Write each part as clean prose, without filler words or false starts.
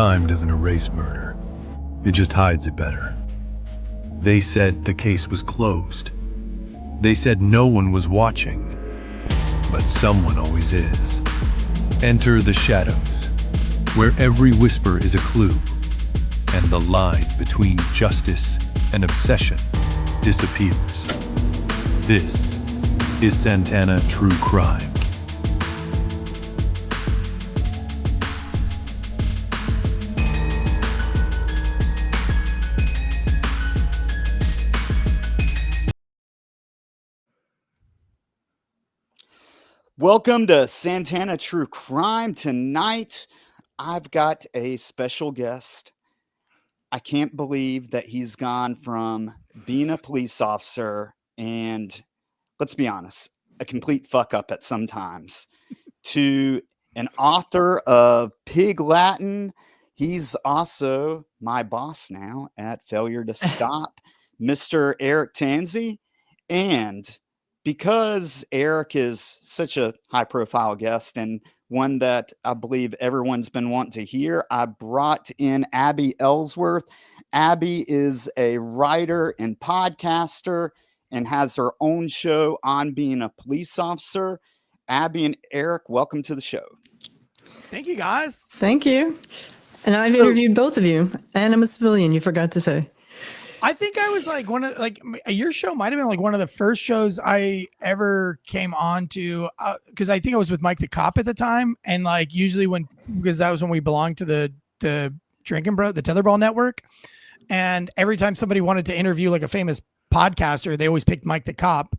time doesn't erase murder. It just hides it better. They said the case was closed. They said no one was watching. But someone always is. Enter the shadows, where every whisper is a clue, and the line between justice and obsession disappears. This is Santana True Crime. Welcome to Santana True Crime. Tonight, I've got a special guest. I can't believe that he's gone from being a police officer and, let's be honest, a complete fuck up at some times, to an author of Pig Latin. He's also my boss now at Failure to Stop, Mr. Eric Tansey. And because Eric is such a high-profile guest and one that I believe everyone's been wanting to hear, I brought in Abby Ellsworth. Abby is a writer and podcaster and has her own show on being a police officer. Abby and Eric, welcome to the show. Thank you, guys. Thank you. And I've interviewed both of you, and I'm a civilian, you forgot to say. I think I was like your show might have been like one of the first shows I ever came on to, because I think I was with Mike the Cop at the time, and like usually because that was when we belonged to the Drinking Bro, the Tetherball Network, and every time somebody wanted to interview like a famous podcaster, they always picked Mike the Cop,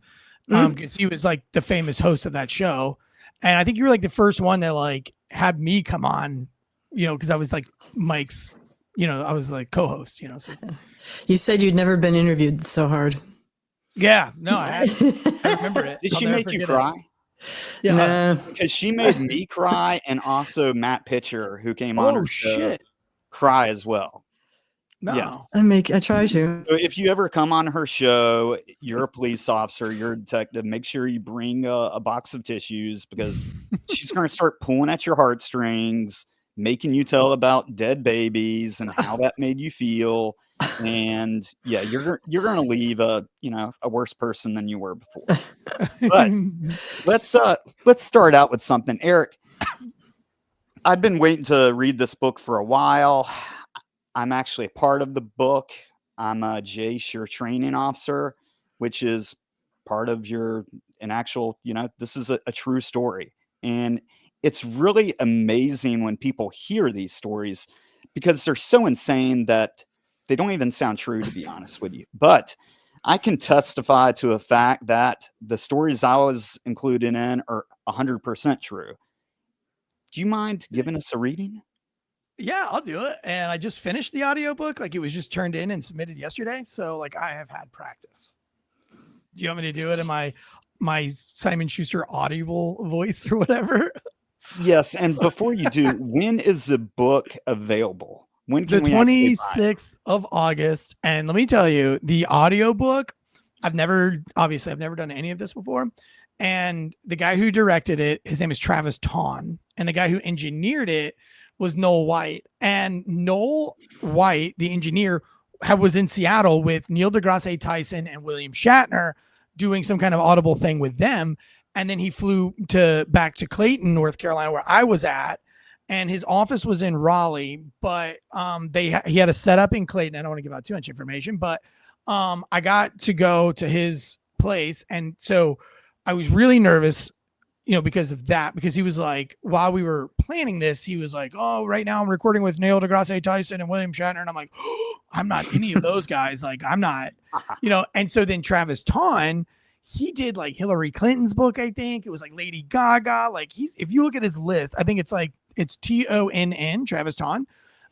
because he was like the famous host of that show, and I think you were like the first one that like had me come on, because I was like Mike's, I was like co-host, so. You said you'd never been interviewed so hard. Yeah, no, I remember it. Did she make you cry? Yeah, because she made me cry, and also Matt Pitcher, who came on her show, cry as well. No, yes. I try to. So if you ever come on her show, you're a police officer, you're a detective, make sure you bring a box of tissues, because she's going to start pulling at your heartstrings, making you tell about dead babies and how that made you feel. And yeah, you're going to leave a worse person than you were before. But let's start out with something. Eric, I've been waiting to read this book for a while. I'm actually a part of the book. I'm a Jace, your training officer, which is part of this is a true story. And it's really amazing when people hear these stories, because they're so insane that they don't even sound true, to be honest with you. But I can testify to the fact that the stories I was included in are 100% true. Do you mind giving us a reading? Yeah, I'll do it. And I just finished the audiobook. Like, it was just turned in and submitted yesterday. So like, I have had practice. Do you want me to do it in my Simon Schuster audible voice or whatever? Yes. And before you do, when is the book available? When can the 26th of August. And let me tell you, the audiobook, I've never done any of this before. And the guy who directed it, his name is Travis Tawn. And the guy who engineered it was Noel White. And Noel White, the engineer, was in Seattle with Neil deGrasse Tyson and William Shatner doing some kind of audible thing with them. And then he flew back to Clayton, North Carolina, where I was at. And his office was in Raleigh, but he had a setup in Clayton. I don't want to give out too much information, but I got to go to his place. And so I was really nervous, because of that, because he was like, while we were planning this, he was like, oh, right now I'm recording with Neil deGrasse Tyson and William Shatner. And I'm like, oh, I'm not any of those guys. Like, I'm not, and so then Travis Tawn, he did like Hillary Clinton's book. I think it was like Lady Gaga. Like if you look at his list, I think it's Tonn, Travis Tawn.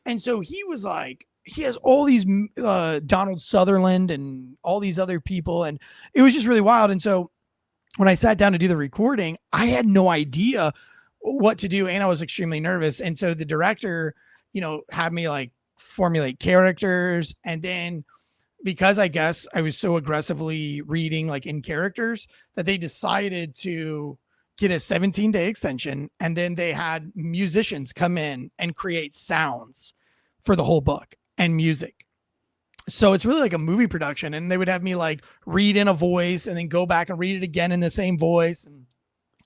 And so he was like, he has all these Donald Sutherland and all these other people. And it was just really wild. And so when I sat down to do the recording, I had no idea what to do. And I was extremely nervous. And so the director, had me like formulate characters. And then because I guess I was so aggressively reading like in characters, that they decided to get a 17-day extension. And then they had musicians come in and create sounds. for the whole book and music. So it's really like a movie production, and they would have me like read in a voice and then go back and read it again in the same voice.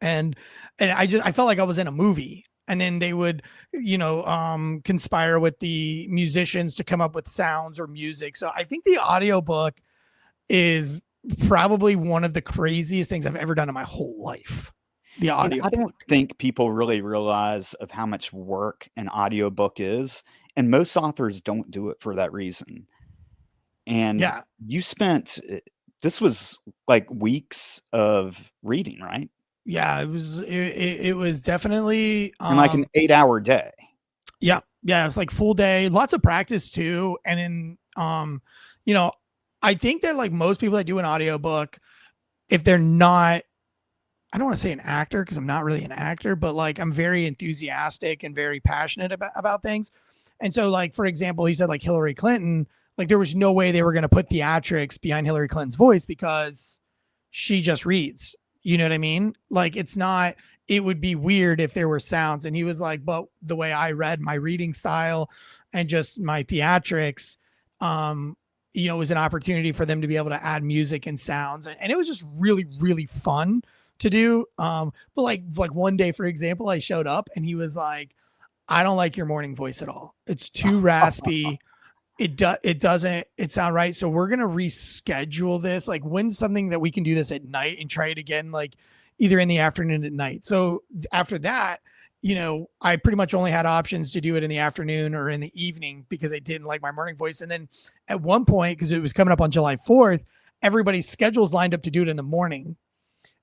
And I felt like I was in a movie, and then they would, conspire with the musicians to come up with sounds or music. So I think the audiobook is probably one of the craziest things I've ever done in my whole life. The audio. I don't think people really realize of how much work an audiobook is, and most authors don't do it for that reason. And you spent, this was like weeks of reading, right? Yeah, it was definitely and like an 8-hour day. Yeah, it was like full day, lots of practice too. And then I think that like most people that do an audiobook, if they're not, I don't want to say an actor because I'm not really an actor, but like I'm very enthusiastic and very passionate about things. And so like, for example, he said like Hillary Clinton, like there was no way they were going to put theatrics behind Hillary Clinton's voice because she just reads, you know what I mean? Like it would be weird if there were sounds. And he was like, but the way I read, my reading style and just my theatrics, was an opportunity for them to be able to add music and sounds. And it was just really, really fun to do. But like one day, for example, I showed up and he was like, I don't like your morning voice at all. It's too raspy. It doesn't sound right. So we're going to reschedule this. Like when's something that we can do this at night and try it again, like either in the afternoon at night. So after that, I pretty much only had options to do it in the afternoon or in the evening because I didn't like my morning voice. And then at one point, because it was coming up on July 4th, everybody's schedules lined up to do it in the morning.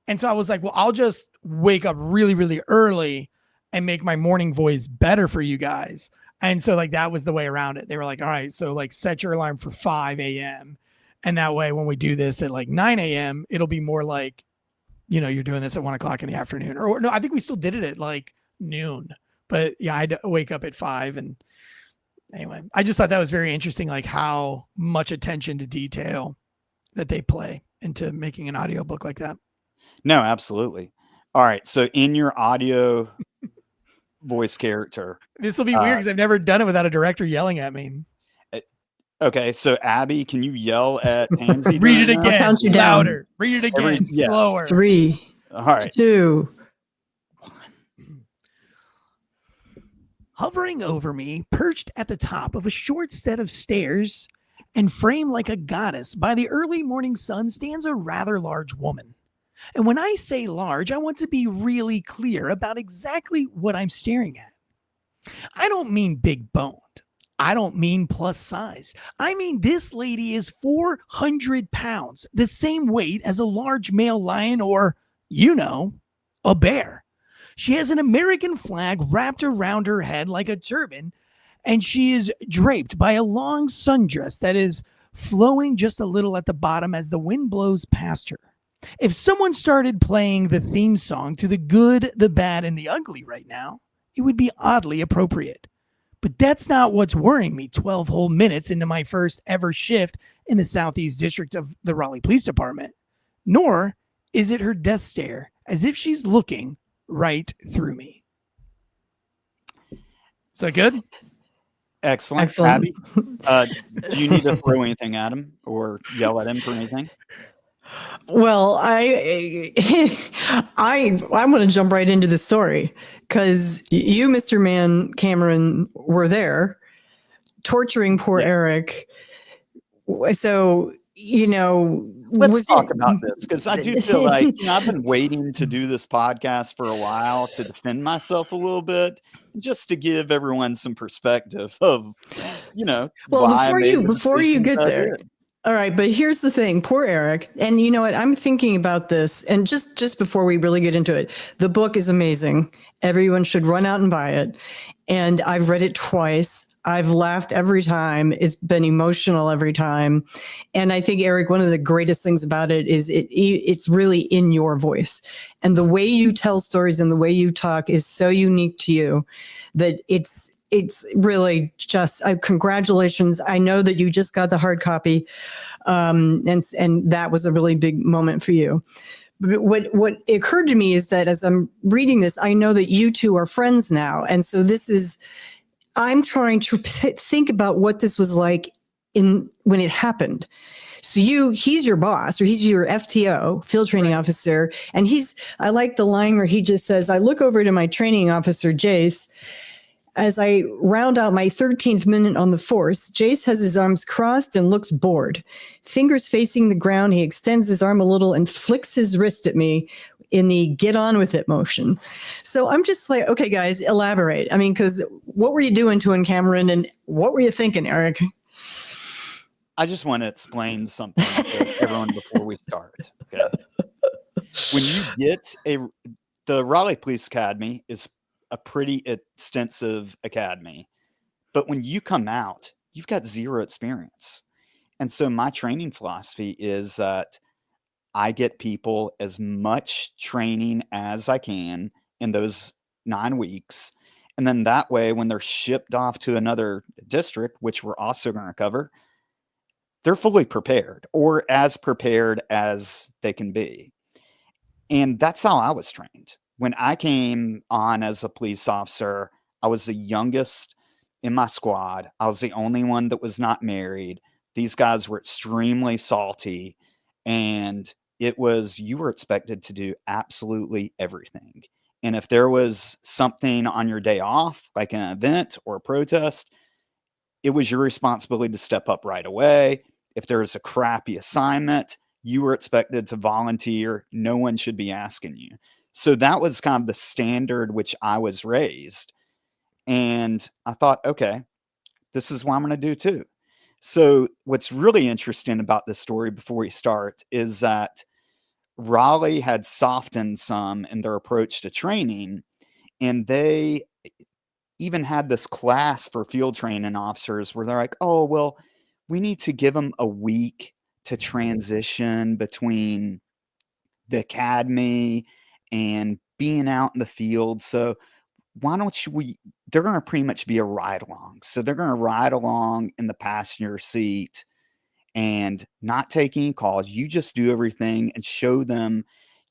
And so I was like, well, I'll just wake up really, really early and make my morning voice better for you guys. And so like that was the way around it. They were like, all right, so like set your alarm for 5 a.m. And that way when we do this at like 9 a.m., it'll be more like, you're doing this at 1 o'clock in the afternoon. Or no, I think we still did it at like noon. But yeah, I'd wake up at 5. And anyway, I just thought that was very interesting, like how much attention to detail that they play into making an audiobook like that. No, absolutely. All right. So in your audio voice character, this will be weird because I've never done it without a director yelling at me. Okay. So Abby, can you yell at Tansey? Read it again. Count you louder. Down. Read it again. Slower. 3, all right. 2, 1. Hovering over me, perched at the top of a short set of stairs and framed like a goddess by the early morning sun stands a rather large woman. And when I say large, I want to be really clear about exactly what I'm staring at. I don't mean big boned. I don't mean plus size. I mean, this lady is 400 pounds, the same weight as a large male lion or, a bear. She has an American flag wrapped around her head like a turban, and she is draped by a long sundress that is flowing just a little at the bottom as the wind blows past her. If someone started playing the theme song to The Good, the Bad, and the Ugly right now, it would be oddly appropriate. But that's not what's worrying me 12 whole minutes into my first ever shift in the Southeast District of the Raleigh Police Department. Nor is it her death stare, as if she's looking right through me. Is that good? Excellent. Abby, do you need to throw anything at him or yell at him for anything? Well, I want to jump right into the story because you, Mr. Man, Cameron, were there torturing poor Eric. So, let's talk about this because I do feel like I've been waiting to do this podcast for a while to defend myself a little bit, just to give everyone some perspective of, well, before you get there. All right, but here's the thing, poor Eric. And you know what? I'm thinking about this, and just before we really get into it, the book is amazing. Everyone should run out and buy it. And I've read it twice. I've laughed every time. It's been emotional every time. And I think, Eric, one of the greatest things about it is it's really in your voice. And the way you tell stories and the way you talk is so unique to you that it's really just congratulations. I know that you just got the hard copy, and that was a really big moment for you. But what occurred to me is that as I'm reading this, I know that you two are friends now. And so this is I'm trying to think about what this was like when it happened. So he's your boss, or he's your FTO, field training officer. And I like the line where he just says, I look over to my training officer, Jace, as I round out my 13th minute on the force. Jace has his arms crossed and looks bored. Fingers facing the ground, he extends his arm a little and flicks his wrist at me in the get on with it motion. So I'm just like, okay, guys, elaborate. I mean, because what were you doing to him, Cameron? And what were you thinking, Eric? I just want to explain something to everyone before we start. Okay. When you get the Raleigh Police Academy is a pretty extensive academy, but when you come out, you've got zero experience. And so my training philosophy is that I get people as much training as I can in those 9 weeks. And then that way, when they're shipped off to another district, which we're also going to cover, they're fully prepared, or as prepared as they can be. And that's how I was trained. When I came on as a police officer, I was the youngest in my squad. I was the only one that was not married. These guys were extremely salty, and you were expected to do absolutely everything. And if there was something on your day off, like an event or a protest, it was your responsibility to step up right away. If there was a crappy assignment, you were expected to volunteer. No one should be asking you. So that was kind of the standard which I was raised. And I thought, okay, this is what I'm going to do too. So what's really interesting about this story before we start is that Raleigh had softened some in their approach to training, and they even had this class for field training officers where they're like, oh, well, we need to give them a week to transition between the academy and being out in the field. So why don't they're going to pretty much be a ride along. So they're going to ride along in the passenger seat and not take any calls. You just do everything and show them,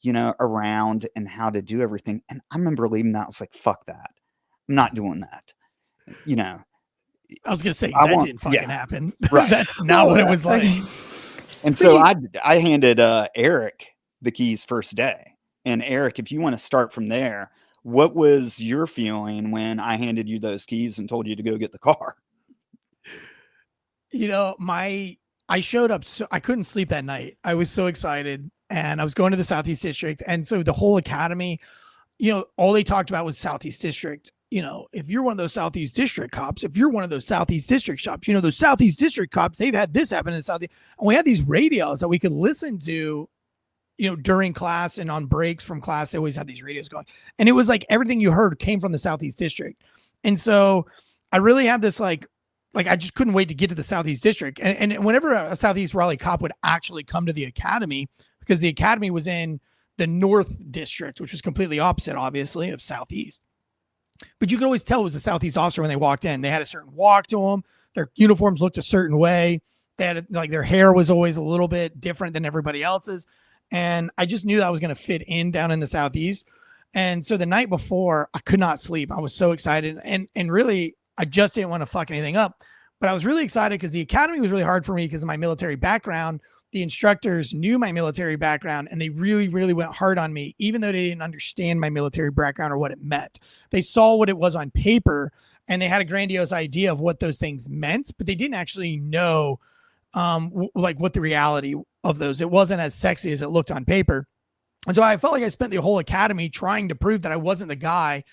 around and how to do everything. And I remember leaving that. I was like, fuck that. I'm not doing that. I was going to say, that didn't fucking happen. Right. That's not what it was like. And so I handed Eric the keys first day. And Eric, if you want to start from there, what was your feeling when I handed you those keys and told you to go get the car? I showed up, so I couldn't sleep that night. I was so excited, and I was going to the Southeast District. And so the whole academy, all they talked about was Southeast District. If you're one of those Southeast District cops, if you're one of those Southeast District cops, those Southeast District cops, they've had this happen in Southeast. And we had these radios that we could listen to, during class and on breaks from class. They always had these radios going. And it was like everything you heard came from the Southeast District. And so I really had this like I just couldn't wait to get to the Southeast District. And whenever a Southeast Raleigh cop would actually come to the academy, because the academy was in the North District, which was completely opposite, obviously, of Southeast. But you could always tell it was a Southeast officer when they walked in. They had a certain walk to them. Their uniforms looked a certain way. They had their hair was always a little bit different than everybody else's. And I just knew that I was going to fit in down in the Southeast. And so the night before, I could not sleep. I was so excited. And really, I just didn't want to fuck anything up. But I was really excited because the academy was really hard for me because of my military background. The instructors knew my military background, and they really, really went hard on me, even though they didn't understand my military background or what it meant. They saw what it was on paper, and they had a grandiose idea of what those things meant, but they didn't actually know what the reality of those. It wasn't as sexy as it looked on paper. And so I felt like I spent the whole academy trying to prove that I wasn't the guy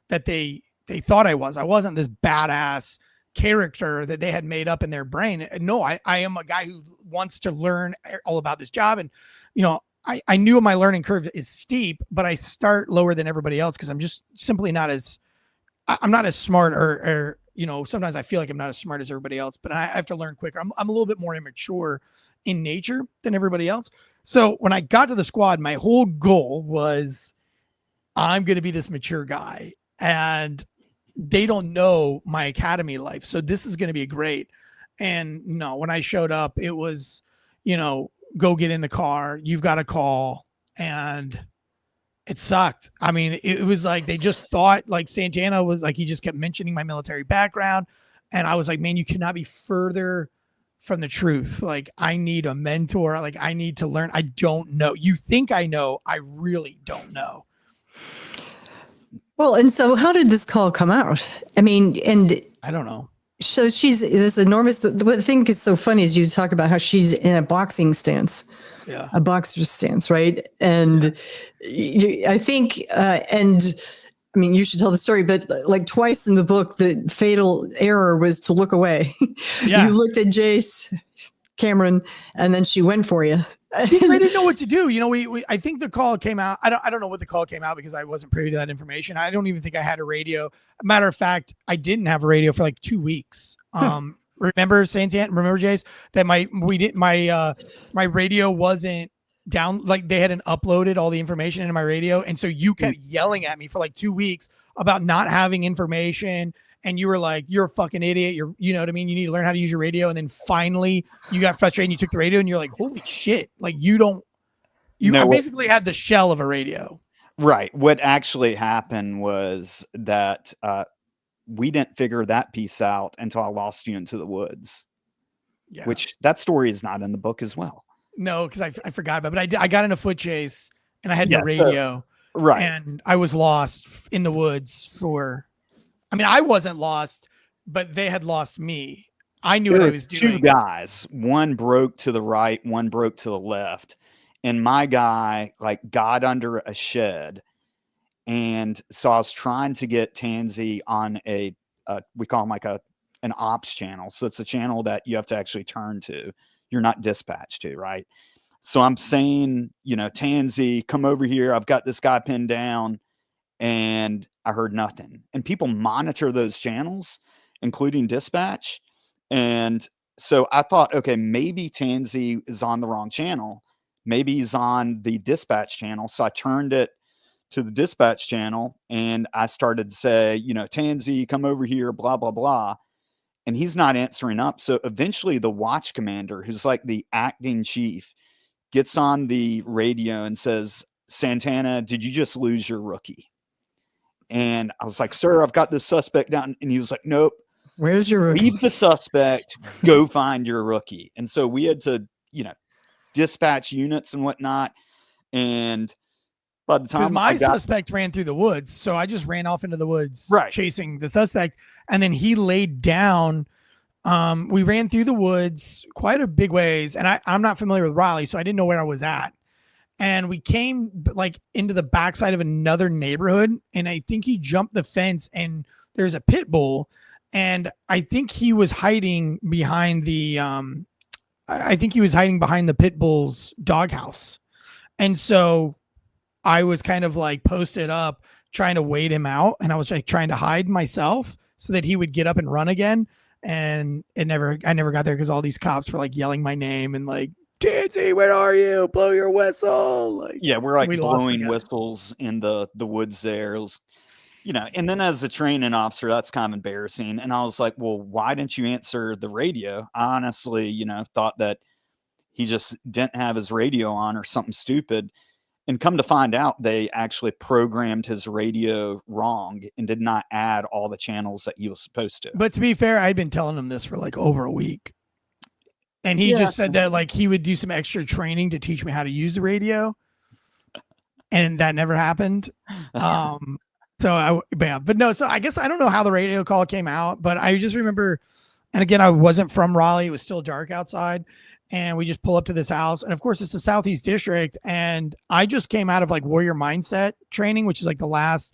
that they thought I was. I wasn't this badass character that they had made up in their brain. No, I am a guy who wants to learn all about this job. And, I knew my learning curve is steep, but I start lower than everybody else because I'm just simply I'm not as smart or sometimes I feel like I'm not as smart as everybody else, but I have to learn quicker. I'm a little bit more immature in nature than everybody else. So when I got to the squad, my whole goal was I'm going to be this mature guy, and they don't know my academy life. So this is going to be great. And no, when I showed up, it was, go get in the car. You've got a call. And It sucked. I mean, it was like they just thought like Santana was like, he just kept mentioning my military background. And I was like, man, you cannot be further from the truth. Like, I need a mentor. Like, I need to learn. I don't know. You think I know. I really don't know. Well, and so how did this call come out? I mean, and I don't know. So she's this enormous. The thing is so funny is you talk about how she's in a boxing stance, a boxer's stance, right? And I think, and I mean, you should tell the story, but like twice in the book, the fatal error was to look away. Yeah. You looked at Jace, Cameron, and then she went for you. Because I didn't know what to do. You know, I think the call came out. I don't know what the call came out because I wasn't privy to that information. I don't even think I had a radio. Matter of fact, I didn't have a radio for like 2 weeks. Remember Santana? Remember Jace? That my radio wasn't down. Like they hadn't uploaded all the information into my radio, and so you kept yelling at me for like 2 weeks about not having information. And you were like, you're a fucking idiot. You know what I mean? You need to learn how to use your radio. And then finally you got frustrated and you took the radio and you're like, holy shit. Like I basically had the shell of a radio. Right. What actually happened was that we didn't figure that piece out until I lost you into the woods, which that story is not in the book as well. No, because I forgot about it. But I got in a foot chase and I had the radio. Right. And I was lost in the woods I wasn't lost, but they had lost me. I knew what I was doing. 2 guys, one broke to the right, one broke to the left. And my guy like got under a shed. And so I was trying to get Tansey on we call him like an ops channel. So it's a channel that you have to actually turn to. You're not dispatched to, right? So I'm saying, Tansey, come over here. I've got this guy pinned down. And I heard nothing. And people monitor those channels, including dispatch. And so I thought, okay, maybe Tansey is on the wrong channel. Maybe he's on the dispatch channel. So I turned it to the dispatch channel and I started to say, Tansey, come over here, blah, blah, blah. And he's not answering up. So eventually the watch commander, who's like the acting chief, gets on the radio and says, Santana, did you just lose your rookie? And I was like, sir, I've got this suspect down. And he was like, nope. Where's your rookie? Leave the suspect, go find your rookie. And so we had to, dispatch units and whatnot. And by the time my suspect ran through the woods, so I just ran off into the woods chasing the suspect. And then he laid down. We ran through the woods quite a big ways. And I'm not familiar with Raleigh, so I didn't know where I was at. And we came like into the backside of another neighborhood. And I think he jumped the fence and there's a pit bull. And I think he was hiding behind the pit bull's doghouse. And so I was kind of like posted up trying to wait him out. And I was like trying to hide myself so that he would get up and run again. And I never got there because all these cops were like yelling my name and like, Tansey, where are you? Blow your whistle. Like, we're like blowing whistles in the woods there. It was, and then as a training officer, that's kind of embarrassing. And I was like, well, why didn't you answer the radio? I honestly, thought that he just didn't have his radio on or something stupid. And come to find out, they actually programmed his radio wrong and did not add all the channels that he was supposed to. But to be fair, I'd been telling him this for like over a week. And he just said that like he would do some extra training to teach me how to use the radio. And that never happened. So I guess I don't know how the radio call came out, but I just remember, and again, I wasn't from Raleigh. It was still dark outside and we just pull up to this house. And of course it's the Southeast District. And I just came out of like warrior mindset training, which is like the last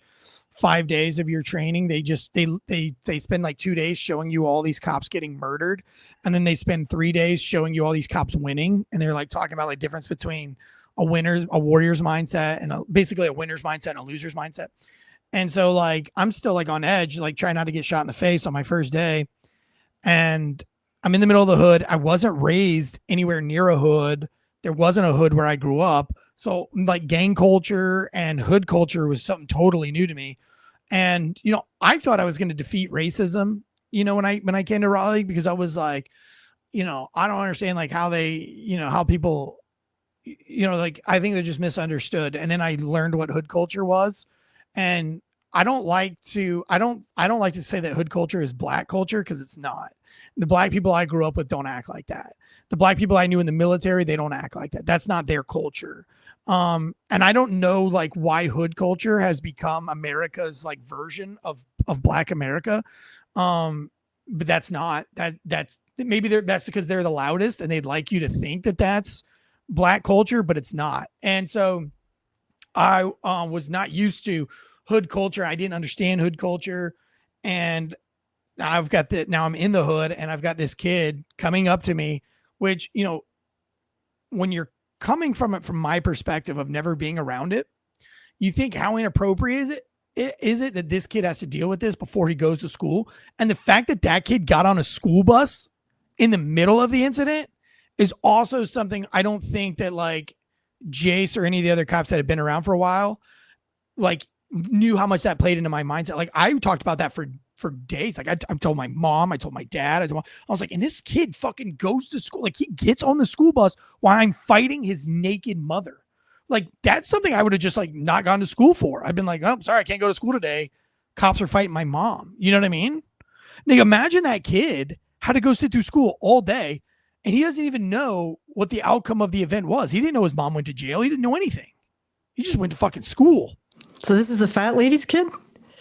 5 days of your training. They spend like 2 days showing you all these cops getting murdered. And then they spend 3 days showing you all these cops winning. And they're like talking about like difference between a warrior's mindset and basically a winner's mindset and a loser's mindset. And so like, I'm still like on edge, like trying not to get shot in the face on my first day. And I'm in the middle of the hood. I wasn't raised anywhere near a hood. There wasn't a hood where I grew up. So like gang culture and hood culture was something totally new to me. And, I thought I was going to defeat racism, when I came to Raleigh, because I was like, I don't understand like how they, how people like I think they're just misunderstood. And then I learned what hood culture was, and I don't like to say that hood culture is black culture, because it's not. The black people I grew up with don't act like that. The black people I knew in the military, they don't act like that. That's not their culture. And I don't know like why hood culture has become America's like version of Black America. But that's not that's maybe that's because they're the loudest and they'd like you to think that that's black culture, but it's not. And so I was not used to hood culture. I didn't understand hood culture. And now I'm in the hood, and I've got this kid coming up to me, which, when you're coming from it, from my perspective of never being around it, you think how inappropriate is it that this kid has to deal with this before he goes to school? And the fact that kid got on a school bus in the middle of the incident is also something I don't think that like Jace or any of the other cops that had been around for a while, like knew how much that played into my mindset. Like I talked about that for days. Like I told my mom, I told my dad, I was like, and this kid fucking goes to school. Like he gets on the school bus while I'm fighting his naked mother. Like that's something I would have just like not gone to school for. I've been like, oh, I'm sorry, I can't go to school today. Cops are fighting my mom. You know what I mean? Now imagine that kid had to go sit through school all day, and he doesn't even know what the outcome of the event was. He didn't know his mom went to jail. He didn't know anything. He just went to fucking school. So this is the fat lady's kid?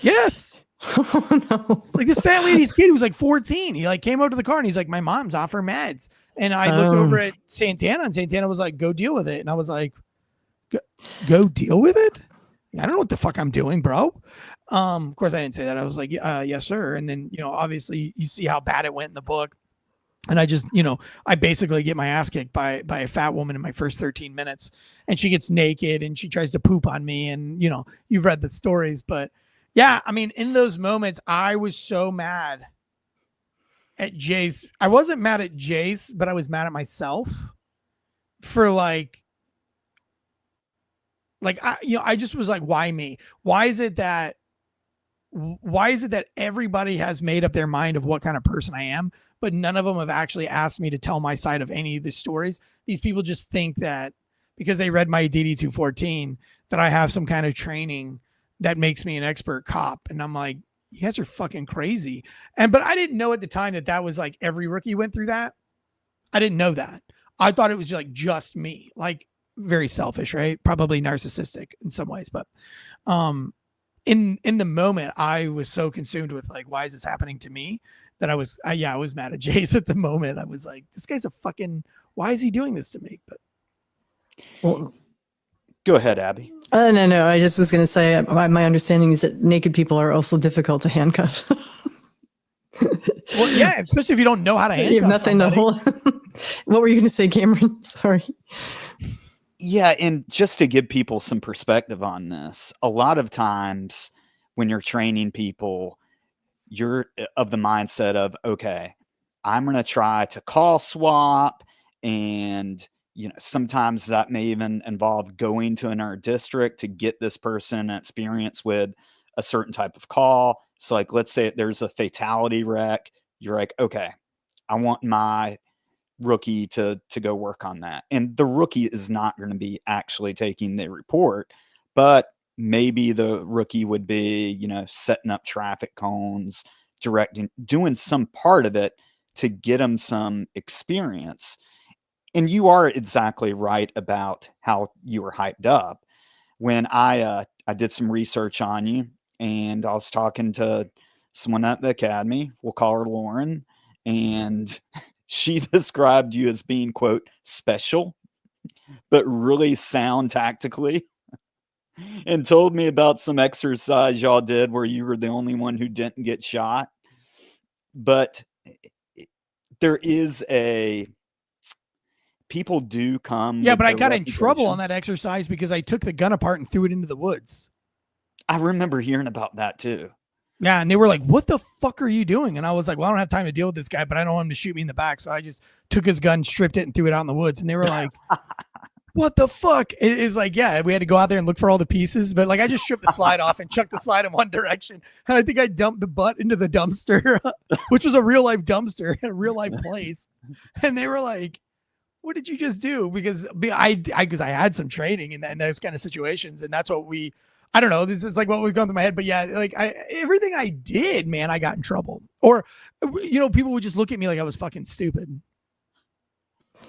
Yes. Oh no. Like this fat lady's kid who was like 14. He like came out to the car and he's like, my mom's off her meds. And I looked over at Santana, and Santana was like, go deal with it. And I was like, go deal with it? I don't know what the fuck I'm doing, bro. Of course I didn't say that. I was like, yes, sir. And then, obviously you see how bad it went in the book. And I just, I basically get my ass kicked by a fat woman in my first 13 minutes, and she gets naked and she tries to poop on me. And, you've read the stories, but yeah, I mean, in those moments, I was so mad at Jace. I wasn't mad at Jace, but I was mad at myself for I just was like, why me? Why is it that everybody has made up their mind of what kind of person I am, but none of them have actually asked me to tell my side of any of the stories? These people just think that because they read my DD 214 that I have some kind of training that makes me an expert cop. And I'm like, you guys are fucking crazy. But I didn't know at the time that was like every rookie went through that. I didn't know that. I thought it was like just me, like very selfish, right? Probably narcissistic in some ways, but, in the moment, I was so consumed with like, why is this happening to me, that I was mad at Jace at the moment. I was like, this guy's why is he doing this to me? But well, go ahead, Abby. No. I just was going to say, my understanding is that naked people are also difficult to handcuff. Well, yeah, especially if you don't know how to handcuff. You have nothing to hold. What were you going to say, Cameron? Sorry. Yeah, and just to give people some perspective on this, a lot of times when you're training people, you're of the mindset of, okay, I'm going to try to call swap, and sometimes that may even involve going to another district to get this person experience with a certain type of call. So like, let's say there's a fatality wreck. You're like, okay, I want my rookie to go work on that. And the rookie is not going to be actually taking the report, but maybe the rookie would be, setting up traffic cones, doing some part of it to get them some experience. And you are exactly right about how you were hyped up. When I did some research on you, and I was talking to someone at the academy, we'll call her Lauren, and she described you as being, quote, special, but really sound tactically, and told me about some exercise y'all did where you were the only one who didn't get shot. But there is people do come. Yeah, but I got in trouble on that exercise because I took the gun apart and threw it into the woods. I remember hearing about that too. Yeah, and they were like, what the fuck are you doing? And I was like, well, I don't have time to deal with this guy, but I don't want him to shoot me in the back. So I just took his gun, stripped it, and threw it out in the woods. And they were like, what the fuck? It's like, yeah, we had to go out there and look for all the pieces. But like, I just stripped the slide off and chucked the slide in one direction. And I think I dumped the butt into the dumpster, which was a real life dumpster in a real life place. And they were like, what did you just do? Because I had some training in those kind of situations, and that's what I don't know. This is like what was going through my head, but yeah, like everything I did, man, I got in trouble. Or, people would just look at me like I was fucking stupid.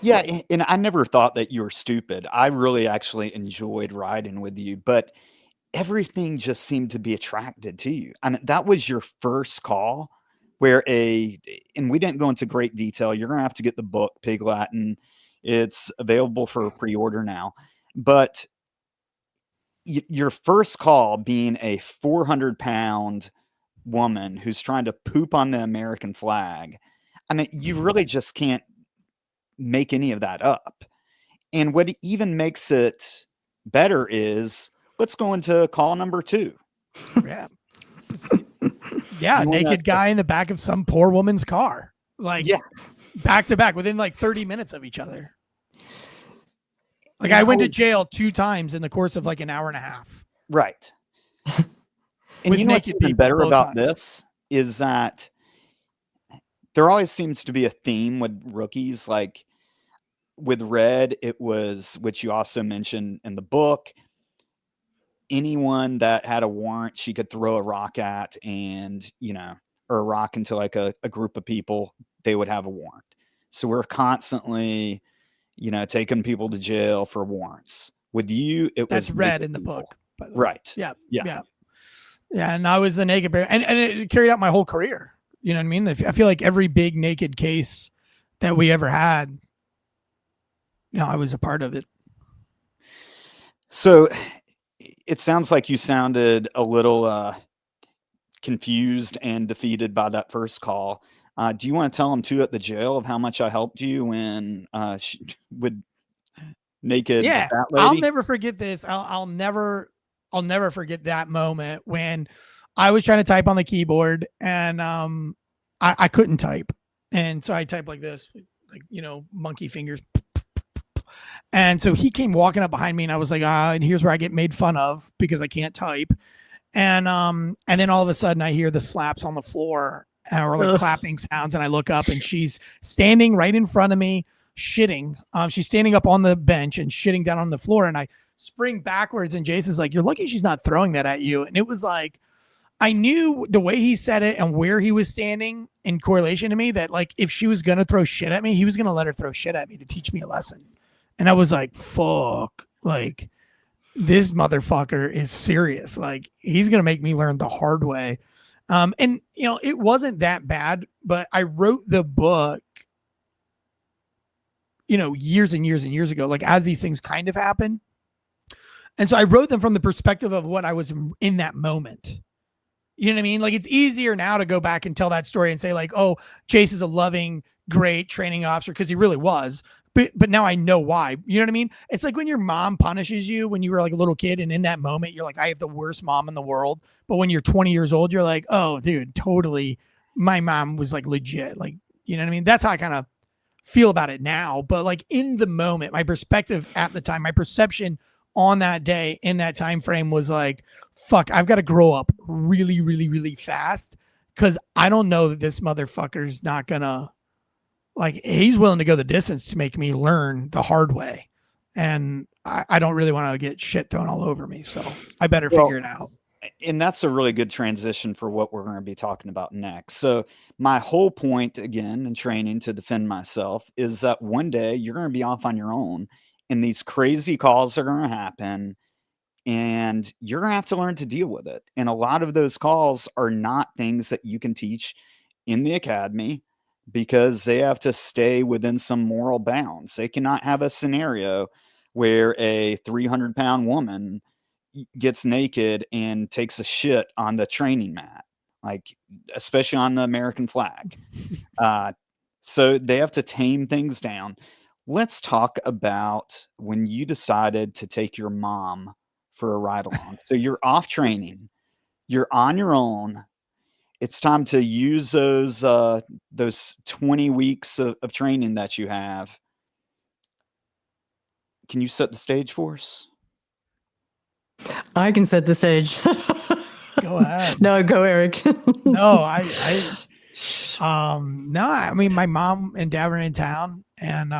Yeah, and I never thought that you were stupid. I really actually enjoyed riding with you, but everything just seemed to be attracted to you. I mean, that was your first call where and we didn't go into great detail. You're going to have to get the book, Pig Latin. It's available for pre-order now. But your first call being a 400-pound woman who's trying to poop on the American flag. I mean, you really just can't make any of that up. And what even makes it better is let's go into call number 2. Yeah. Yeah. Naked guy in the back of some poor woman's car. Like, yeah, back to back within like 30 minutes of each other. Like, I went to jail 2 times in the course of like an hour and a half. Right. And you know what's even better about this is that there always seems to be a theme with rookies. Like with Red, it was, which you also mentioned in the book, anyone that had a warrant, she could throw a rock at and, or a rock into like a group of people, they would have a warrant. So we're constantly, taking people to jail for warrants. With you, that's Red in the book. By the way. Right. Yeah. And I was the naked bear, and it carried out my whole career. You know what I mean? I feel like every big naked case that we ever had, I was a part of it. So it sounds like you sounded a little confused and defeated by that first call. Do you want to tell them too at the jail of how much I helped you when with naked? Yeah, fat lady? I'll never forget this. I'll never forget that moment when I was trying to type on the keyboard and I couldn't type, and so I typed like this, like monkey fingers. And so he came walking up behind me, and I was like, and here's where I get made fun of because I can't type. And then all of a sudden I hear the slaps on the floor or like clapping sounds, and I look up and she's standing right in front of me, shitting. She's standing up on the bench and shitting down on the floor, and I spring backwards, and Jason's like, "You're lucky she's not throwing that at you." And it was like, I knew the way he said it and where he was standing in correlation to me that like if she was gonna throw shit at me, he was gonna let her throw shit at me to teach me a lesson. And I was like, fuck, like this motherfucker is serious. Like he's going to make me learn the hard way. And it wasn't that bad, but I wrote the book, years and years and years ago, like as these things kind of happen. And so I wrote them from the perspective of what I was in that moment. You know what I mean? Like it's easier now to go back and tell that story and say like, oh, Chase is a loving, great training officer, because he really was. But now I know why. You know what I mean? It's like when your mom punishes you when you were like a little kid, and in that moment you're like, I have the worst mom in the world. But when you're 20 years old, you're like, oh, dude, totally. My mom was like legit. Like, you know what I mean? That's how I kind of feel about it now. But like in the moment, my perspective at the time, my perception on that day in that time frame was like, fuck, I've got to grow up really, really, really fast, because I don't know that this motherfucker's not gonna. Like he's willing to go the distance to make me learn the hard way. And I don't really want to get shit thrown all over me. So I better figure it out. And that's a really good transition for what we're going to be talking about next. So my whole point again in training to defend myself is that one day you're going to be off on your own and these crazy calls are going to happen and you're going to have to learn to deal with it. And a lot of those calls are not things that you can teach in the academy, because they have to stay within some moral bounds. They cannot have a scenario where a 300-pound woman gets naked and takes a shit on the training mat, like especially on the American flag. So they have to tame things down. Let's talk about when you decided to take your mom for a ride along. So you're off training, you're on your own. It's time to use those 20 weeks of training that you have. Can you set the stage for us? I can set the stage. Go ahead. No, go, Eric. No, I mean, my mom and dad were in town, and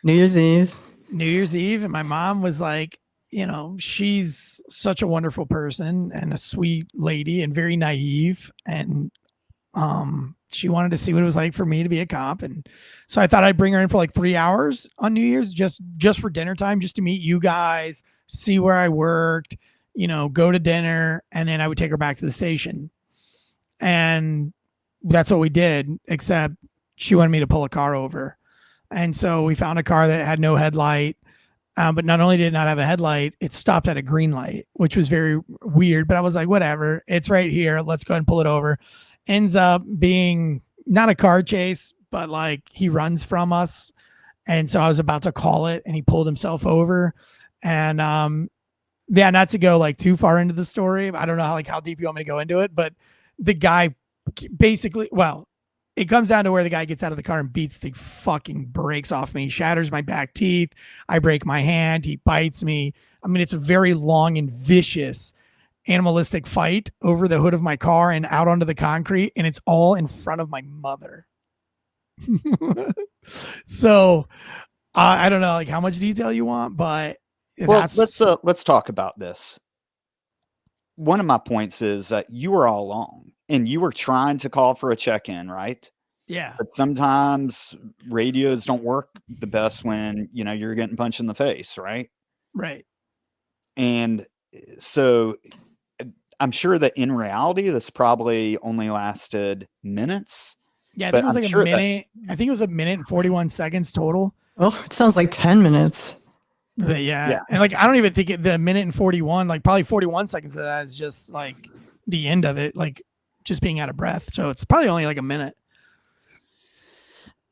New Year's Eve. And my mom was like, you know, she's such a wonderful person and a sweet lady and very naive. And she wanted to see what it was like for me to be a cop. And so I thought I'd bring her in for like 3 hours on New Year's, just for dinner time, just to meet you guys, see where I worked, you know, go to dinner. And then I would take her back to the station. And that's what we did, except she wanted me to pull a car over. And so we found a car that had no headlight. But not only did it not have a headlight, it stopped at a green light, which was very weird. But I was like, whatever, it's right here. Let's go ahead and pull it over. Ends up being not a car chase, but like he runs from us. And so I was about to call it and he pulled himself over. And yeah, not to go like too far into the story. I don't know how deep you want me to go into it, but the guy basically, well, it comes down to where the guy gets out of the car and beats the fucking brakes off me, shatters my back teeth. I break my hand. He bites me. I mean, it's a very long and vicious animalistic fight over the hood of my car and out onto the concrete. And it's all in front of my mother. So I don't know like how much detail you want, but well, let's talk about this. One of my points is that you were all along and you were trying to call for a check-in, right? Yeah. But sometimes radios don't work the best when, you know, you're getting punched in the face, right? Right. And so I'm sure that in reality, this probably only lasted minutes. Yeah, I think it was like a minute. I think it was a minute and 41 seconds total. Oh, it sounds like 10 minutes. But yeah. And like, I don't even think the minute and 41, like probably 41 seconds of that is just like the end of it, like just being out of breath. So it's probably only like a minute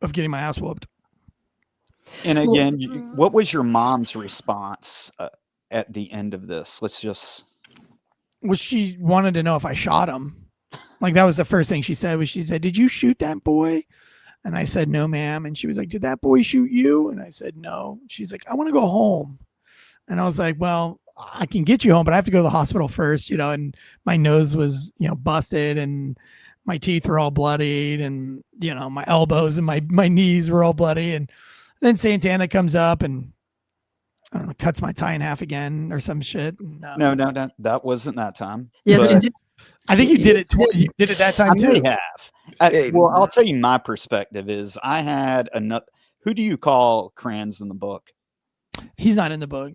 of getting my ass whooped. And again, what was your mom's response at the end of this? Well, she wanted to know if I shot him. Like that was the first thing she said. She said, "Did you shoot that boy?" And I said, "No, ma'am." And she was like, "Did that boy shoot you?" And I said, "No." She's like, "I want to go home." And I was like, "Well, I can get you home, but I have to go to the hospital first, you know." And my nose was, you know, busted and my teeth were all bloodied and, you know, my elbows and my knees were all bloody. And then Santana comes up and I don't know, cuts my tie in half again or some shit. No, that wasn't that time. Yes, you did. I think you did it. You did it that time too. I may have. Well, I'll tell you my perspective is I had another. Who do you call Kranz in the book? He's not in the book.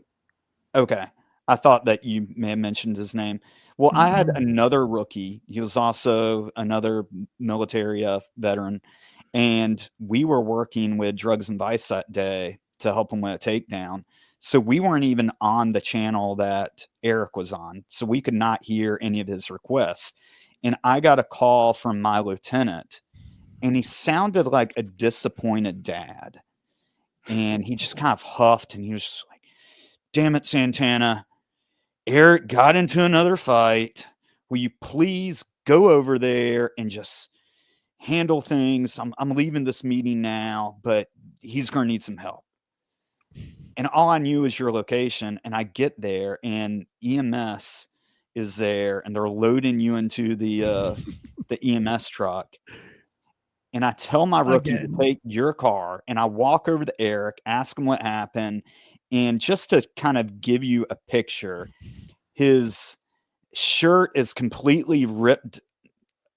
Okay. I thought that you may have mentioned his name. Well, I had another rookie. He was also another military veteran. And we were working with Drugs and Vice that day to help him with a takedown. So we weren't even on the channel that Eric was on. So we could not hear any of his requests. And I got a call from my lieutenant and he sounded like a disappointed dad. And he just kind of huffed and he was just like, "Damn it, Santana. Eric got into another fight. Will you please go over there and just handle things? I'm leaving this meeting now, but he's going to need some help." And all I knew was your location. And I get there and EMS is there and they're loading you into the EMS truck. And I tell my rookie to take your car and I walk over to Eric, ask him what happened. And just to kind of give you a picture, his shirt is completely ripped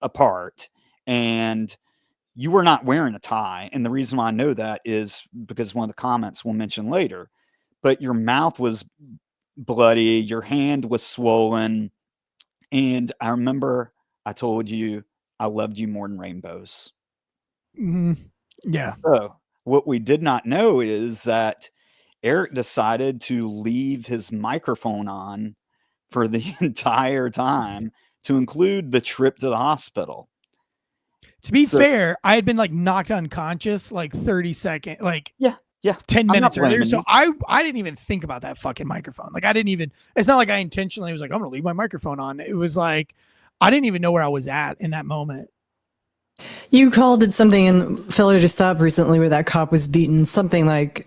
apart and you were not wearing a tie. And the reason why I know that is because one of the comments we'll mention later, but your mouth was bloody. Your hand was swollen. And I remember I told you I loved you more than rainbows. Yeah. So what we did not know is that Eric decided to leave his microphone on for the entire time to include the trip to the hospital. To be fair, I had been like knocked unconscious like 30 seconds, like 10 minutes earlier. So I didn't even think about that fucking microphone. Like I didn't even, it's not like I intentionally was like, I'm going to leave my microphone on. It was like, I didn't even know where I was at in that moment. You called it something in Failure to Stop recently where that cop was beaten, something like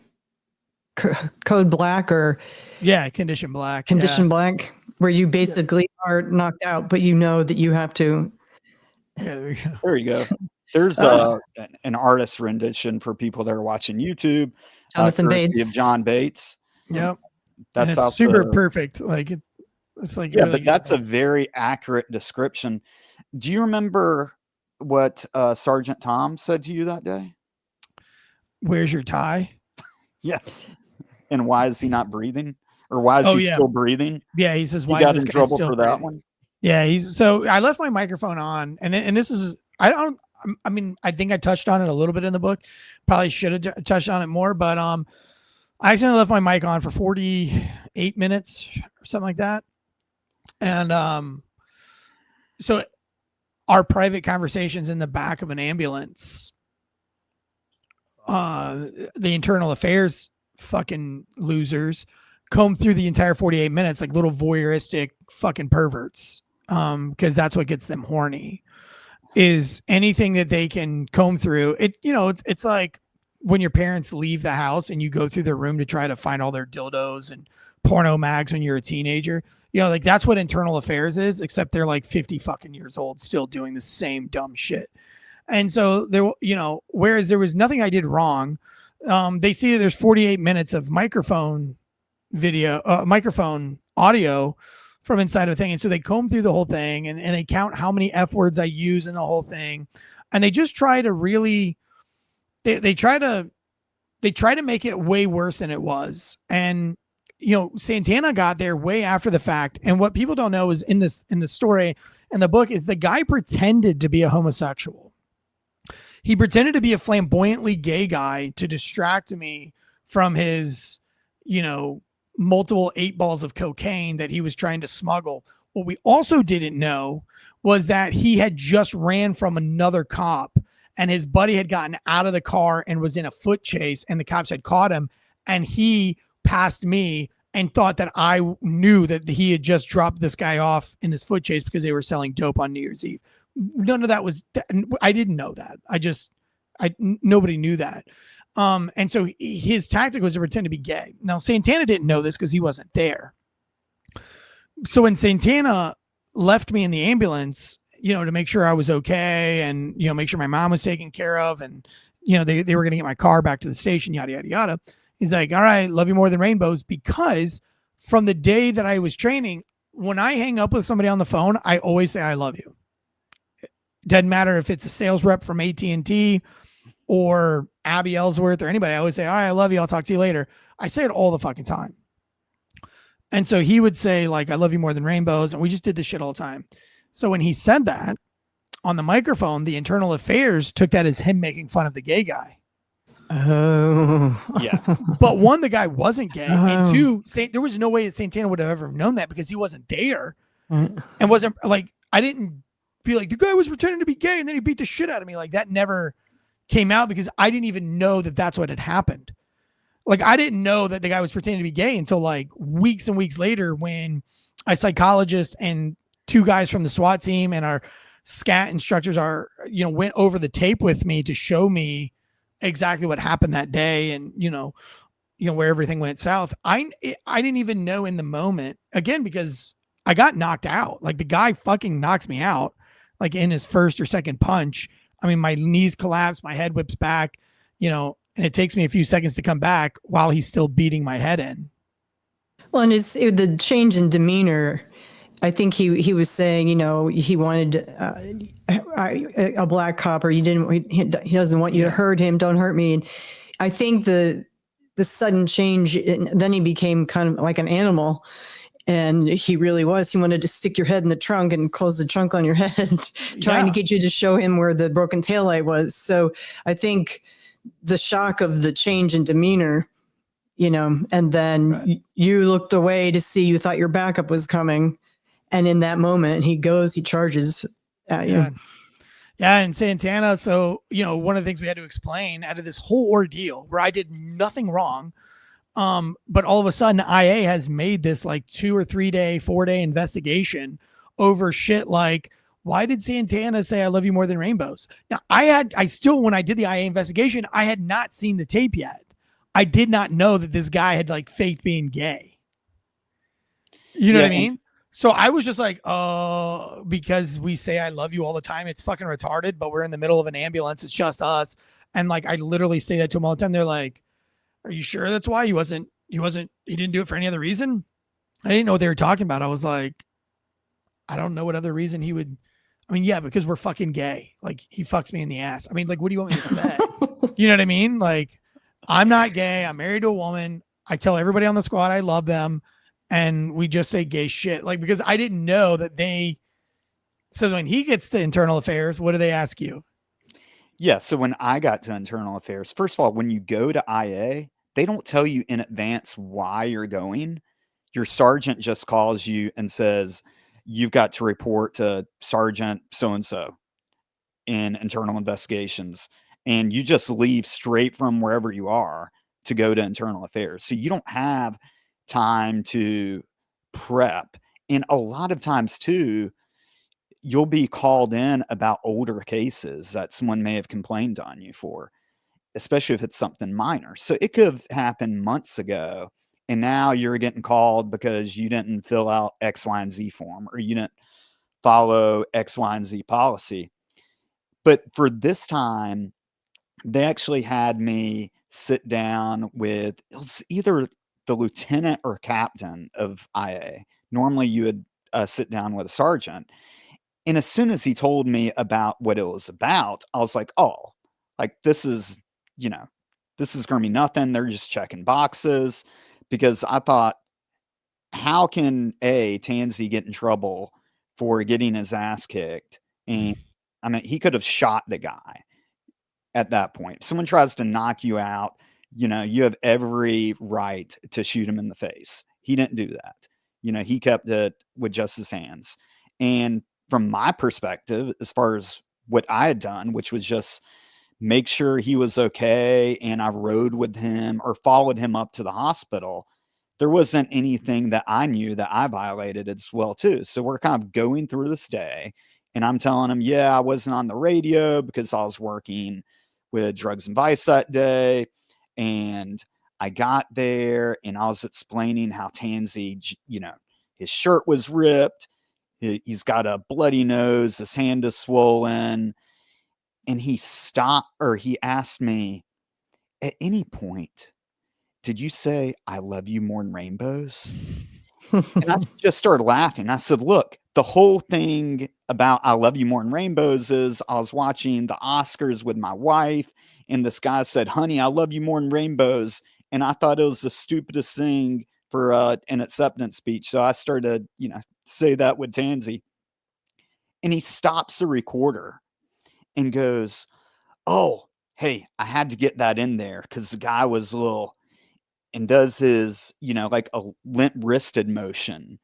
Code Black or Condition Black, Black, where you basically are knocked out, but you know that you have to. Yeah, there we go. There you go. There's an artist rendition for people that are watching YouTube Jonathan courtesy Bates. of John Bates. Yep. That's and it's super perfect. Like it's like, yeah, really but good. that's a very accurate description. Do you remember what Sergeant Tom said to you that day? Where's your tie? Yes. And why is he not breathing? Or why is he still breathing? Yeah, he says, He why got is this in guy trouble still for breathing? that one? Yeah, so I left my microphone on, and this is, I mean, I think I touched on it a little bit in the book. Probably should have touched on it more, but I accidentally left my mic on for 48 minutes or something like that. And so our private conversations in the back of an ambulance, the internal affairs fucking losers comb through the entire 48 minutes like little voyeuristic fucking perverts. Because that's what gets them horny, is anything that they can comb through it. It's like when your parents leave the house and you go through their room to try to find all their dildos and porno mags when you're a teenager. Like that's what internal affairs is, except they're like 50 fucking years old still doing the same dumb shit. And so there, whereas there was nothing I did wrong, they see that there's 48 minutes of microphone audio from inside of a thing. And so they comb through the whole thing and they count how many F words I use in the whole thing. And they just try to really, they try to make it way worse than it was. And, Santana got there way after the fact. And what people don't know is in the story and the book is the guy pretended to be a homosexual. He pretended to be a flamboyantly gay guy to distract me from his, multiple 8 balls of cocaine that he was trying to smuggle. What we also didn't know was that he had just ran from another cop and his buddy had gotten out of the car and was in a foot chase and the cops had caught him and he passed me and thought that I knew that he had just dropped this guy off in this foot chase because they were selling dope on New Year's Eve. None of that was, I didn't know that. Nobody knew that. And so his tactic was to pretend to be gay. Now, Santana didn't know this because he wasn't there. So when Santana left me in the ambulance, to make sure I was okay and, make sure my mom was taken care of and, they were going to get my car back to the station, yada, yada, yada. He's like, all right, love you more than rainbows. Because from the day that I was training, when I hang up with somebody on the phone, I always say, I love you. It doesn't matter if it's a sales rep from AT&T or Abby Ellsworth or anybody. I always say, all right, I love you. I'll talk to you later. I say it all the fucking time. And so he would say like, I love you more than rainbows. And we just did this shit all the time. So when he said that on the microphone, the internal affairs took that as him making fun of the gay guy. Oh. Yeah. But one, the guy wasn't gay. And two, there was no way that Santana would have ever known that because he wasn't there and wasn't like, I didn't be like, the guy was pretending to be gay and then he beat the shit out of me. Like that never came out because I didn't even know that that's what had happened. Like I didn't know that the guy was pretending to be gay until like weeks and weeks later when a psychologist and 2 guys from the SWAT team and our SCAT instructors went over the tape with me to show me exactly what happened that day and, where everything went south. I didn't even know in the moment, again, because I got knocked out. Like the guy fucking knocks me out like in his first or second punch. I mean, my knees collapse, my head whips back, and it takes me a few seconds to come back while he's still beating my head in. Well, and the change in demeanor, I think he was saying, he wanted a black cop, or he doesn't want you to hurt him, don't hurt me. And I think the sudden change, then he became kind of like an animal. And he really was. He wanted to stick your head in the trunk and close the trunk on your head, trying to get you to show him where the broken taillight was. So I think the shock of the change in demeanor, and then you looked away to see, you thought your backup was coming. And in that moment, he charges at you. Yeah. And Santana. So, one of the things we had to explain out of this whole ordeal where I did nothing wrong. But all of a sudden IA has made this like 2 or 3 day, 4 day investigation over shit. Like, why did Santana say, I love you more than rainbows? Now when I did the IA investigation, I had not seen the tape yet. I did not know that this guy had like faked being gay. You know what I mean? So I was just like, because we say I love you all the time, it's fucking retarded, but we're in the middle of an ambulance. It's just us. And like, I literally say that to them all the time. They're like, Are you sure that's why? He didn't do it for any other reason? I didn't know what they were talking about. I was like, I don't know what other reason he would. I mean, yeah, because we're fucking gay. Like, he fucks me in the ass. I mean, like, what do you want me to say? You know what I mean? Like, I'm not gay. I'm married to a woman. I tell everybody on the squad I love them. And we just say gay shit. Like, because I didn't know that they. So when he gets to internal affairs, what do they ask you? Yeah. So when I got to internal affairs, first of all, when you go to IA, they don't tell you in advance why you're going. Your sergeant just calls you and says, you've got to report to Sergeant so-and-so in internal investigations. And you just leave straight from wherever you are to go to internal affairs. So you don't have time to prep. And a lot of times too, you'll be called in about older cases that someone may have complained on you for, especially if it's something minor. So it could have happened months ago, and now you're getting called because you didn't fill out X, Y, and Z form, or you didn't follow X, Y, and Z policy. But for this time, they actually had me sit down with, it was either the lieutenant or captain of IA. Normally you would sit down with a sergeant. And as soon as he told me about what it was about, I was like, oh, like this is going to be nothing. They're just checking boxes. Because I thought, how can Tansey get in trouble for getting his ass kicked? And I mean, he could have shot the guy at that point. If someone tries to knock you out, you have every right to shoot him in the face. He didn't do that. He kept it with just his hands. And from my perspective, as far as what I had done, which was just make sure he was okay, and I rode with him or followed him up to the hospital, there wasn't anything that I knew that I violated as well too. So we're kind of going through this day, and I'm telling him, yeah, I wasn't on the radio because I was working with Drugs and Vice that day. And I got there and I was explaining how Tansey, his shirt was ripped. He's got a bloody nose. His hand is swollen. And he stopped, or he asked me, at any point, did you say, I love you more than rainbows? And I just started laughing. I said, look, the whole thing about I love you more than rainbows is I was watching the Oscars with my wife, and this guy said, honey, I love you more than rainbows. And I thought it was the stupidest thing for an acceptance speech. So I started to, say that with Tansey. And he stops the recorder and goes, oh, hey, I had to get that in there because the guy was a little, and does his, like a limp wristed motion.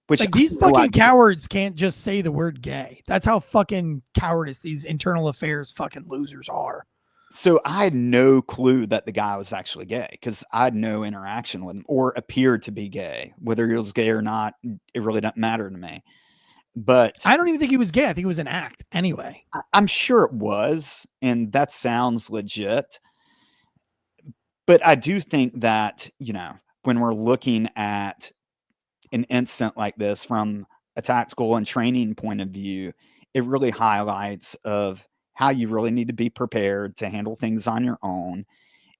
Which like these fucking cowards can't just say the word gay. That's how fucking cowardice these internal affairs fucking losers are. So I had no clue that the guy was actually gay because I had no interaction with him or appeared to be gay. Whether he was gay or not, it really doesn't matter to me. But I don't even think he was gay. I think it was an act anyway. I'm sure it was. And that sounds legit. But I do think that, when we're looking at an incident like this from a tactical and training point of view, it really highlights of how you really need to be prepared to handle things on your own.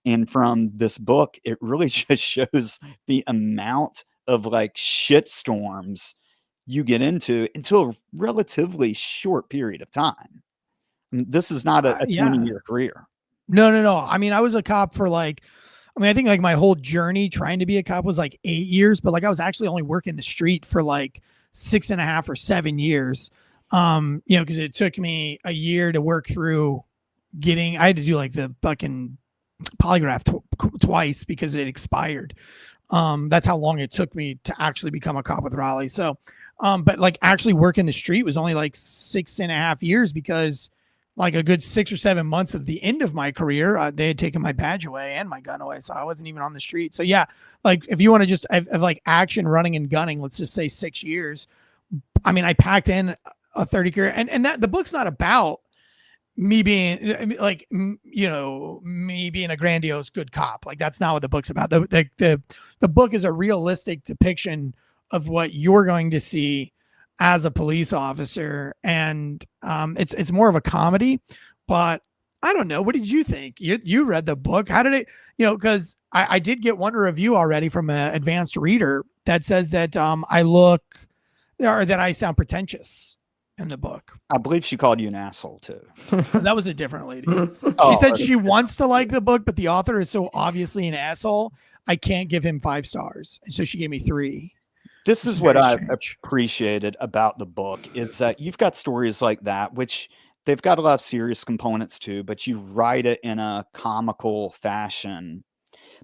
And from this book, it really just shows the amount of like shitstorms you get into a relatively short period of time. I mean, this is not a 20-year career. No. I mean, I was a cop for I think like my whole journey trying to be a cop was like 8 years, but like I was actually only working the street for like 6.5 or 7 years. Because it took me a year to work through I had to do like the fucking polygraph twice because it expired. That's how long it took me to actually become a cop with Raleigh. So, but like actually working the street was only like 6.5 years because like a good 6 or 7 months of the end of my career, they had taken my badge away and my gun away. So I wasn't even on the street. So yeah, like if you want to just have like action, running and gunning, let's just say 6 years. I mean, I packed in a 30 career and that the book's not about me being like, me being a grandiose good cop. Like that's not what the book's about. The book is a realistic depiction of what you're going to see as a police officer. And it's more of a comedy, but I don't know. What did you think? You read the book. How did it, because I did get one review already from an advanced reader that says that I look, or that I sound pretentious in the book. I believe she called you an asshole too. That was a different lady. She said she wants to like the book, but the author is so obviously an asshole, I can't give him 5 stars. And so she gave me 3. This is what I appreciated about the book, is that you've got stories like that, which they've got a lot of serious components too, but you write it in a comical fashion.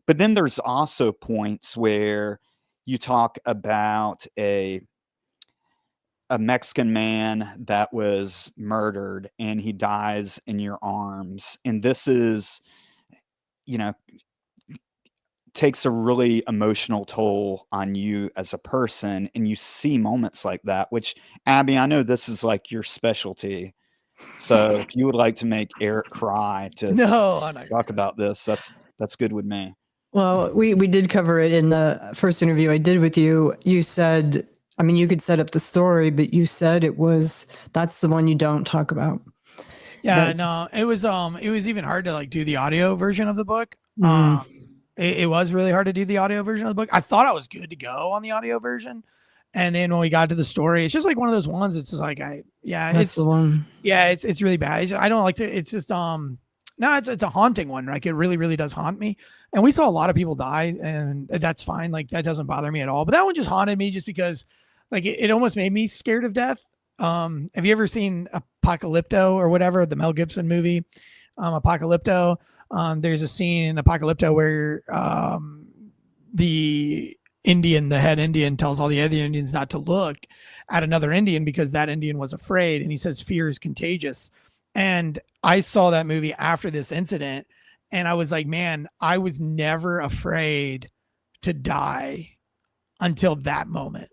But then there's also points where you talk about a Mexican man that was murdered and he dies in your arms. And this is, takes a really emotional toll on you as a person. And you see moments like that, which, Abby, I know this is like your specialty. So if you would like to make Eric cry to talk about this, that's good with me. Well, we did cover it in the first interview I did with you. You said, I mean, you could set up the story, but you said that's the one you don't talk about. Yeah, no, it was even hard to like do the audio version of the book. It was really hard to do the audio version of the book. I thought I was good to go on the audio version. And then when we got to the story, it's just like one of those ones. It's just like, that's the one. Yeah, it's really bad. I don't like to, it's just, no, it's a haunting one. Like it really, really does haunt me. And we saw a lot of people die, and that's fine. Like that doesn't bother me at all. But that one just haunted me just because like it almost made me scared of death. Have you ever seen Apocalypto or whatever, the Mel Gibson movie? Apocalypto. There's a scene in Apocalypto where the head Indian tells all the other Indians not to look at another Indian because that Indian was afraid. And he says fear is contagious. And I saw that movie after this incident, and I was like, man, I was never afraid to die until that moment.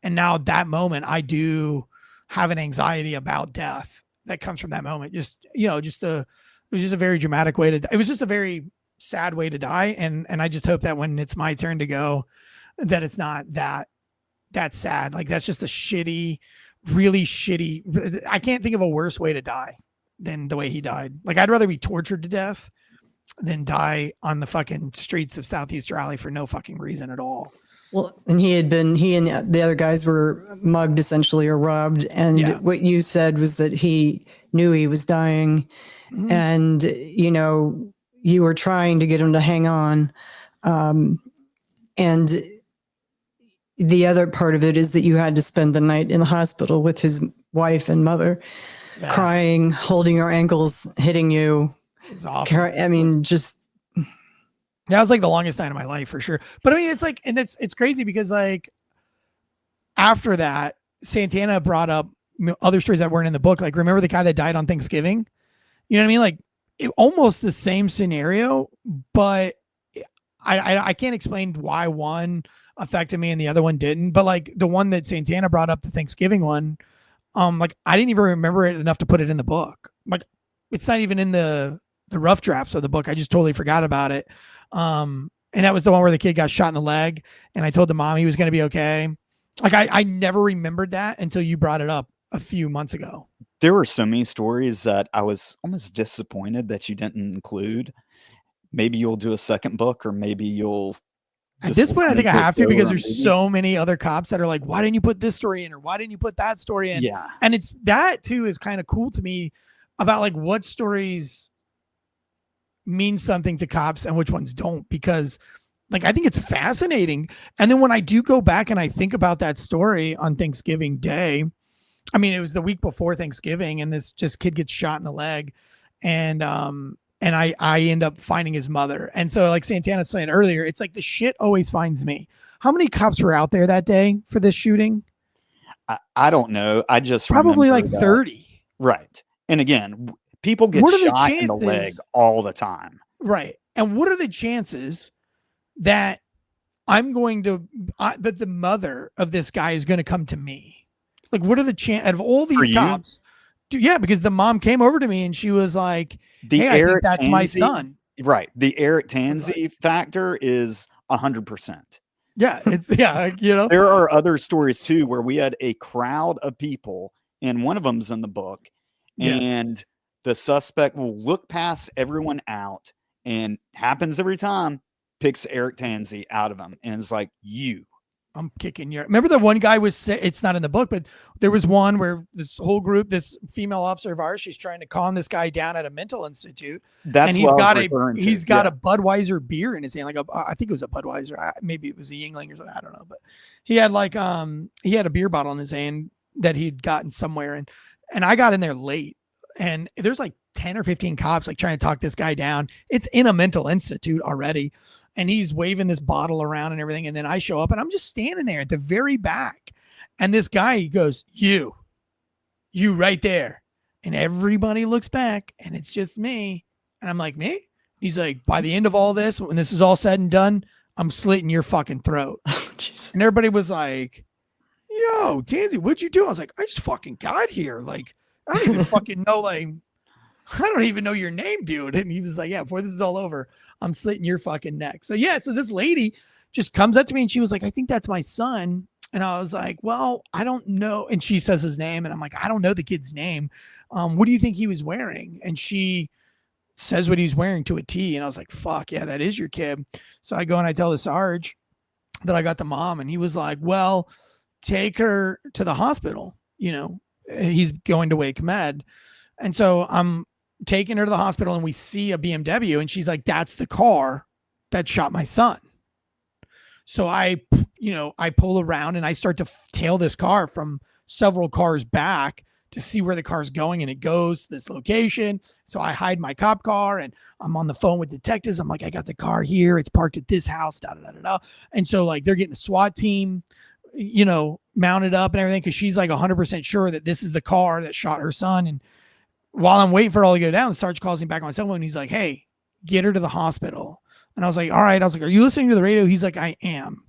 And now that moment, I do have an anxiety about death that comes from that moment. It was just a very dramatic way it was just a very sad way to die. And I just hope that when it's my turn to go, that it's not that sad. Like that's just a really shitty, I can't think of a worse way to die than the way he died. Like I'd rather be tortured to death than die on the fucking streets of Southeast Raleigh for no fucking reason at all. Well, and he and the other guys were mugged essentially, or robbed. And what you said was that he knew he was dying, and, you were trying to get him to hang on. And the other part of it is that you had to spend the night in the hospital with his wife and mother, crying, holding your ankles, hitting you. It was awful. I mean, just. That was like the longest night of my life for sure. But I mean, it's like, and it's crazy because like after that, Santana brought up other stories that weren't in the book. Like, remember the guy that died on Thanksgiving? You know what I mean? Like almost the same scenario, but I can't explain why one affected me and the other one didn't. But like the one that Santana brought up, the Thanksgiving one, like I didn't even remember it enough to put it in the book. Like it's not even in the rough drafts of the book. I just totally forgot about it. And that was the one where the kid got shot in the leg, and I told the mom he was going to be okay. Like I never remembered that until you brought it up a few months ago. There were so many stories that I was almost disappointed that you didn't include. Maybe you'll do a second book, or maybe you'll. At this point, I think I have to, because there's so many other cops that are like, why didn't you put this story in, or why didn't you put that story in? Yeah. And it's that too is kind of cool to me about like what stories mean something to cops and which ones don't, because like I think it's fascinating. And then when I do go back and I think about that story on Thanksgiving Day, I mean, it was the week before Thanksgiving, and this just kid gets shot in the leg, and I end up finding his mother. And so like Santana saying earlier, it's like the shit always finds me. How many cops were out there that day for this shooting? I don't know. I just probably like 30. Right. And again, people get shot in the leg all the time. Right. And what are the chances that that the mother of this guy is going to come to me? Like, what are the chances out of all these cops? Yeah, because the mom came over to me and she was like, hey, I think that's my son. Right. The Eric Tansey factor is 100%. Yeah. It's, There are other stories too, where we had a crowd of people, and one of them's in the book, and the suspect will look past everyone out, and happens every time, picks Eric Tansey out of him. And it's like, I'm kicking your. Remember the one guy was. It's not in the book, but there was one where this whole group, this female officer of ours, she's trying to calm this guy down at a mental institute. That's and he's got a Budweiser beer in his hand, like I think it was a Budweiser, maybe it was a Yingling or something. I don't know, but he had like he had a beer bottle in his hand that he'd gotten somewhere, and I got in there late, and there's like 10 or 15 cops like trying to talk this guy down. It's in a mental institute already. And he's waving this bottle around and everything. And then I show up and I'm just standing there at the very back. And this guy goes, you right there. And everybody looks back and it's just me. And I'm like, me? He's like, by the end of all this, when this is all said and done, I'm slitting your fucking throat. Oh, and everybody was like, yo, Tansey, what'd you do? I was like, I just fucking got here. Like, I don't even fucking know, like, I don't even know your name, dude. And he was like, yeah, before this is all over, I'm slitting your fucking neck. So yeah, so this lady just comes up to me and she was like, I think that's my son. And I was like, well, I don't know. And she says his name. And I'm like, I don't know the kid's name. What do you think he was wearing? And she says what he's wearing to a T. And I was like, fuck yeah, that is your kid. So I go and I tell the Sarge that I got the mom. And he was like, well, take her to the hospital. You know, he's going to Wake Med. And so I'm taking her to the hospital and we see a BMW and she's like, that's the car that shot my son. So I pull around and I start to tail this car from several cars back to see where the car's going, and it goes to this location. So I hide my cop car and I'm on the phone with detectives. I'm like, I got the car here. It's parked at this house, da, da, da, da, da. And so like they're getting a SWAT team, mounted up and everything. 'Cause she's like 100% sure that this is the car that shot her son. And while I'm waiting for it all to go down, the Sarge calls me back on my cell phone. And he's like, hey, get her to the hospital. And I was like, all right. I was like, are you listening to the radio? He's like, I am.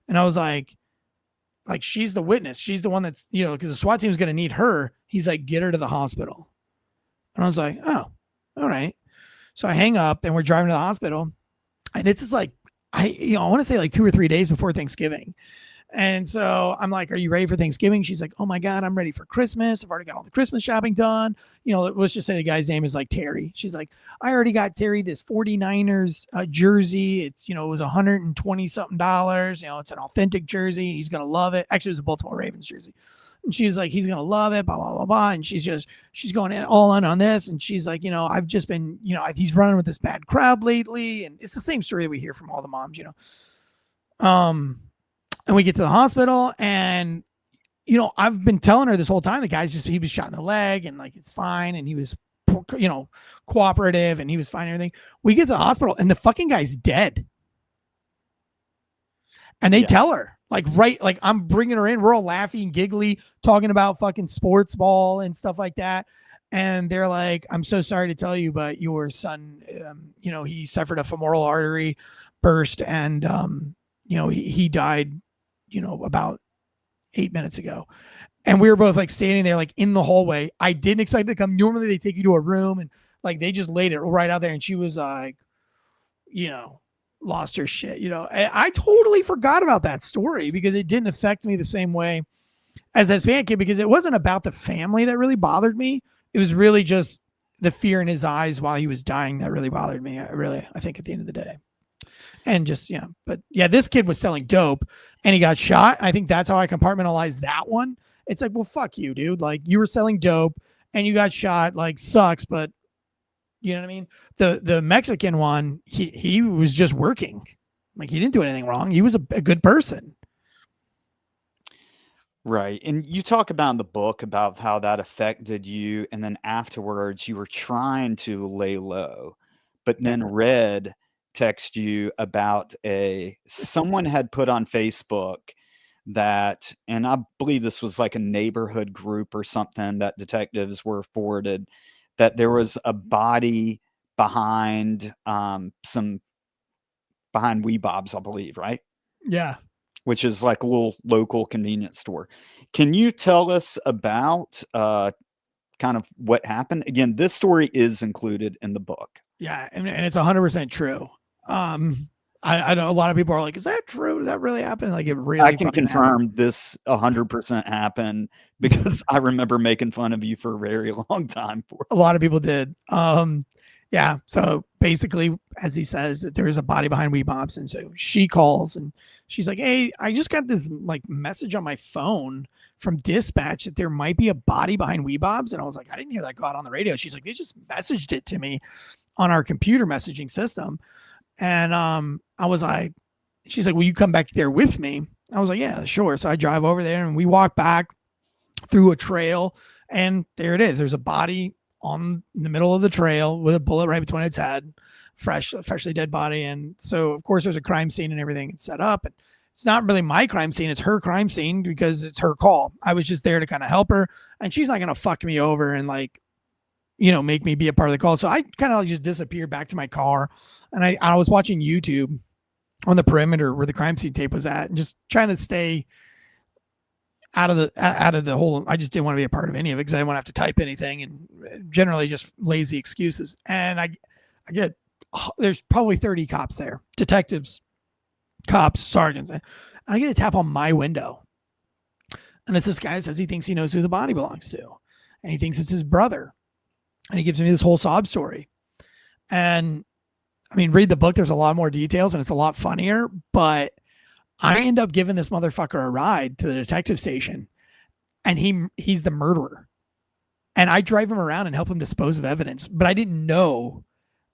And I was like, she's the witness. She's the one that's, because the SWAT team is going to need her. He's like, get her to the hospital. And I was like, oh, all right. So I hang up and we're driving to the hospital. And it's just like, I want to say like 2 or 3 days before Thanksgiving. And so I'm like, are you ready for Thanksgiving? She's like, oh my God, I'm ready for Christmas. I've already got all the Christmas shopping done. Let's just say the guy's name is like Terry. She's like, I already got Terry this 49ers jersey. It's, it was $120 something. It's an authentic jersey. He's going to love it. Actually, it was a Baltimore Ravens jersey. And she's like, he's going to love it, blah, blah, blah, blah. And she's going in all in on this. And she's like, I've just been, he's running with this bad crowd lately. And it's the same story that we hear from all the moms, And we get to the hospital and, I've been telling her this whole time, the guy's he was shot in the leg and like, it's fine. And he was, cooperative and he was fine and everything. We get to the hospital and the fucking guy's dead. And they tell her like, I'm bringing her in. We're all laughing, giggly, talking about fucking sports ball and stuff like that. And they're like, I'm so sorry to tell you, but your son, he suffered a femoral artery burst and, he died, about 8 minutes ago. And we were both like standing there, like in the hallway. I didn't expect it to come. Normally they take you to a room and like, they just laid it right out there. And she was like, lost her shit, And I totally forgot about that story because it didn't affect me the same way as that Hispanic kid, because it wasn't about the family that really bothered me. It was really just the fear in his eyes while he was dying that really bothered me. I think at the end of the day. And just, but this kid was selling dope and he got shot. I think that's how I compartmentalized that one. It's like, well, fuck you, dude. Like you were selling dope and you got shot, like sucks. But you know what I mean? The Mexican one, he was just working. Like he didn't do anything wrong. He was a good person. Right. And you talk about in the book about how that affected you. And then afterwards you were trying to lay low, but then Red text you about someone had put on Facebook that, and I believe this was like a neighborhood group or something that detectives were forwarded, that there was a body behind behind Weebob's, I believe, right? Yeah. Which is like a little local convenience store. Can you tell us about kind of what happened? Again, this story is included in the book. Yeah, and it's 100% true. I know a lot of people are like, is that true? Did that really happen? Like it really I can confirm this 100% happened because I remember making fun of you for a very long time. A lot of people did. Yeah. So basically, as he says, that there is a body behind Weebops. And so she calls and she's like, hey, I just got this like message on my phone from dispatch that there might be a body behind Weebops. And I was like, I didn't hear that go out on the radio. She's like, they just messaged it to me on our computer messaging system. And I was like, she's like, will you come back there with me? I was like, yeah, sure. So I drive over there and we walk back through a trail and there it is. There's a body in the middle of the trail with a bullet right between its head, freshly dead body. And so of course there's a crime scene and everything it's set up. And it's not really my crime scene. It's her crime scene because it's her call. I was just there to kind of help her and she's not going to fuck me over and like, make me be a part of the call. So I kind of just disappeared back to my car and I was watching YouTube on the perimeter where the crime scene tape was at and just trying to stay out of the whole. I just didn't want to be a part of any of it because I didn't want to have to type anything and generally just lazy excuses. And I get, there's probably 30 cops there, detectives, cops, sergeants. And I get a tap on my window. And it's this guy that says he thinks he knows who the body belongs to. And he thinks it's his brother. And he gives me this whole sob story. And I mean, read the book. There's a lot more details and it's a lot funnier, but I end up giving this motherfucker a ride to the detective station and he's the murderer. And I drive him around and help him dispose of evidence, but I didn't know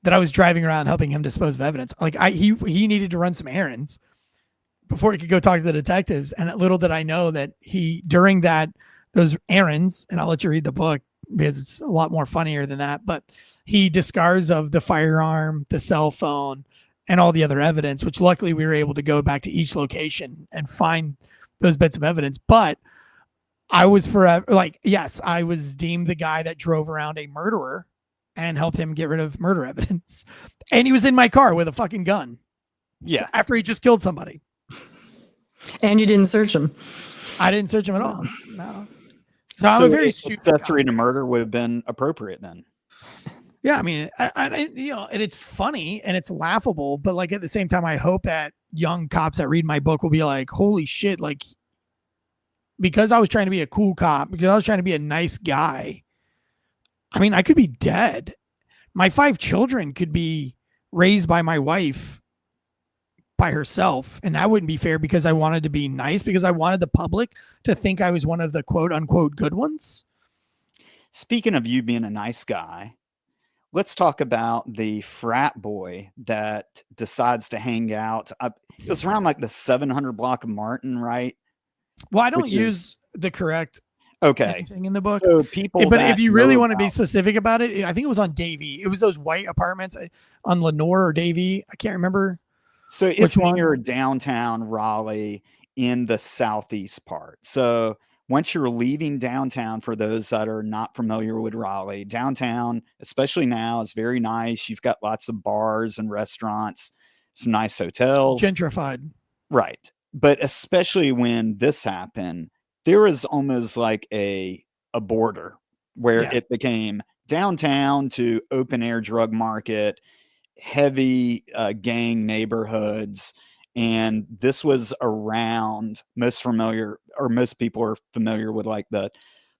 that I was driving around helping him dispose of evidence. Like he needed to run some errands before he could go talk to the detectives. And little did I know that during those errands, and I'll let you read the book because it's a lot more funnier than that, but he discards of the firearm, the cell phone, and all the other evidence, which luckily we were able to go back to each location and find those bits of evidence. But I was forever like, yes, I was deemed the guy that drove around a murderer and helped him get rid of murder evidence. And he was in my car with a fucking gun. Yeah. After he just killed somebody. And you didn't search him. I didn't search him at all. No. So I'm a very stupid accessory to murder would have been appropriate then. Yeah, I mean, and it's funny and it's laughable, but like at the same time, I hope that young cops that read my book will be like, holy shit, like, because I was trying to be a cool cop, because I was trying to be a nice guy. I mean, I could be dead. My 5 children could be raised by my wife by herself, and that wouldn't be fair because I wanted to be nice, because I wanted the public to think I was one of the quote unquote good ones. Speaking of you being a nice guy, let's talk about the frat boy that decides to hang out. It was around like the 700 block of Martin, right? Well, I don't use the correct anything in the book. So people, but if you really want to be specific about it, I think it was on Davie. It was those white apartments on Lenore or Davie. I can't remember. So it's near downtown Raleigh in the southeast part. So once you're leaving downtown, for those that are not familiar with Raleigh, downtown, especially now, is very nice. You've got lots of bars and restaurants, some nice hotels. Gentrified. Right. But especially when this happened, there was almost like a border where it became downtown to open air drug market, heavy gang neighborhoods. And this was around, most people are familiar with like the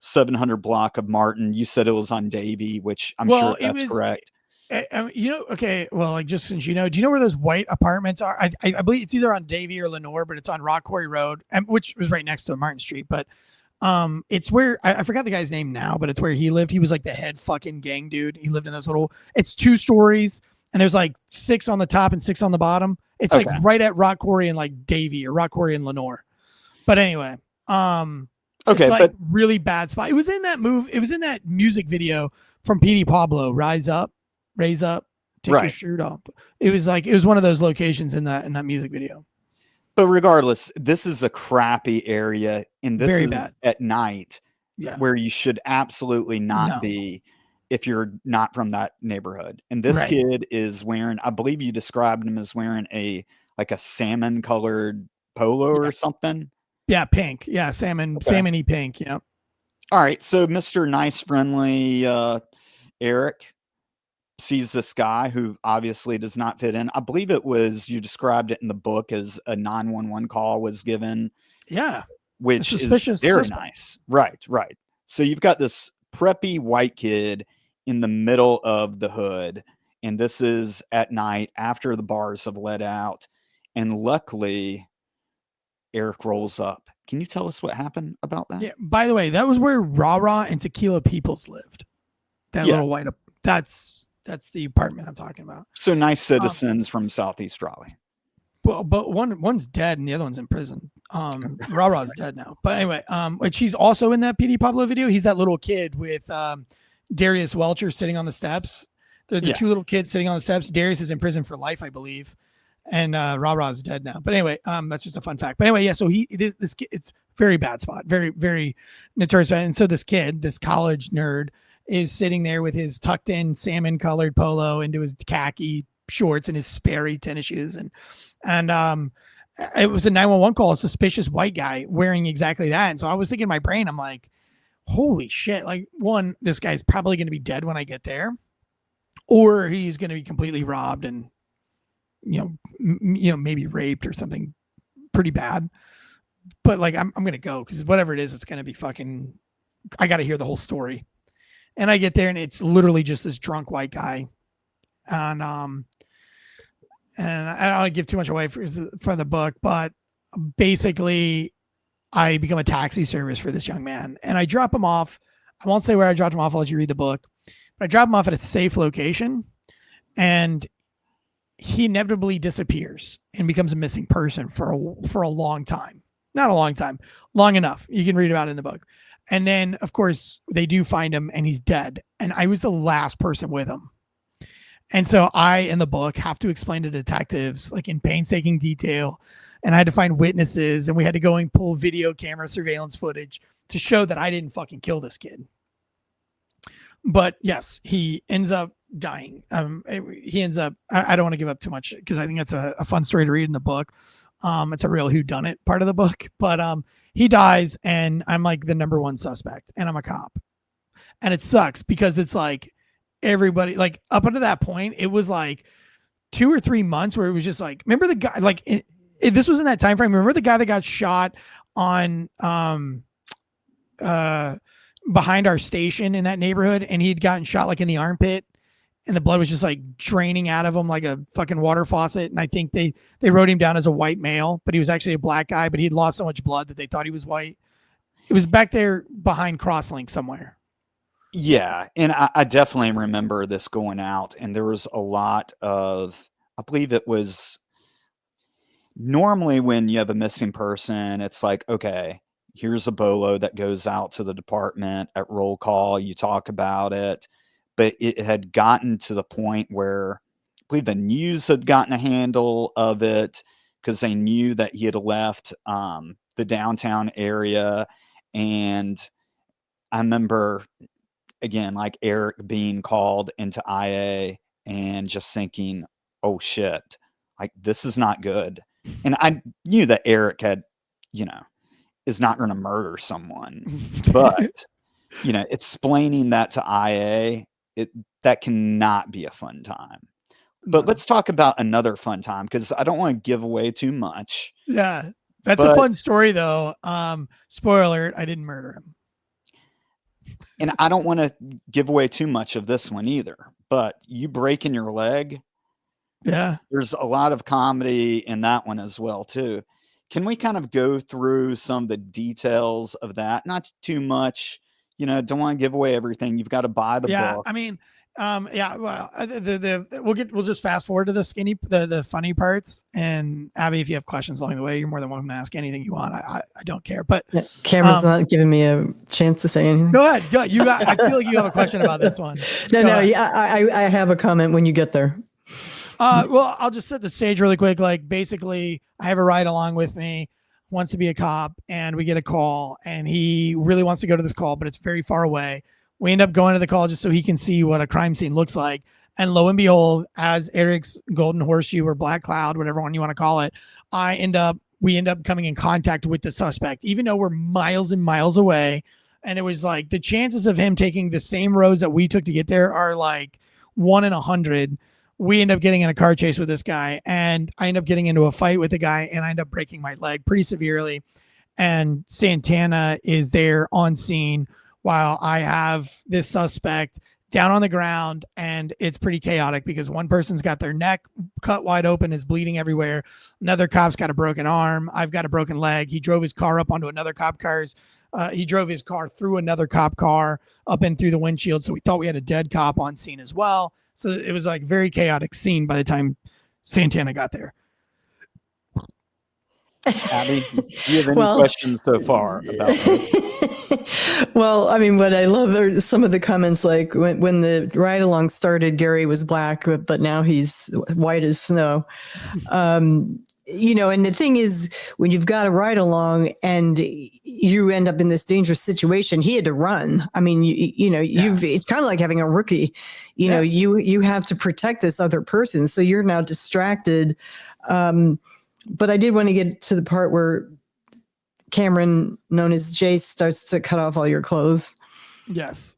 700 block of Martin. You said it was on Davie, which I'm sure that's correct. Okay. Well, like just since do you know where those white apartments are? I believe it's either on Davie or Lenore, but it's on Rock Quarry Road, which was right next to Martin Street. But it's where I forgot the guy's name now, but it's where he lived. He was like the head fucking gang dude. He lived in those it's 2 stories and there's like 6 on the top and 6 on the bottom. It's like right at Rock Quarry and like Davie or Rock Quarry and Lenore. But anyway, it's like really bad spot. It was in that music video from P.D. Pablo, Rise Up, Raise Up, Take Your Shirt Off. It was one of those locations in that music video. But regardless, this is a crappy area, and this Very is bad. At night, where you should absolutely not be if you're not from that neighborhood. And this kid is wearing, I believe you described him as wearing a salmon colored polo or something. Yeah, pink. Yeah, salmon-y pink. Yeah. All right. So Mr. Nice, Friendly Eric sees this guy who obviously does not fit in. I believe it was, you described it in the book as a 911 call was given. Yeah. Which is very suspect. nice. Right. So you've got this preppy white kid in the middle of the hood, and this is at night after the bars have let out. And luckily, Eric rolls up. Can you tell us what happened about that? Yeah. By the way, that was where Rah Rah and Tequila Peoples lived. That little white. That's the apartment I'm talking about. So nice citizens from Southeast Raleigh. Well, but one's dead and the other one's in prison. Rah Rah's dead now. But anyway, which he's also in that PD Pablo video. He's that little kid with Darius Welcher sitting on the steps. They're the two little kids sitting on the steps. Darius is in prison for life, I believe. And Rah Rah's dead now. But anyway, that's just a fun fact. But anyway, yeah, so this kid, it's very bad spot. Very, very notorious bad. And so this kid, this college nerd, is sitting there with his tucked in salmon colored polo into his khaki shorts and his Sperry tennis shoes. And it was a 911 call, a suspicious white guy wearing exactly that. And so I was thinking in my brain, I'm like, holy shit. Like, one, this guy's probably going to be dead when I get there, or he's going to be completely robbed and, maybe raped or something pretty bad. But like, I'm going to go because whatever it is, it's going to be fucking, I got to hear the whole story. And I get there and it's literally just this drunk white guy. And I don't want to give too much away for the book, but basically I become a taxi service for this young man and I drop him off. I won't say where I dropped him off. I'll let you read the book, but I drop him off at a safe location and he inevitably disappears and becomes a missing person for a long time. Not a long time, long enough. You can read about it in the book. And then of course they do find him and he's dead. And I was the last person with him. And so I, in the book, have to explain to detectives, like in painstaking detail, and I had to find witnesses, and we had to go and pull video camera surveillance footage to show that I didn't fucking kill this kid. But yes, he ends up dying. He ends up, I don't want to give up too much because I think that's a fun story to read in the book. It's a real whodunit part of the book, but he dies, and I'm like the number one suspect, and I'm a cop. And it sucks because it's like, everybody, like up until that point, it was like 2 or 3 months where it was just like, remember the guy, like this was in that time frame. Remember the guy that got shot on behind our station in that neighborhood, and he'd gotten shot like in the armpit, and the blood was just like draining out of him like a fucking water faucet. And I think they wrote him down as a white male, but he was actually a black guy, but he'd lost so much blood that they thought he was white. It was back there behind Crosslink somewhere. Yeah, and I definitely remember this going out, and there was a lot of, I believe it was, normally when you have a missing person, it's like, okay, here's a bolo that goes out to the department at roll call, you talk about it, but it had gotten to the point where I believe the news had gotten a handle of it because they knew that he had left the downtown area, and I remember, again, like Eric being called into IA and just thinking, oh shit, like this is not good. And I knew that Eric had, is not going to murder someone, but, explaining that to IA, that cannot be a fun time. But let's talk about another fun time, because I don't want to give away too much. Yeah, that's a fun story though. Spoiler alert, I didn't murder him. And I don't want to give away too much of this one either, but you breaking your leg. Yeah. There's a lot of comedy in that one as well, too. Can we kind of go through some of the details of that? Not too much, don't want to give away everything. You've got to buy the book. I mean, well, we'll just fast forward to the funny parts. And Abby, if you have questions along the way, you're more than welcome to ask anything you want. I don't care, but Cameron's not giving me a chance to say anything. Go ahead. I feel like you have a question about this one. Yeah, I have a comment when you get there. Well, I'll just set the stage really quick. Like, basically, I have a ride along with me, wants to be a cop, and we get a call, and he really wants to go to this call, but it's very far away. We end up going to the call just so he can see what a crime scene looks like. And lo and behold, as Eric's golden horseshoe or black cloud, whatever one you want to call it, we end up coming in contact with the suspect, even though we're miles and miles away. And it was like the chances of him taking the same roads that we took to get there are like 1 in 100. We end up getting in a car chase with this guy, and I end up getting into a fight with the guy, and I end up breaking my leg pretty severely. And Santana is there on scene while I have this suspect down on the ground, and it's pretty chaotic because one person's got their neck cut wide open, is bleeding everywhere. Another cop's got a broken arm. I've got a broken leg. He drove his car up onto another cop car's. He drove his car through another cop car up and through the windshield. So we thought we had a dead cop on scene as well. So it was like very chaotic scene by the time Santana got there. Abby, do you have any questions so far about this? Well, I mean, what I love are some of the comments, like when the ride along started, Gary was black, but now he's white as snow. You know, and the thing is, when you've got a ride along and you end up in this dangerous situation, he had to run. I mean, it's kind of like having a rookie. You know, you have to protect this other person, so you're now distracted. But I did want to get to the part where Cameron, known as Jace, starts to cut off all your clothes. Yes.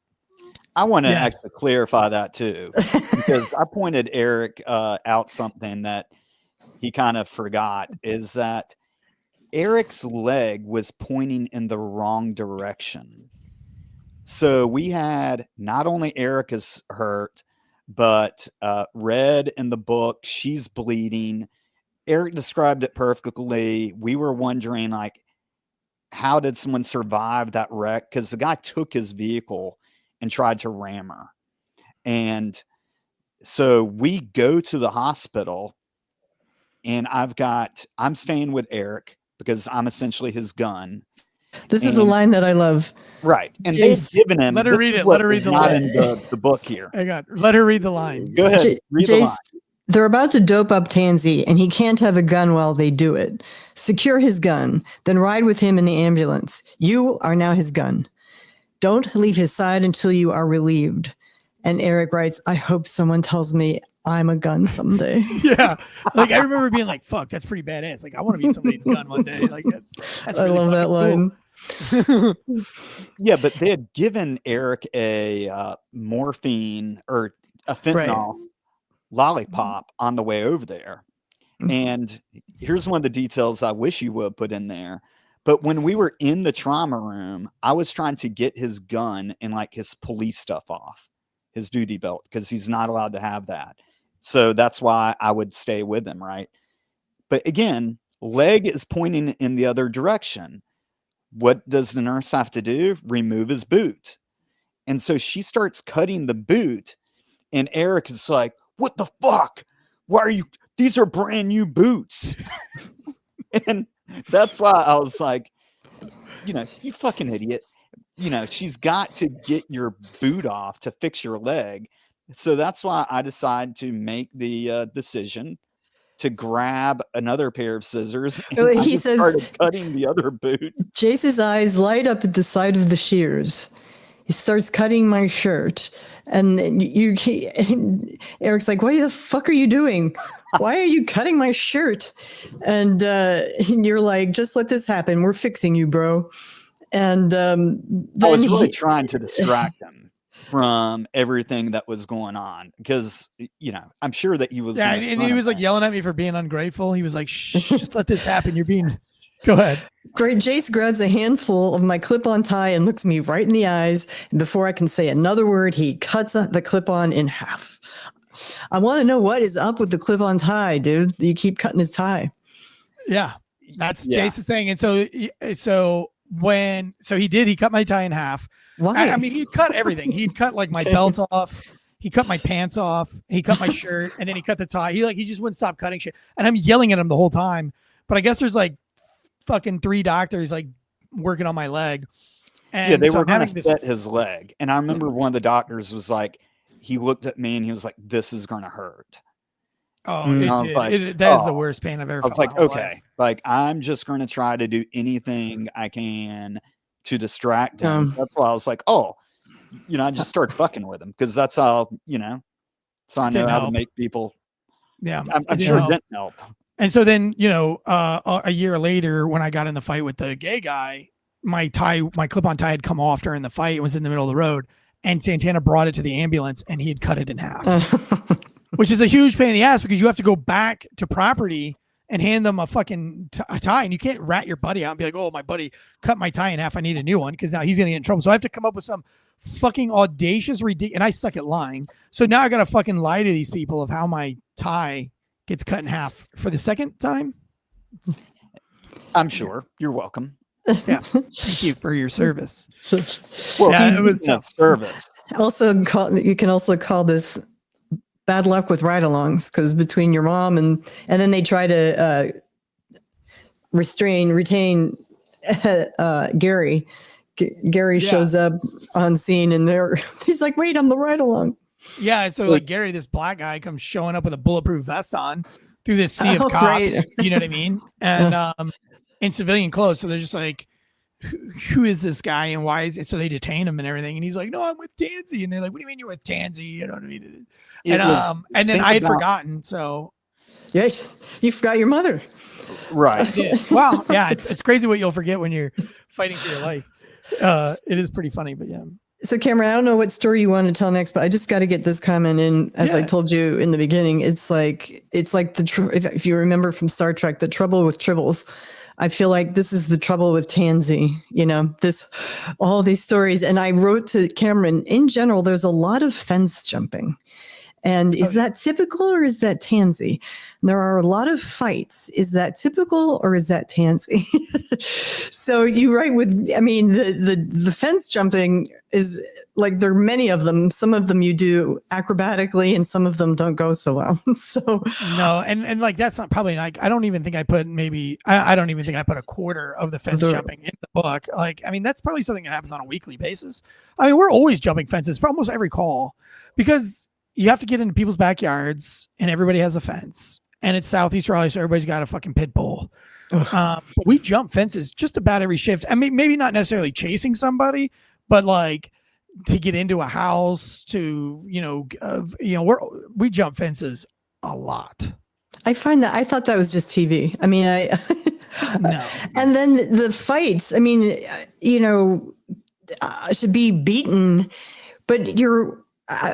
I want to actually clarify that too, because I pointed Eric out something that he kind of forgot, is that Eric's leg was pointing in the wrong direction. So we had not only Eric is hurt, but Red in the book, she's bleeding. Eric described it perfectly. We were wondering, like, how did someone survive that wreck? Because the guy took his vehicle and tried to ram her. And so we go to the hospital, and I'm staying with Eric because I'm essentially his gun. This is a line that I love. Right. And they've given him. Let her read it. Let her read the line. In the book here. Hang on. Let her read the line. Go ahead. Read the line. They're about to dope up Tansey, and he can't have a gun while they do it. Secure his gun, then ride with him in the ambulance. You are now his gun. Don't leave his side until you are relieved. And Eric writes, I hope someone tells me I'm a gun someday. Yeah. Like, I remember being like, fuck, that's pretty badass. Like, I want to be somebody's gun one day. Like, that's really I love that line. Cool. Yeah, but they had given Eric a morphine or a fentanyl lollipop on the way over there. And here's one of the details I wish you would put in there. But when we were in the trauma room, I was trying to get his gun and like his police stuff off, his duty belt, because he's not allowed to have that. So that's why I would stay with him, right? But again, leg is pointing in the other direction. What does the nurse have to do? Remove his boot. And so she starts cutting the boot, and Eric is like, what the fuck? Why are you? These are brand new boots. And that's why I was like, you fucking idiot. She's got to get your boot off to fix your leg. So that's why I decided to make the decision to grab another pair of scissors. And He says, started cutting the other boot. Jace's eyes light up at the sight of the shears. He starts cutting my shirt. And Eric's like, what the fuck are you doing? Why are you cutting my shirt? And you're like, just let this happen. We're fixing you, bro. And I was really trying to distract him from everything that was going on, because I'm sure that he was. Yeah, and he was like yelling at me for being ungrateful. He was like, shh, just let this happen. You're being. Go ahead. Great. Jace grabs a handful of my clip-on tie and looks me right in the eyes. And before I can say another word, he cuts the clip-on in half. I want to know what is up with the clip-on tie, dude. You keep cutting his tie. Yeah, that's Jason saying. And so he cut my tie in half. Why? I mean, he'd cut everything. He'd cut like my belt off. He cut my pants off. He cut my shirt, and then he cut the tie. He just wouldn't stop cutting shit. And I'm yelling at him the whole time. But I guess there's like fucking 3 doctors like working on my leg. And they were going to set his leg. And I remember one of the doctors was like, he looked at me and he was like, this is going to hurt. Oh, that is the worst pain I've ever felt. I was like, okay, like I'm just going to try to do anything I can to distract him. That's why I was like, I just started fucking with him, because that's how, so I know how to make people. Yeah. I'm sure it didn't help. And so then, a year later, when I got in the fight with the gay guy, my clip-on tie had come off during the fight. It was in the middle of the road. and Santana brought it to the ambulance and he had cut it in half, which is a huge pain in the ass because you have to go back to property and hand them a fucking tie, and you can't rat your buddy out and be like, oh, my buddy cut my tie in half, I need a new one, because now he's going to get in trouble. So I have to come up with some fucking audacious, ridiculous, and I suck at lying. So now I got to fucking lie to these people of how my tie gets cut in half for the second time. I'm sure. You're welcome. Yeah. Thank you for your service. Well, yeah, it was service. Also, you can also call this bad luck with ride-alongs, because between your mom and then they try to retain Gary. Gary shows up on scene and he's like, wait, I'm the ride-along. Yeah, so like Gary, this black guy, comes showing up with a bulletproof vest on through this sea of cops. Right. You know what I mean? And in civilian clothes. So they're just like, who is this guy and why is it? So they detain him and everything. And he's like, no, I'm with Tansey. And they're like, what do you mean you're with Tansey? You know what I mean? And then I had forgotten. So yeah, you forgot your mother. Right. Yeah. Well, yeah, it's crazy what you'll forget when you're fighting for your life. It is pretty funny, but yeah. So Cameron, I don't know what story you want to tell next, but I just got to get this comment in. As I told you in the beginning, it's like if you remember from Star Trek, the trouble with tribbles. I feel like this is the trouble with Tansey, all these stories. And I wrote to Cameron, in general, there's a lot of fence jumping. And is that typical or is that Tansey? There are a lot of fights. Is that typical or is that Tansey? So you write the fence jumping is like, there are many of them. Some of them you do acrobatically and some of them don't go so well. So no, and like, that's not probably like, I don't even think I put I don't even think I put a quarter of the fence jumping in the book. Like, I mean, that's probably something that happens on a weekly basis. I mean, we're always jumping fences for almost every call because you have to get into people's backyards and everybody has a fence and it's Southeast Raleigh. So everybody's got a fucking pit bull. But we jump fences just about every shift. I mean, maybe not necessarily chasing somebody, but like to get into a house to, we jump fences a lot. I thought that was just TV. I mean, no. And then the fights, I mean, to be beaten, but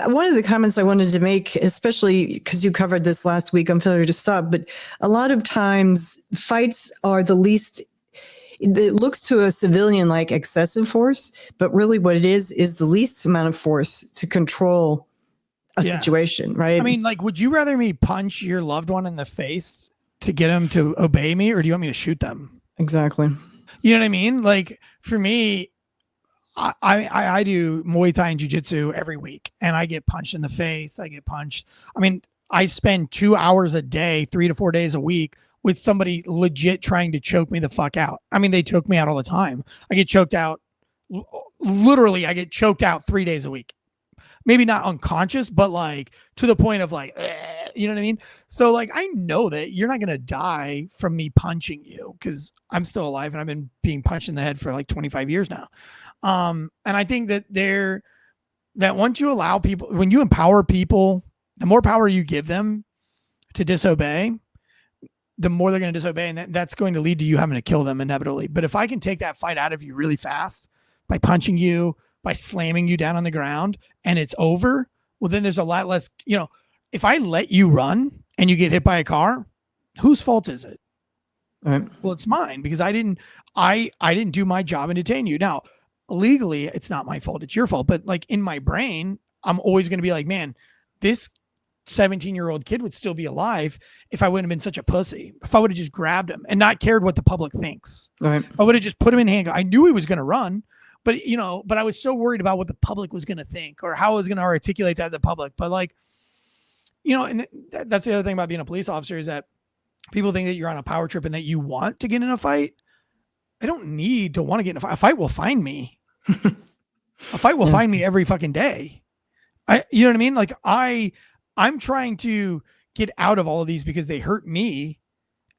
one of the comments I wanted to make, especially because you covered this last week on Failure to Stop, but a lot of times fights are the least, it looks to a civilian like excessive force, but really what it is the least amount of force to control a situation, right? I mean, like, would you rather me punch your loved one in the face to get them to obey me, or do you want me to shoot them? Exactly. You know what I mean? Like, for me, I do Muay Thai and Jiu-Jitsu every week and I get punched in the face. I get punched. I mean, I spend 2 hours a day, 3 to 4 days a week with somebody legit trying to choke me the fuck out. I mean, they choke me out all the time. I get choked out. Literally, I get choked out 3 days a week. Maybe not unconscious, but like to the point of like, you know what I mean? So like, I know that you're not going to die from me punching you because I'm still alive and I've been being punched in the head for like 25 years now. And I think that that once you allow people, when you empower people, the more power you give them to disobey, the more they're going to disobey. And that's going to lead to you having to kill them inevitably. But if I can take that fight out of you really fast by punching you, by slamming you down on the ground and it's over, well, then there's a lot less, if I let you run and you get hit by a car, whose fault is it? All right. Well, it's mine because I didn't do my job and detain you. Now, legally, it's not my fault. It's your fault. But like in my brain, I'm always going to be like, man, this 17-year-old kid would still be alive if I wouldn't have been such a pussy. If I would have just grabbed him and not cared what the public thinks. All right. I would have just put him in handcuffs. I knew he was going to run, but I was so worried about what the public was going to think or how I was going to articulate that to the public. But like, and that's the other thing about being a police officer is that people think that you're on a power trip and that you want to get in a fight. I don't need to want to get in a fight. A fight will find me. A fight will find me every fucking day. You know what I mean? Like I'm trying to get out of all of these because they hurt me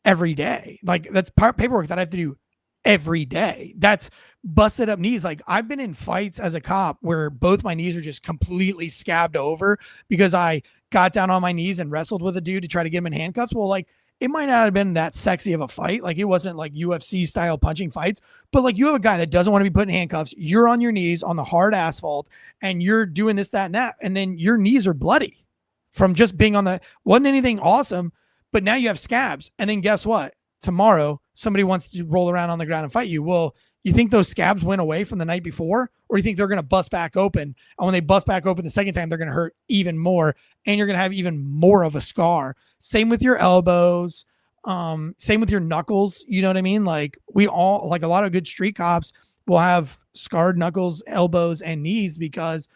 every day. Like that's paperwork that I have to do every day. That's busted up knees. Like I've been in fights as a cop where both my knees are just completely scabbed over because I got down on my knees and wrestled with a dude to try to get him in handcuffs. Well, like it might not have been that sexy of a fight. Like it wasn't like UFC style punching fights, but like you have a guy that doesn't want to be put in handcuffs. You're on your knees on the hard asphalt and you're doing this, that, and that. And then your knees are bloody from just being on the, wasn't anything awesome, but now you have scabs. And then guess what? Tomorrow, somebody wants to roll around on the ground and fight you. Well, you think those scabs went away from the night before, or do you think they're going to bust back open? And when they bust back open the second time, they're going to hurt even more, and you're going to have even more of a scar. Same with your elbows. Same with your knuckles. You know what I mean? Like we all, like a lot of good street cops will have scarred knuckles, elbows, and knees because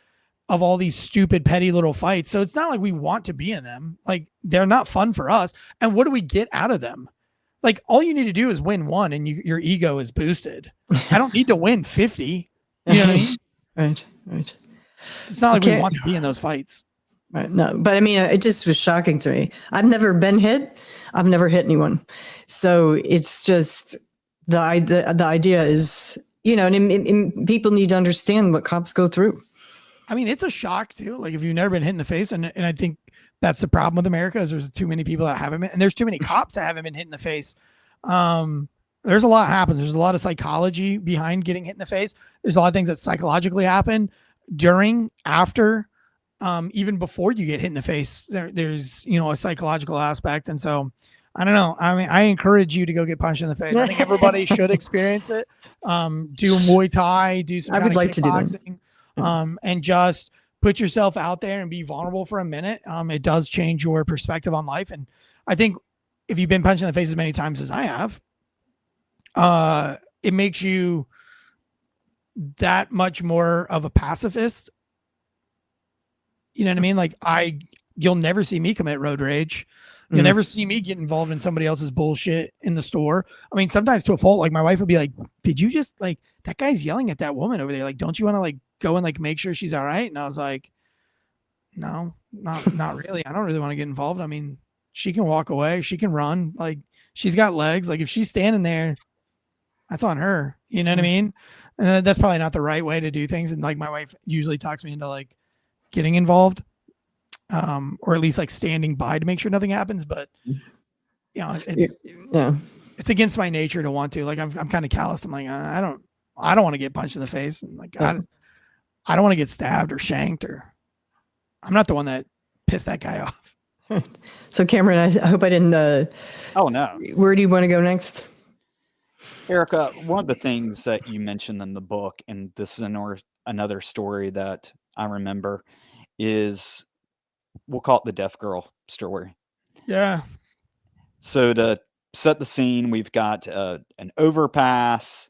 of all these stupid, petty little fights. So it's not like we want to be in them. Like they're not fun for us. And what do we get out of them? Like all you need to do is win one and your ego is boosted. I don't need to win 50. You know what I mean? Right. So it's not like we want to be in those fights. Right. No, but I mean, it just was shocking to me. I've never been hit. I've never hit anyone. So it's just the idea is, you know, and people need to understand what cops go through. I mean, it's a shock too. Like if you've never been hit in the face, and I think that's the problem with America is there's too many people that haven't been, and there's too many cops that haven't been hit in the face. There's a lot happens. There's a lot of psychology behind getting hit in the face. There's a lot of things that psychologically happen during, after, even before you get hit in the face. There's, you know, a psychological aspect. And so I don't know. I mean, I encourage you to go get punched in the face. I think everybody should experience it. Do Muay Thai, do some kind of kickboxing, and just put yourself out there and be vulnerable for a minute. It does change your perspective on life. And I think if you've been punched in the face as many times as I have, it makes you that much more of a pacifist. You know what I mean? Like you'll never see me commit road rage. You'll never see me get involved in somebody else's bullshit in the store. I mean, sometimes to a fault, like my wife would be like, did you just like, that guy's yelling at that woman over there. Like, don't you want to like go and like make sure she's all right? And I was like, no, not really. I don't really want to get involved. I mean, she can walk away. She can run. Like she's got legs. Like if she's standing there, that's on her. You know what I mean? And that's probably not the right way to do things. And like my wife usually talks me into like getting involved, or at least like standing by to make sure nothing happens. But you know, it's against my nature to want to. Like I'm kind of callous. I'm like, I don't want to get punched in the face. And like I don't want to get stabbed or shanked, or I'm not the one that pissed that guy off. So Cameron, I hope I didn't. Oh no. Where do you want to go next? Erica, one of the things that you mentioned in the book, and this is another story that I remember, is we'll call it the deaf girl story. Yeah. So to set the scene, we've got an overpass,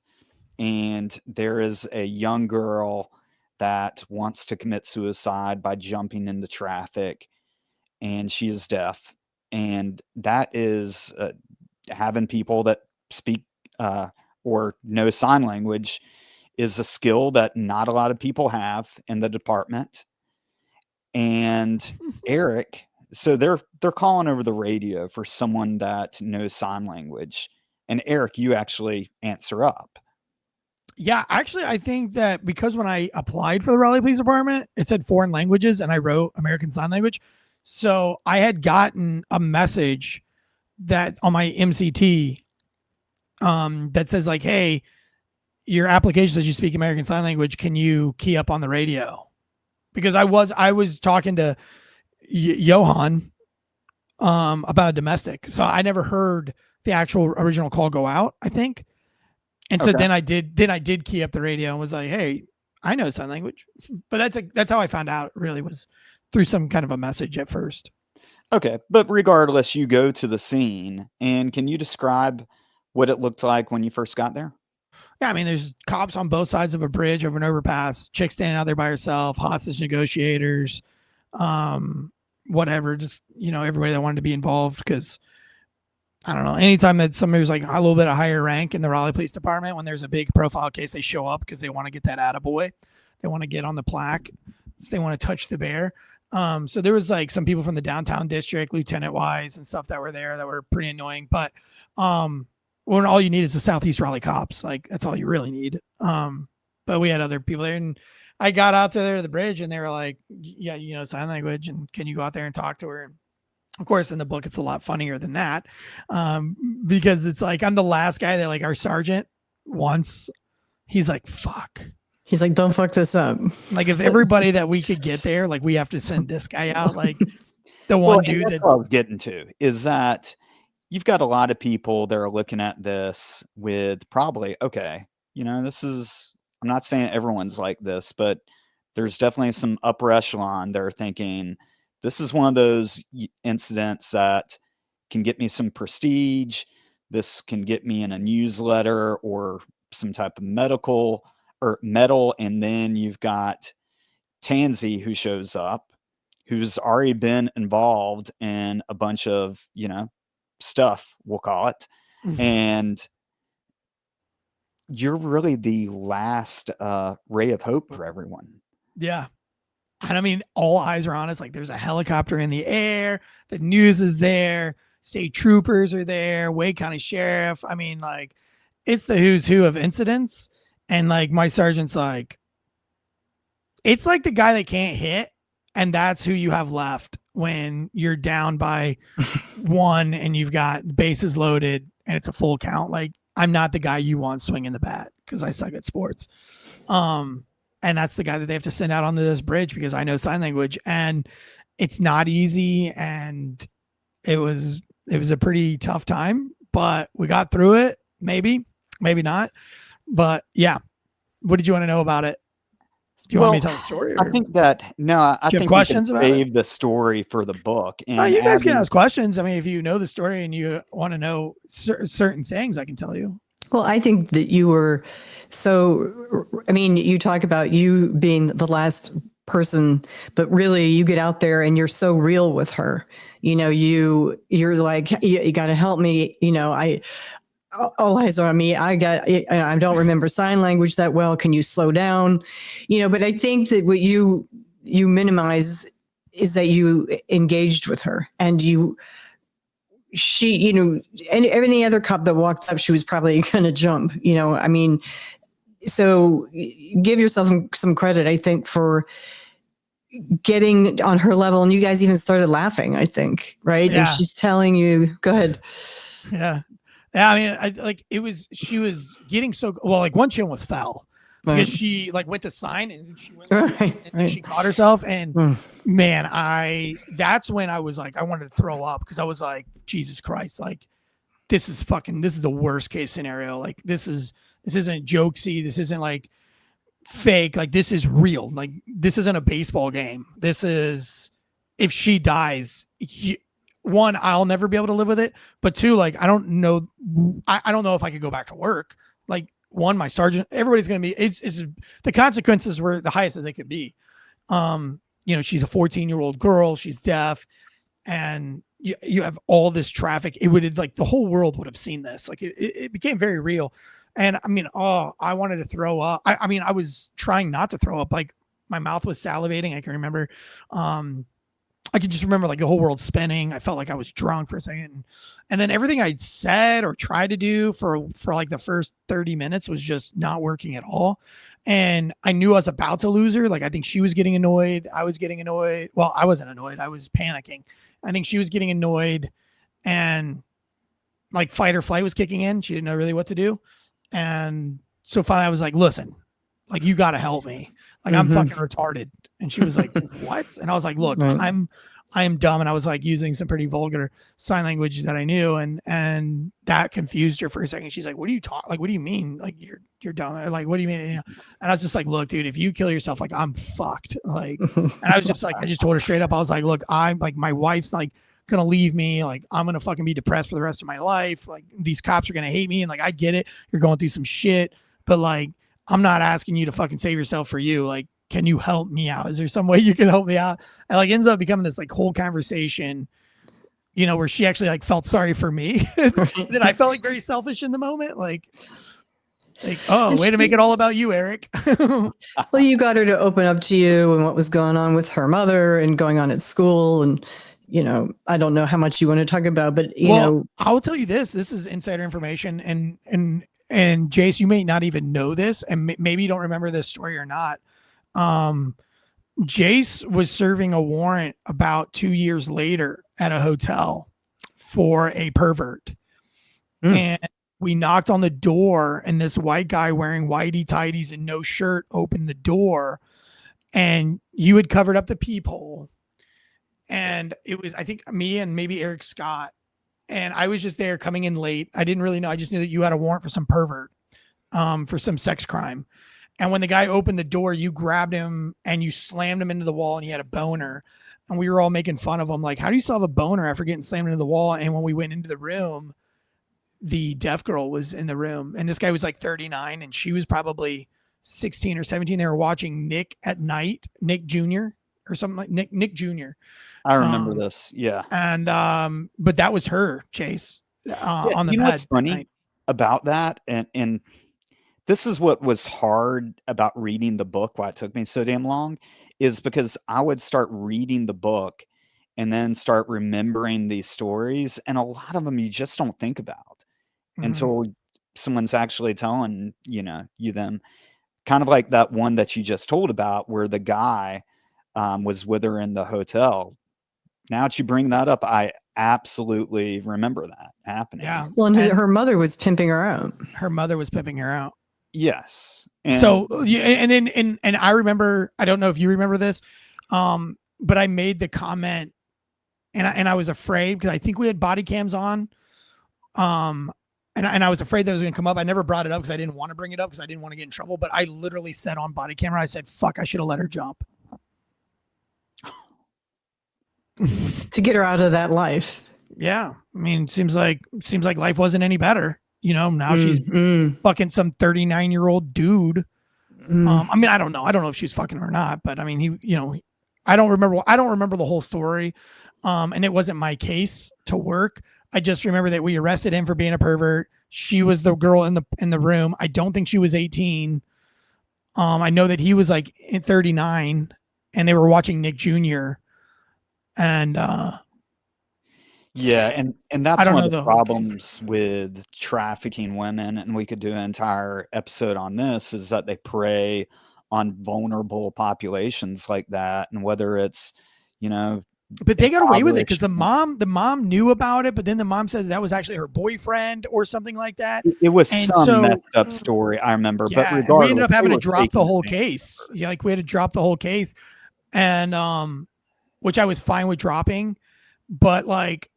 and there is a young girl that wants to commit suicide by jumping into traffic, and she is deaf. And that is having people that speak or know sign language is a skill that not a lot of people have in the department. And Eric, so they're calling over the radio for someone that knows sign language. And Eric, you actually answer up. Yeah, actually, I think that because when I applied for the Raleigh Police Department, it said foreign languages and I wrote American Sign Language. So I had gotten a message that on my MCT that says like, hey, your application says you speak American Sign Language. Can you key up on the radio? Because I was talking to Johan about a domestic. So I never heard the actual original call go out, I think. And so then I did key up the radio and was like, hey, I know sign language. But that's how I found out, really, was through some kind of a message at first. Okay. But regardless, you go to the scene, and can you describe what it looked like when you first got there? Yeah, I mean, there's cops on both sides of a bridge over an overpass, chick standing out there by herself, hostage negotiators, whatever, just, you know, everybody that wanted to be involved. Because I don't know, anytime that somebody was like a little bit of higher rank in the Raleigh Police Department, when there's a big profile case, they show up because they want to get that attaboy. They want to get on the plaque. They want to touch the bear. So there was like some people from the downtown district, lieutenant wise and stuff that were there that were pretty annoying. But when all you need is the Southeast Raleigh cops, like that's all you really need. But we had other people there, and I got out there to the bridge, and they were like, yeah, you know, sign language, and can you go out there and talk to her? And Of course, in the book, it's a lot funnier than that, because it's like I'm the last guy that like our sergeant once. He's like, fuck. He's like, don't fuck this up. Like if everybody that we could get there, like we have to send this guy out. Like the one dude that's that what I was getting to is that you've got a lot of people that are looking at this with probably, okay, this is, I'm not saying everyone's like this, but there's definitely some upper echelon. They're thinking this is one of those incidents that can get me some prestige. This can get me in a newsletter or some type of medal. And then you've got Tansey who shows up, who's already been involved in a bunch of, stuff, we'll call it. And you're really the last ray of hope for everyone. Yeah. And I mean, all eyes are on us. Like there's a helicopter in the air. The news is there. State troopers are there. Wake County Sheriff. I mean, like it's the who's who of incidents. And like my sergeant's like, it's like the guy that can't hit. And that's who you have left when you're down by one and you've got bases loaded and it's a full count. Like I'm not the guy you want swinging the bat because I suck at sports. And that's the guy that they have to send out onto this bridge because I know sign language and it's not easy. And it was a pretty tough time, but we got through it. Maybe not. But yeah. What did you want to know about it? Do you want me to tell the story? I think that I think questions about save the story for the book. And you guys can ask questions. I mean, if you know the story and you want to know certain things, I can tell you. Well, I think that you were you talk about you being the last person, but really you get out there and you're so real with her. You're like, you got to help me. All eyes are on me. I don't remember sign language that well. Can you slow down? But I think that what you minimize is that you engaged with her and she, and any other cop that walked up, she was probably going to jump, so give yourself some credit, I think, for getting on her level. And you guys even started laughing, I think. Right. Yeah. And she's telling you, go ahead. Yeah. Yeah, I mean, she was getting so well. Like one chin was foul because she like went to sign and she went and she caught herself. And man, that's when I was like, I wanted to throw up because I was like, Jesus Christ, like this is the worst case scenario. Like this isn't jokesy. This isn't like fake. Like this is real. Like this isn't a baseball game. This is, if she dies, one, I'll never be able to live with it. But two, like, I don't know if I could go back to work. Like one, my sergeant, everybody's going to be, it's the consequences were the highest that they could be. She's a 14-year-old girl. She's deaf. And you have all this traffic. It would have, like, the whole world would have seen this. Like it became very real. And I mean, I wanted to throw up. I mean, I was trying not to throw up. Like my mouth was salivating. I can remember, I could just remember like the whole world spinning. I felt like I was drunk for a second. And then everything I'd said or tried to do for like the first 30 minutes was just not working at all. And I knew I was about to lose her. Like, I think she was getting annoyed. I was getting annoyed. Well, I wasn't annoyed. I was panicking. I think she was getting annoyed and like fight or flight was kicking in. She didn't know really what to do. And so finally I was like, listen, like, you got to help me. Like, I'm fucking retarded. And she was like, what? And I was like, look, I am dumb. And I was like using some pretty vulgar sign language that I knew. And that confused her for a second. She's like, what do you talk? Like, what do you mean? Like, you're dumb. Like, what do you mean? And I was just like, look, dude, if you kill yourself, like, I'm fucked. Like, and I was just like, I just told her straight up. I was like, look, I'm like, my wife's like going to leave me. Like, I'm going to fucking be depressed for the rest of my life. Like, these cops are going to hate me. And like, I get it. You're going through some shit, but like, I'm not asking you to fucking save yourself for you. Like, can you help me out? Is there some way you can help me out? And like ends up becoming this like whole conversation, where she actually like felt sorry for me. Then I felt like very selfish in the moment. Like, oh, way to make it all about you, Eric. Well, you got her to open up to you and what was going on with her mother and going on at school. And, I don't know how much you want to talk about, but I will tell you this is insider information. And Jace, you may not even know this, and maybe you don't remember this story or not. Jace was serving a warrant about 2 years later at a hotel for a pervert. And we knocked on the door, and this white guy wearing whitey tighties and no shirt opened the door, and you had covered up the peephole. And it was, I think, me and maybe Eric Scott. And I was just there coming in late. I didn't really know. I just knew that you had a warrant for some pervert, for some sex crime. And when the guy opened the door, you grabbed him and you slammed him into the wall, and he had a boner. And we were all making fun of him. Like, how do you still have a boner after getting slammed into the wall? And when we went into the room, the deaf girl was in the room, and this guy was like 39 and she was probably 16 or 17. They were watching Nick at Night, Nick Jr. or something like Nick Jr. I remember this. Yeah. And, but that was her, Chase, on the bed. You know what's funny about that? And this is what was hard about reading the book, why it took me so damn long, is because I would start reading the book and then start remembering these stories. And a lot of them you just don't think about until someone's actually telling, you them. Kind of like that one that you just told about where the guy was with her in the hotel. Now that you bring that up, I absolutely remember that happening. Yeah. Well, and her mother was pimping her out. Her mother was pimping her out. Yes. And so, and I remember, I don't know if you remember this, but I made the comment, and I was afraid because I think we had body cams on, and I was afraid that was going to come up. I never brought it up because I didn't want to bring it up because I didn't want to get in trouble. But I literally said on body camera, I said, "Fuck, I should have let her jump." To get her out of that life. Yeah, I mean, seems like life wasn't any better. Now she's fucking some 39-year-old dude. I mean, I don't know if she's fucking her or not, but I mean, I don't remember the whole story. And it wasn't my case to work. I just remember that we arrested him for being a pervert. She was the girl in the room. I don't think she was 18. I know that he was like 39, and they were watching Nick Jr. And yeah, and that's one of the problems with trafficking women, and we could do an entire episode on this, is that they prey on vulnerable populations like that, and whether it's, but they got away with it because the mom knew about it, but then the mom said that was actually her boyfriend or something like that. It was some messed up story, I remember. Yeah, but regardless, we ended up having to drop the whole case. Yeah, like we had to drop the whole case, and which I was fine with dropping, but like,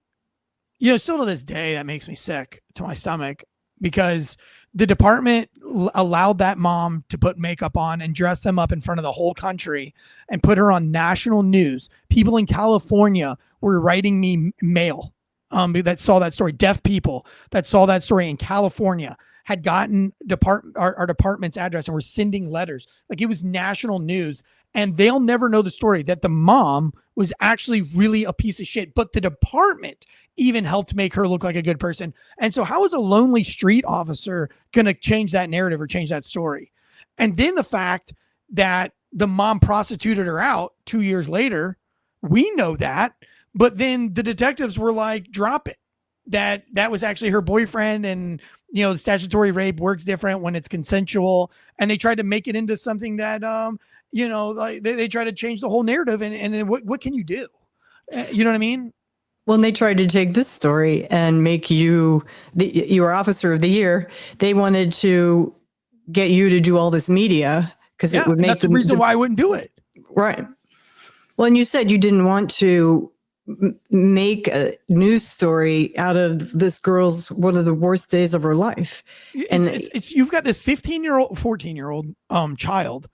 still to this day, that makes me sick to my stomach because the department allowed that mom to put makeup on and dress them up in front of the whole country and put her on national news. People in California were writing me mail that saw that story. Deaf people that saw that story in California had gotten our department's address and were sending letters. Like, it was national news, and they'll never know the story that the mom was actually really a piece of shit, but the department even helped make her look like a good person. And so how is a lonely street officer going to change that narrative or change that story? And then the fact that the mom prostituted her out 2 years later, we know that, but then the detectives were like, drop it. That was actually her boyfriend, and the statutory rape works different when it's consensual, and they tried to make it into something that like they try to change the whole narrative, and then what can you do? You know what I mean? When they tried to take this story and make you your officer of the year, they wanted to get you to do all this media because it would make that's the reason why I wouldn't do it. Right. Well, and you said you didn't want to make a news story out of this girl's one of the worst days of her life. It's you've got this 14-year-old child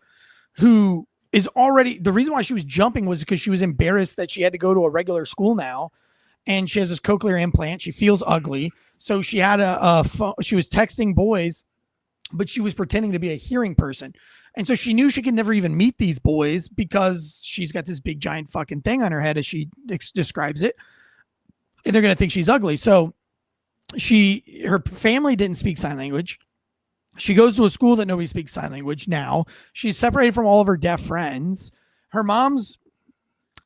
who is already, the reason why she was jumping was because she was embarrassed that she had to go to a regular school now, and she has this cochlear implant. She feels ugly, so she had a phone. She was texting boys, but she was pretending to be a hearing person. And so she knew she could never even meet these boys because she's got this big giant fucking thing on her head, as she describes it. And they're going to think she's ugly. So her family didn't speak sign language. She goes to a school that nobody speaks sign language now. She's separated from all of her deaf friends. Her mom's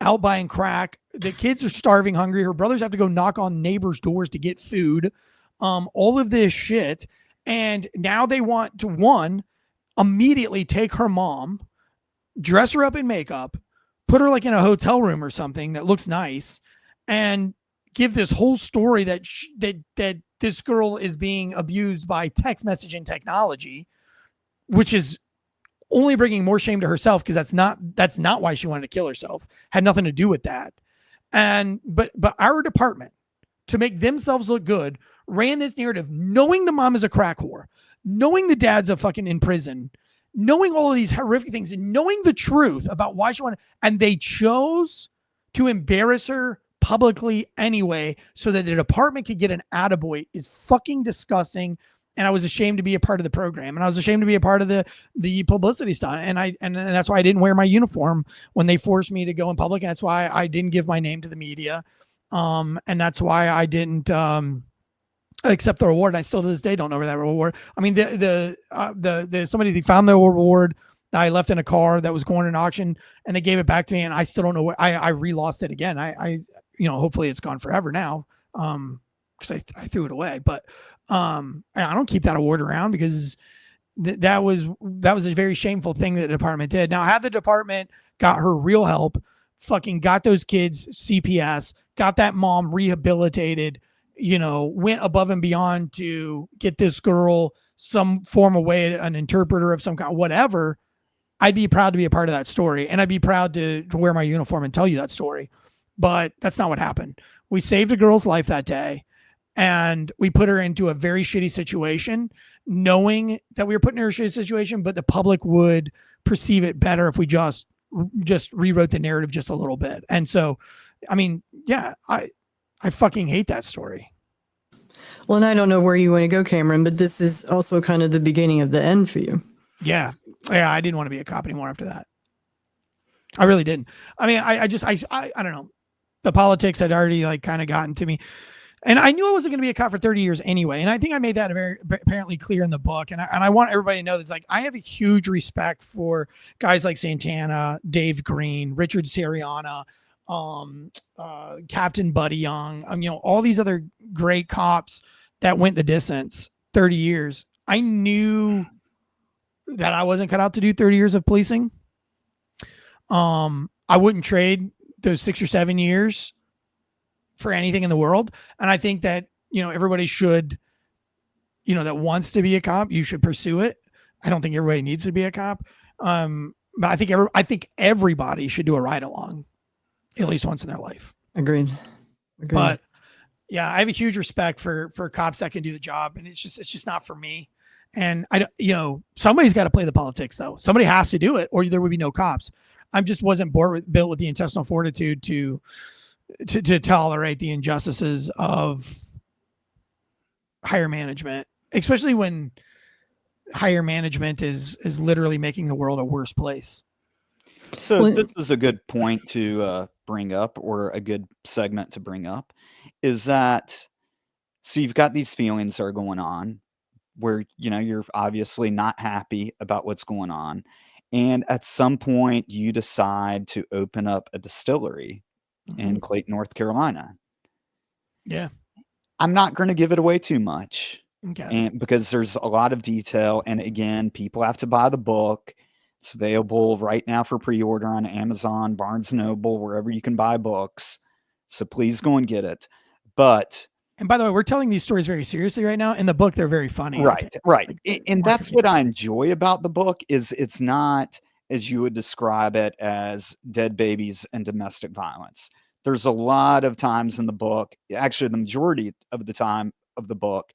out buying crack. The kids are starving, hungry. Her brothers have to go knock on neighbors' doors to get food. All of this shit. And now they want to, immediately take her mom, dress her up in makeup, put her like in a hotel room or something that looks nice, and give this whole story that this girl is being abused by text messaging technology, which is only bringing more shame to herself, because that's not why she wanted to kill herself. Had nothing to do with that. And but our department, to make themselves look good, ran this narrative knowing the mom is a crack whore, knowing the dad's a fucking in prison, knowing all of these horrific things, and knowing the truth about why she wanted, and they chose to embarrass her publicly anyway, so that the department could get an attaboy, is fucking disgusting. And I was ashamed to be a part of the program, and I was ashamed to be a part of the publicity stunt. And that's why I didn't wear my uniform when they forced me to go in public. And that's why I didn't give my name to the media. And that's why I didn't accept the reward. And I still to this day don't know where that reward. I mean, somebody found the reward that I left in a car that was going to an auction, and they gave it back to me, and I still don't know where. I re-lost it again. I hopefully it's gone forever now, because I threw it away. But I don't keep that award around, because that was a very shameful thing that the department did. Now, had the department got her real help, fucking got those kids CPS, got that mom rehabilitated, went above and beyond to get this girl some form of way, an interpreter of some kind, whatever, I'd be proud to be a part of that story. And I'd be proud to wear my uniform and tell you that story. But that's not what happened. We saved a girl's life that day, and we put her into a very shitty situation, knowing that we were putting her in a shitty situation, but the public would perceive it better if we just rewrote the narrative just a little bit. And so, I mean, yeah, I fucking hate that story. Well, and I don't know where you want to go, Cameron, but this is also kind of the beginning of the end for you. Yeah. I didn't want to be a cop anymore after that. I really didn't. I mean, I don't know. The politics had already kind of gotten to me. And I knew I wasn't going to be a cop for 30 years anyway. And I think I made that very apparently clear in the book. And I want everybody to know this. I have a huge respect for guys like Santana, Dave Green, Richard Sirianna, Captain Buddy Young, all these other great cops that went the distance 30 years. I knew that I wasn't cut out to do 30 years of policing. I wouldn't trade those 6 or 7 years for anything in the world. And I think that, everybody should, that wants to be a cop, you should pursue it. I don't think everybody needs to be a cop. But I think everybody should do a ride along at least once in their life. Agreed. But yeah, I have a huge respect for cops that can do the job, and it's just not for me. And somebody's got to play the politics though. Somebody has to do it, or there would be no cops. I just wasn't built with the intestinal fortitude to tolerate the injustices of higher management, especially when higher management is literally making the world a worse place. So this is a good point to bring up, or a good segment to bring up, is that, so you've got these feelings that are going on where, you're obviously not happy about what's going on. And at some point you decide to open up a distillery in Clayton, North Carolina. Yeah. I'm not going to give it away too much. Okay. And because there's a lot of detail. And again, people have to buy the book. It's available right now for pre-order on Amazon, Barnes & Noble, wherever you can buy books. So please go and get it. And by the way, we're telling these stories very seriously right now. In the book, they're very funny. Right. And that's what I enjoy about the book, is it's not, as you would describe it, as dead babies and domestic violence. There's a lot of times in the book, actually the majority of the time of the book,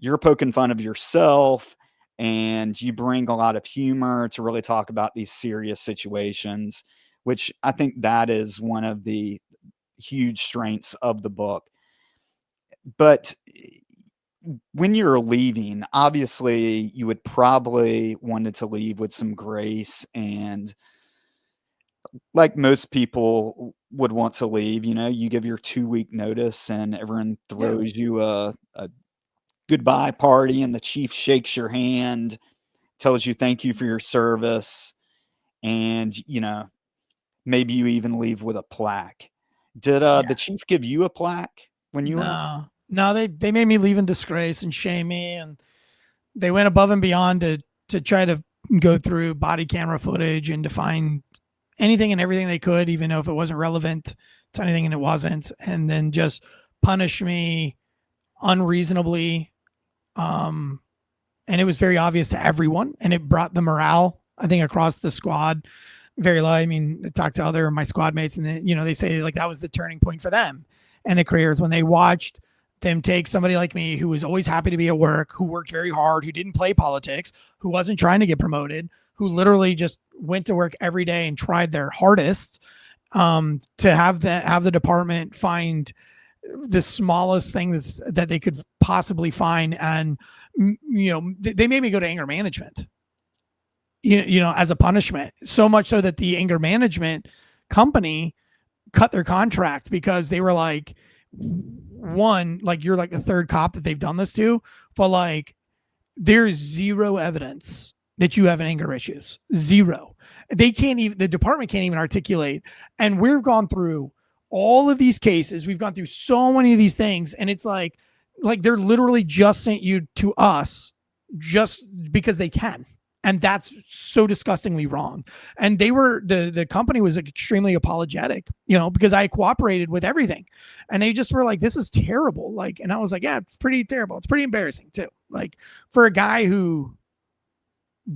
you're poking fun of yourself, and you bring a lot of humor to really talk about these serious situations, which I think that is one of the huge strengths of the book. But when you're leaving, obviously you would probably wanted to leave with some grace, and like most people would want to leave, you give your 2-week notice and everyone throws you a goodbye party, and the chief shakes your hand, tells you thank you for your service, and maybe you even leave with a plaque. Did the chief give you a plaque when you left? No, they made me leave in disgrace and shame me, and they went above and beyond to try to go through body camera footage and to find anything and everything they could, even though if it wasn't relevant to anything and it wasn't, and then just punish me unreasonably. And it was very obvious to everyone, and it brought the morale, I think, across the squad very low. I mean, I talked to other of my squad mates, and then, they say like that was the turning point for them and the careers when they watched them take somebody like me, who was always happy to be at work, who worked very hard, who didn't play politics, who wasn't trying to get promoted, who literally just went to work every day and tried their hardest, to have the department find the smallest thing that they could possibly find. And, they made me go to anger management, as a punishment, so much so that the anger management company cut their contract because they were like, one, like, you're like the third cop that they've done this to, but like there's zero evidence that you have anger issues. Zero. The department can't even articulate. And we've gone through all of these cases. We've gone through so many of these things. And it's like they're literally just sent you to us just because they can. And that's so disgustingly wrong. And the company was extremely apologetic, because I cooperated with everything. And they just were like, this is terrible. Like, and I was like, yeah, it's pretty terrible. It's pretty embarrassing too. Like, for a guy who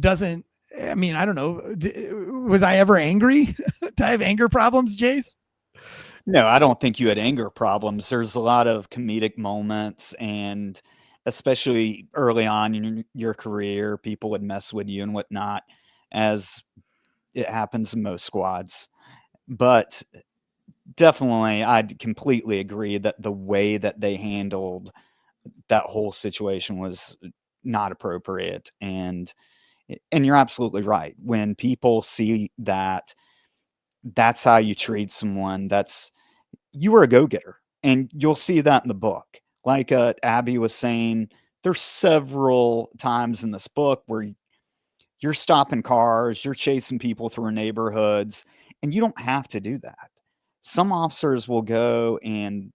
doesn't, I mean, I don't know. Was I ever angry? Did I have anger problems, Jace? No, I don't think you had anger problems. There's a lot of comedic moments, and especially early on in your career, people would mess with you and whatnot, as it happens in most squads. But definitely, I'd completely agree that the way that they handled that whole situation was not appropriate. And you're absolutely right. When people see that that's how you treat someone, you were a go-getter. And you'll see that in the book. Like Abby was saying, there's several times in this book where you're stopping cars, you're chasing people through neighborhoods, and you don't have to do that. Some officers will go and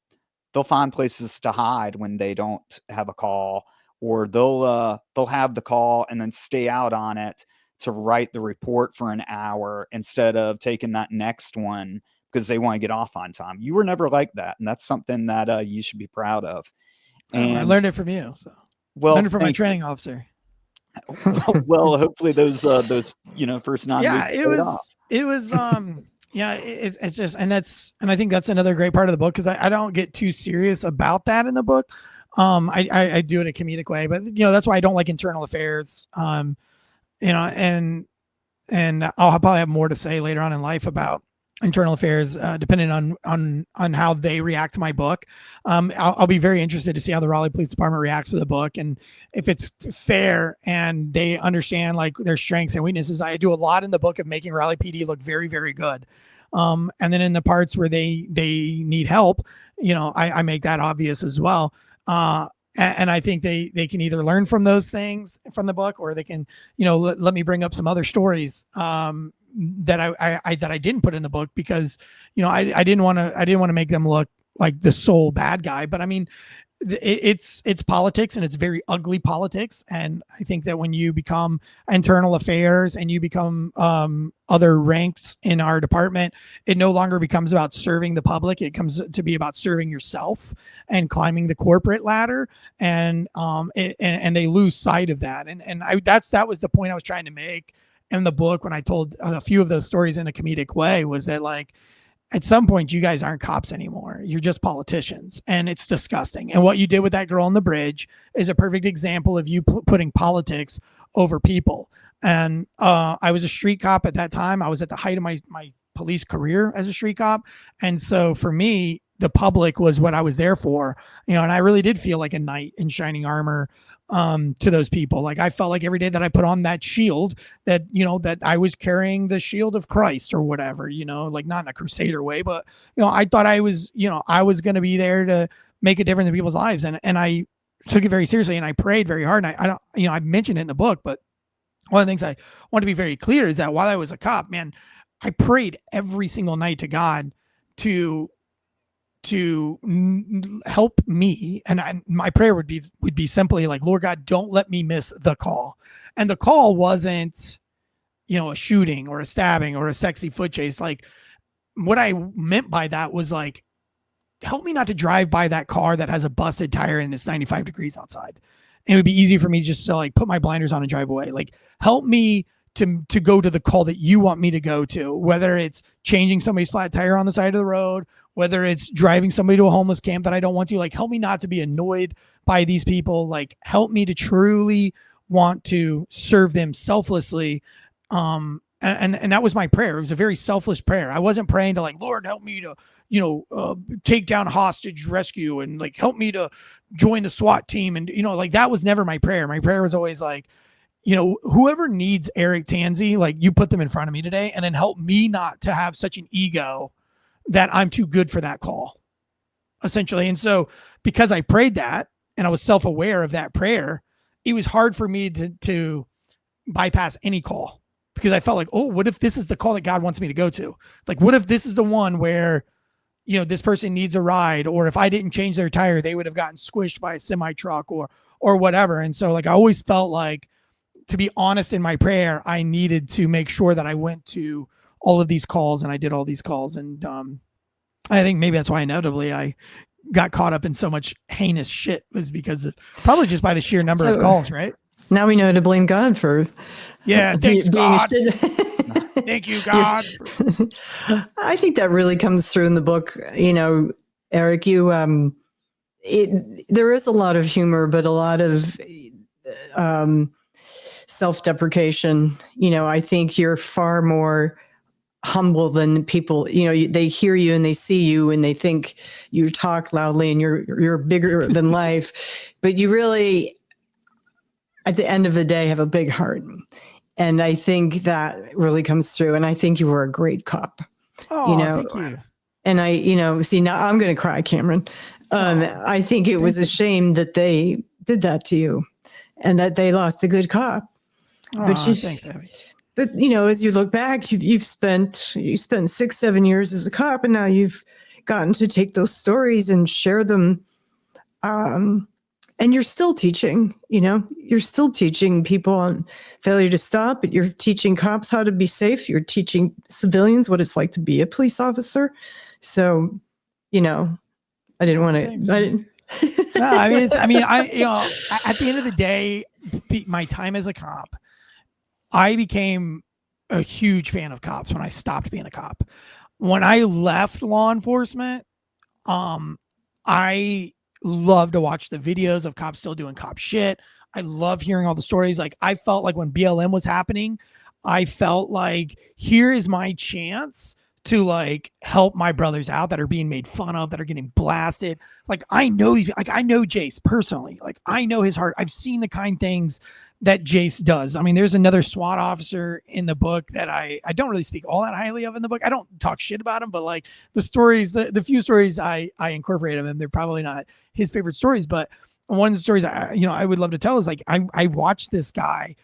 they'll find places to hide when they don't have a call, or they'll have the call and then stay out on it to write the report for an hour instead of taking that next one because they want to get off on time. You were never like that, and that's something that you should be proud of. And I learned it from you. So, learned it from my training officer. Well, hopefully those first 9 yeah, weeks. It was yeah, it's just, and I think that's another great part of the book, because I don't get too serious about that in the book. I do it in a comedic way, but that's why I don't like internal affairs. And I'll probably have more to say later on in life about internal affairs, depending on how they react to my book. I'll be very interested to see how the Raleigh Police Department reacts to the book, and if it's fair and they understand like their strengths and weaknesses. I do a lot in the book of making Raleigh PD look very, very good. And then in the parts where they need help, I make that obvious as well. And I think they can either learn from those things from the book, or they can, let me bring up some other stories, that I didn't put in the book, because I didn't want to make them look like the sole bad guy. But I mean, it's politics, and it's very ugly politics. And I think that when you become internal affairs and you become other ranks in our department, it no longer becomes about serving the public. It comes to be about serving yourself and climbing the corporate ladder. And they lose sight of that. And that was the point I was trying to make in the book when I told a few of those stories in a comedic way, was that like, at some point, you guys aren't cops anymore. You're just politicians, and it's disgusting. And what you did with that girl on the bridge is a perfect example of you putting politics over people. And I was a street cop at that time. I was at the height of my police career as a street cop. And so for me, the public was what I was there for, and I really did feel like a knight in shining armor to those people. Like, I felt like every day that I put on that shield, that, that I was carrying the shield of Christ or whatever, like not in a crusader way, but, I thought I was going to be there to make a difference in people's lives. And I took it very seriously, and I prayed very hard. And I don't, I mentioned it in the book, but one of the things I want to be very clear is that while I was a cop, man, I prayed every single night to God to help me. And my prayer would be simply like, Lord God, don't let me miss the call. And the call wasn't, a shooting or a stabbing or a sexy foot chase. Like, what I meant by that was like, help me not to drive by that car that has a busted tire and it's 95 degrees outside. And it would be easy for me just to like put my blinders on and drive away. Like, help me to go to the call that you want me to go to, whether it's changing somebody's flat tire on the side of the road, whether it's driving somebody to a homeless camp that I don't want to. Like, help me not to be annoyed by these people. Like, help me to truly want to serve them selflessly. And that was my prayer. It was a very selfless prayer. I wasn't praying to like, Lord, help me to, take down hostage rescue and like, help me to join the SWAT team. And, like, that was never my prayer. My prayer was always like, whoever needs Eric Tansey, like, you put them in front of me today, and then help me not to have such an ego that I'm too good for that call, essentially. And so because I prayed that and I was self-aware of that prayer, it was hard for me to bypass any call, because I felt like, oh, what if this is the call that God wants me to go to? Like, what if this is the one where, this person needs a ride, or if I didn't change their tire, they would have gotten squished by a semi truck or whatever. And so like, I always felt like, to be honest, in my prayer, I needed to make sure that I went to all of these calls and I did all these calls. And I think maybe that's why inevitably I got caught up in so much heinous shit, was because of probably just by the sheer number of calls, right? Now we know to blame God for thanks, being God. a shit. Thank you, God. I think that really comes through in the book. Eric, there is a lot of humor, but a lot of self-deprecation. I think you're far more humble than people. They hear you and they see you and they think you talk loudly and you're bigger than life, but you really, at the end of the day, have a big heart. And I think that really comes through. And I think you were a great cop. Oh, thank you. And see, now I'm going to cry, Cameron. I think it was a shame that they did that to you and that they lost a good cop. Thanks, Abby. But as you look back, you spent 6-7 years as a cop, and now you've gotten to take those stories and share them. And you're still teaching. You're still teaching people on failure to stop, but you're teaching cops how to be safe. You're teaching civilians what it's like to be a police officer. So, I didn't want to. Thanks. I didn't. No, I mean, at the end of the day, my time as a cop, I became a huge fan of cops when I stopped being a cop. When I left law enforcement, I love to watch the videos of cops still doing cop shit. I love hearing all the stories. Like, I felt like when BLM was happening, I felt like, here is my chance to like help my brothers out that are being made fun of, that are getting blasted. Like, I know Jace personally. Like, I know his heart. I've seen the kind things that Jace does. I mean, there's another SWAT officer in the book that I don't really speak all that highly of in the book. I don't talk shit about him, but like the stories, the few stories I incorporate of him, they're probably not his favorite stories. But one of the stories I would love to tell is like, I watched this guy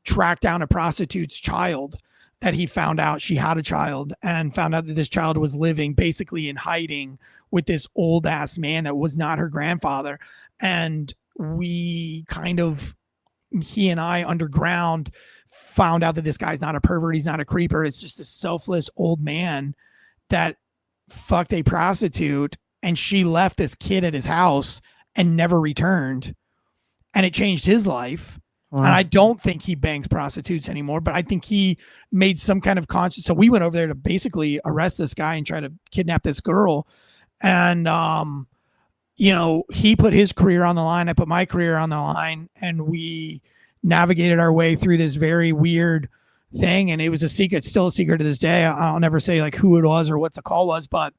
track down a prostitute's child that he found out she had a child, and found out that this child was living basically in hiding with this old ass man that was not her grandfather. And he and I underground found out that this guy's not a pervert. He's not a creeper. It's just a selfless old man that fucked a prostitute, and she left this kid at his house and never returned. And it changed his life. Wow. And I don't think he bangs prostitutes anymore, but I think he made some kind of conscious. So we went over there to basically arrest this guy and try to kidnap this girl. And, he put his career on the line. I put my career on the line, and we navigated our way through this very weird thing. And it was a secret, still a secret to this day. I'll never say like who it was or what the call was, but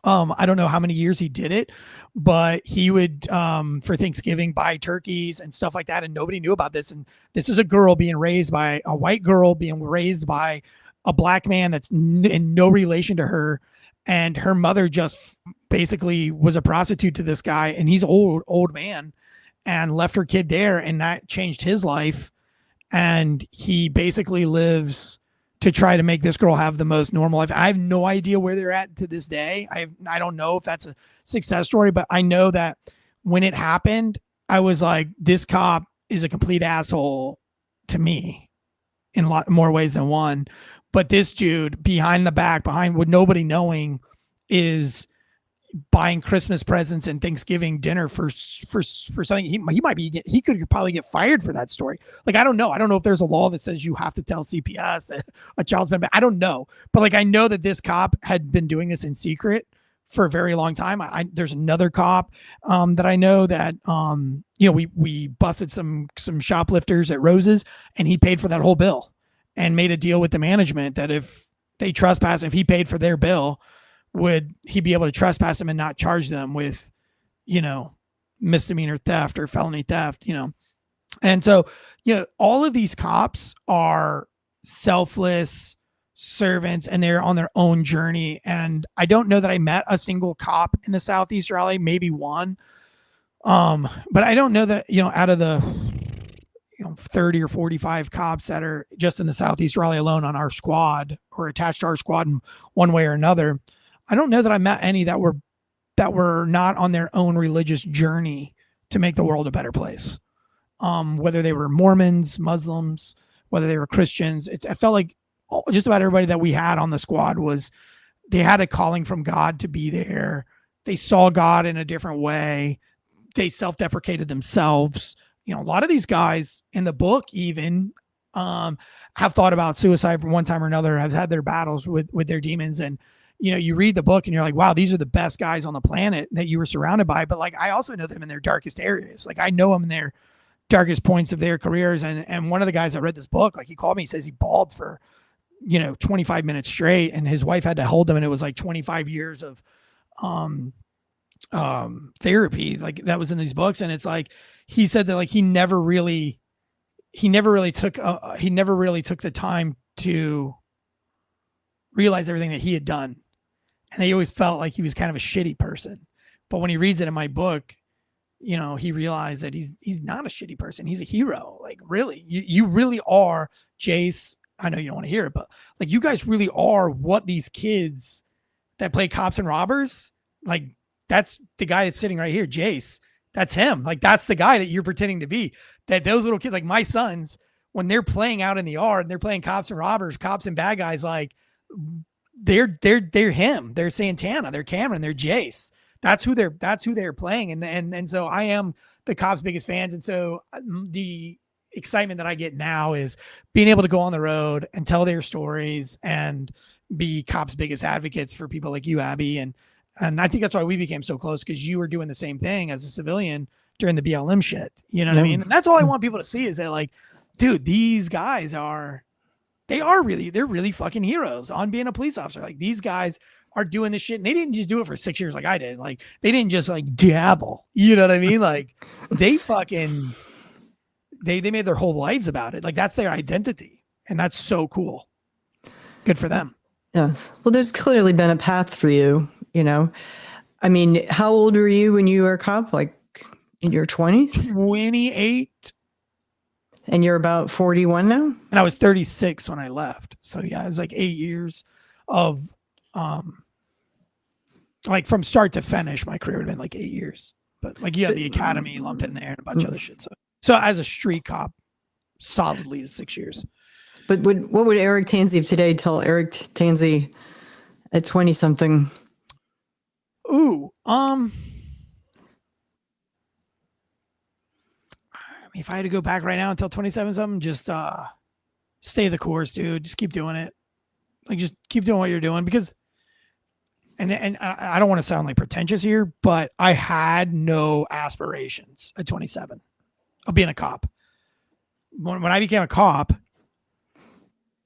I don't know how many years he did it, but he would, for Thanksgiving, buy turkeys and stuff like that. And nobody knew about this. And this is a girl being raised by a white girl, being raised by a black man that's in no relation to her. And her mother just basically was a prostitute to this guy. And he's old man, and left her kid there. And that changed his life. And he basically lives to try to make this girl have the most normal life. I have no idea where they're at to this day. I don't know if that's a success story, but I know that when it happened, I was like, this cop is a complete asshole to me in a lot more ways than one. But this dude behind with nobody knowing, is buying Christmas presents and Thanksgiving dinner for something he could probably get fired for that story. Like, I don't know if there's a law that says you have to tell CPS that a child's been, I don't know, but like, I know that this cop had been doing this in secret for a very long time. There's another cop that I know that we busted some shoplifters at Rose's, and he paid for that whole bill and made a deal with the management that if they trespass, if he paid for their bill, would he be able to trespass them and not charge them with, misdemeanor theft or felony theft, And so, all of these cops are selfless servants, and they're on their own journey. And I don't know that I met a single cop in the Southeast Raleigh, maybe one. But I don't know that, out of the 30 or 45 cops that are just in the Southeast Raleigh alone on our squad or attached to our squad in one way or another, I don't know that I met any that were not on their own religious journey to make the world a better place. Whether they were Mormons, Muslims, whether they were Christians, I felt like just about everybody that we had on the squad they had a calling from God to be there. They saw God in a different way. They self-deprecated themselves. A lot of these guys in the book even have thought about suicide from one time or another, have had their battles with their demons. And, you read the book and you're like, wow, these are the best guys on the planet that you were surrounded by. But like, I also know them in their darkest areas. Like, I know them in their darkest points of their careers. And one of the guys that read this book, like, he called me, he says he bawled for, 25 minutes straight, and his wife had to hold him. And it was like 25 years of therapy, like, that was in these books. And it's like, he said that, like, he never really took the time to realize everything that he had done. And he always felt like he was kind of a shitty person. But when he reads it in my book, he realized that he's not a shitty person. He's a hero. Like, really, you really are, Jace. I know you don't want to hear it, but like, you guys really are what these kids that play cops and robbers, like, that's the guy that's sitting right here, Jace. That's him. Like, that's the guy that you're pretending to be. That those little kids, like my sons, when they're playing out in the yard and they're playing cops and robbers, cops and bad guys, like, they're him. They're Santana. They're Cameron. They're Jace. That's who they're playing. And so I am the cops' biggest fans. And so the excitement that I get now is being able to go on the road and tell their stories and be cops' biggest advocates for people like you, Abby. And I think that's why we became so close, because you were doing the same thing as a civilian during the BLM shit. You know what I mean? And that's all I want people to see, is that, like, dude, these guys they're really fucking heroes on being a police officer. Like, these guys are doing this shit, and they didn't just do it for 6 years like I did. Like, they didn't just like dabble, you know what I mean? Like, they fucking, they made their whole lives about it. Like, that's their identity. And that's so cool. Good for them. Yes. Well, there's clearly been a path for you, I mean, how old were you when you were a cop? Like, in your 20s? 28. And you're about 41 now? And I was 36 when I left. So yeah, it was like 8 years of, like, from start to finish, my career would have been like 8 years. But like, you have the academy lumped in there and a bunch of other shit. So as a street cop, solidly is 6 years. But what would Eric Tansey of today tell Eric Tansey at 20 something? Ooh, I mean, if I had to go back right now until 27 something, just stay the course, dude. Just keep doing it. Like, just keep doing what you're doing, because, and I don't want to sound like pretentious here, but I had no aspirations at 27 of being a cop. When I became a cop,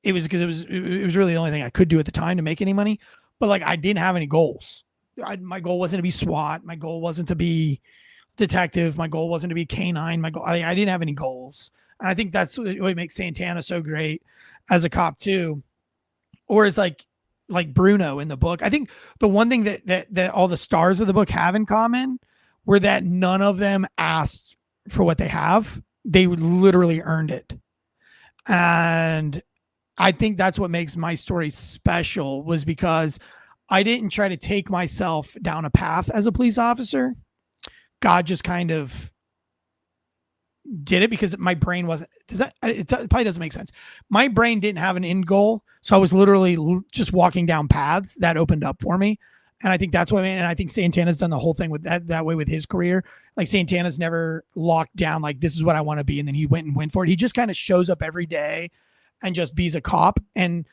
it was because it was really the only thing I could do at the time to make any money. But like, I didn't have any goals. My goal wasn't to be SWAT. My goal wasn't to be detective. My goal wasn't to be canine. I didn't have any goals. And I think that's what makes Santana so great as a cop too. Or as like Bruno in the book. I think the one thing that all the stars of the book have in common were that none of them asked for what they have. They literally earned it. And I think that's what makes my story special, was because I didn't try to take myself down a path as a police officer. God just kind of did it because my brain wasn't, it probably doesn't make sense. My brain didn't have an end goal. So I was literally just walking down paths that opened up for me. And I think that's what, and I think Santana's done the whole thing with that way with his career. Like Santana's never locked down, like, this is what I want to be. And then he went for it. He just kind of shows up every day and just be's a cop. And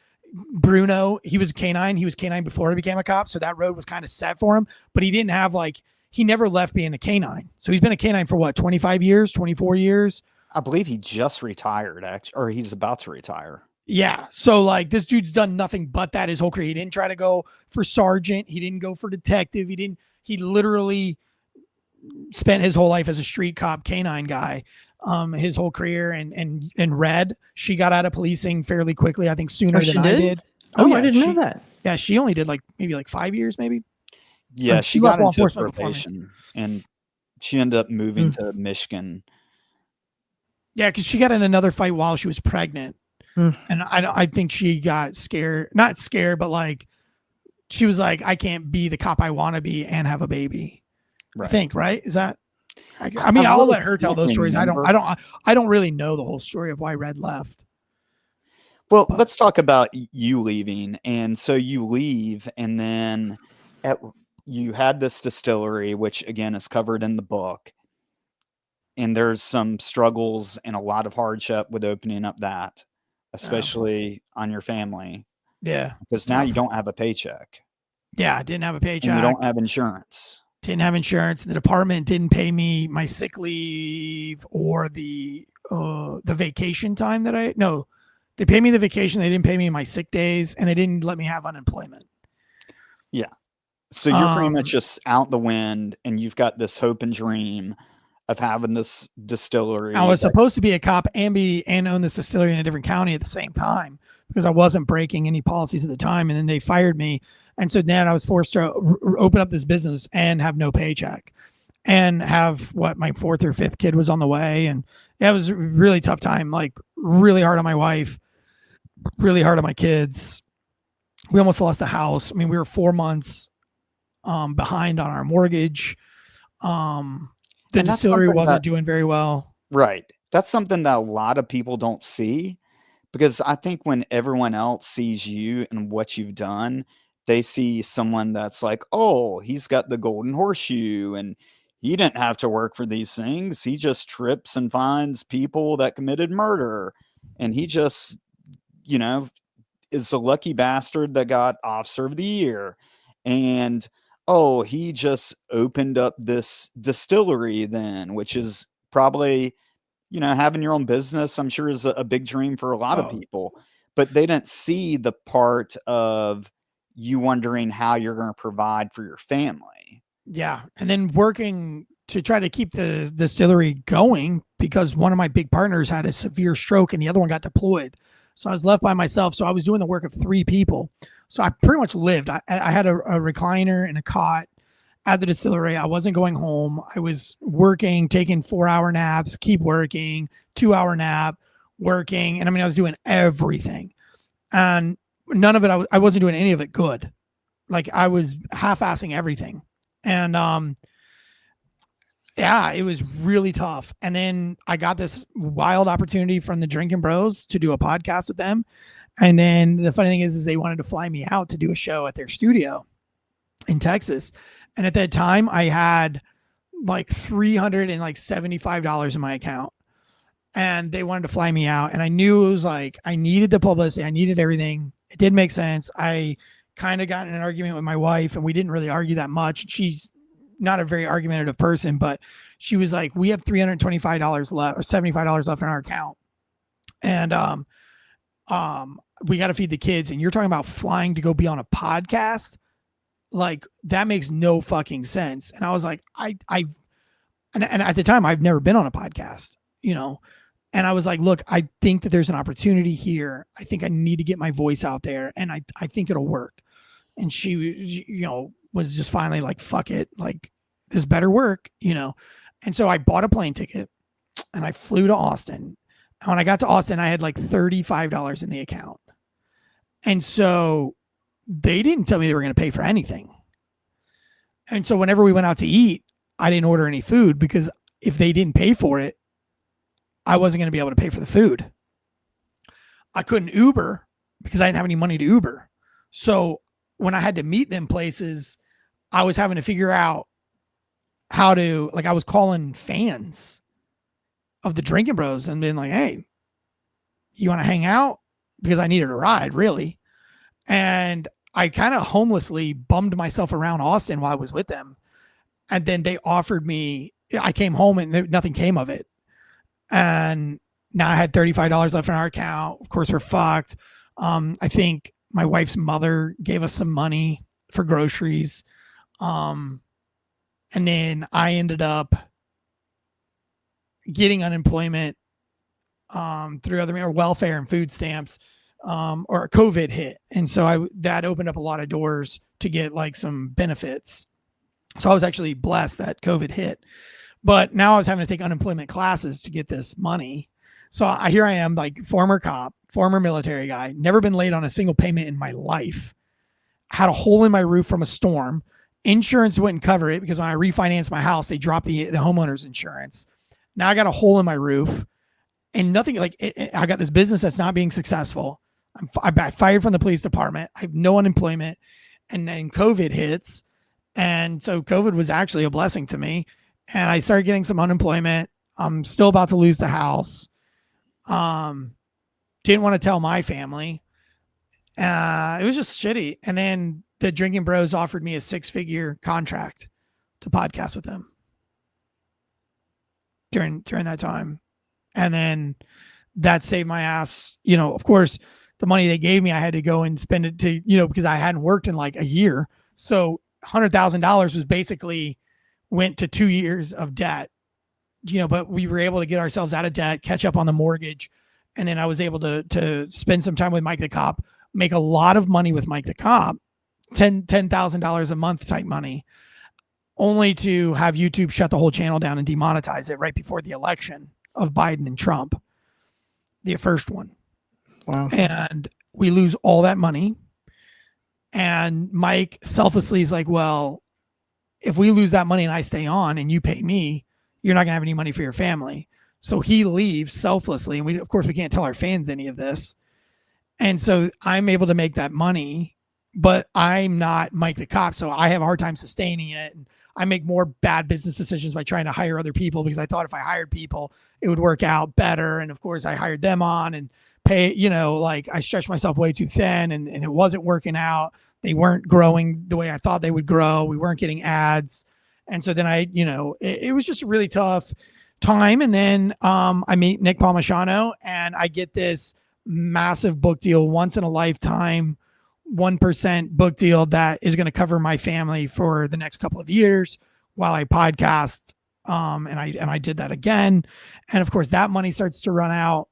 Bruno, he was canine. He was canine before he became a cop. So that road was kind of set for him, but he didn't have he never left being a canine. So he's been a canine for what, 25 years, 24 years? I believe he just retired, actually, or he's about to retire. Yeah. So this dude's done nothing but that his whole career. He didn't try to go for sergeant. He didn't go for detective. He literally spent his whole life as a street cop canine guy. His whole career and Red, she got out of policing fairly quickly. I think sooner than I did. Oh, yeah, I didn't know that. Yeah. She only did maybe 5 years, maybe. Yeah. She got into probation and she ended up moving to Michigan. Yeah. Cause she got in another fight while she was pregnant. And I think she got scared, not scared, but she was like, I can't be the cop I want to be and have a baby. Right. I think, right? Is that, I mean, I'll let her tell those stories. I don't really know the whole story of why Red left. Well, let's talk about you leaving. And so you leave, and then you had this distillery, which again is covered in the book. And there's some struggles and a lot of hardship with opening up that, especially on your family. Yeah. Because now you don't have a paycheck. Yeah, I didn't have a paycheck. And you don't have insurance. Didn't have insurance. The department didn't pay me my sick leave or the vacation time they paid me the vacation. They didn't pay me my sick days, and they didn't let me have unemployment. Yeah. So you're pretty much just out the wind, and you've got this hope and dream of having this distillery. I was supposed to be a cop and own this distillery in a different county at the same time because I wasn't breaking any policies at the time. And then they fired me. And so then I was forced to open up this business and have no paycheck and have my fourth or fifth kid was on the way. And it was a really tough time, really hard on my wife, really hard on my kids. We almost lost the house. I mean, we were 4 months behind on our mortgage. The distillery wasn't doing very well. Right. That's something that a lot of people don't see, because I think when everyone else sees you and what you've done, they see someone that's like, oh, he's got the golden horseshoe and he didn't have to work for these things. He just trips and finds people that committed murder. And he just, is a lucky bastard that got Officer of the Year. And oh, he just opened up this distillery then, which is probably, having your own business, I'm sure is a big dream for a lot of people, but they didn't see the part of you wondering how you're going to provide for your family. Yeah. And then working to try to keep the distillery going because one of my big partners had a severe stroke and the other one got deployed. So I was left by myself. So I was doing the work of 3 people. So I pretty much lived. I had a recliner and a cot at the distillery. I wasn't going home. I was working, taking 4-hour naps, keep working, 2-hour nap, working. And I was doing everything. And none of it, I wasn't doing any of it good. I was half-assing everything. And it was really tough. And then I got this wild opportunity from the Drinking Bros to do a podcast with them. And then the funny thing is they wanted to fly me out to do a show at their studio in Texas. And at that time I had $375 in my account and they wanted to fly me out. And I knew it was I needed the publicity. I needed everything. It did make sense. I kind of got in an argument with my wife and we didn't really argue that much. She's not a very argumentative person, but she was like, we have $325 left or $75 left in our account. And, we got to feed the kids and you're talking about flying to go be on a podcast. That makes no fucking sense. And I was like, and at the time I've never been on a podcast, and I was like, look, I think that there's an opportunity here. I think I need to get my voice out there and I think it'll work. And she, was just finally like, fuck it. This better work, And so I bought a plane ticket and I flew to Austin. And when I got to Austin, I had $35 in the account. And so they didn't tell me they were going to pay for anything. And so whenever we went out to eat, I didn't order any food because if they didn't pay for it, I wasn't going to be able to pay for the food. I couldn't Uber because I didn't have any money to Uber. So when I had to meet them places, I was having to figure out how to, like, I was calling fans of the Drinking Bros and being like, hey, you want to hang out? Because I needed a ride, really. And I kind of homelessly bummed myself around Austin while I was with them. And then they offered me, I came home and nothing came of it. And now I had $35 left in our account. Of course, we're fucked. I think my wife's mother gave us some money for groceries. And then I ended up getting unemployment through other welfare and food stamps, or COVID hit. And so that opened up a lot of doors to get like some benefits. So I was actually blessed that COVID hit. But now I was having to take unemployment classes to get this money. So here I am, like former cop, former military guy, never been late on a single payment in my life. Had a hole in my roof from a storm. Insurance wouldn't cover it because when I refinanced my house, they dropped the homeowner's insurance. Now I got a hole in my roof and nothing, like I got this business that's not being successful. I fired from the police department. I have no unemployment. And then COVID hits. And so COVID was actually a blessing to me. And I started getting some unemployment. I'm still about to lose the house. Didn't want to tell my family. It was just shitty. And then the Drinking Bros offered me a 6-figure contract to podcast with them during that time. And then that saved my ass. You know, of course, the money they gave me, I had to go and spend it to, you know, because I hadn't worked in like a year. So $100,000 was basically went to 2 years of debt, you know, but we were able to get ourselves out of debt, catch up on the mortgage. And then I was able to spend some time with Mike the Cop, make a lot of money with Mike the Cop, $10,000 a month type money, only to have YouTube shut the whole channel down and demonetize it right before the election of Biden and Trump, the first one. Wow. And we lose all that money. And Mike selflessly is like, well, if we lose that money and I stay on and you pay me, you're not going to have any money for your family. So he leaves selflessly. And of course, we can't tell our fans any of this. And so I'm able to make that money, but I'm not Mike the Cop. So I have a hard time sustaining it. And I make more bad business decisions by trying to hire other people because I thought if I hired people, it would work out better. And of course, I hired them on and pay, you know, like I stretched myself way too thin and it wasn't working out. They weren't growing the way I thought they would grow. We weren't getting ads. And so then it was just a really tough time. And then I meet Nick Palmisano and I get this massive book deal, once in a lifetime, 1% book deal that is going to cover my family for the next couple of years while I podcast. And I did that again. And of course that money starts to run out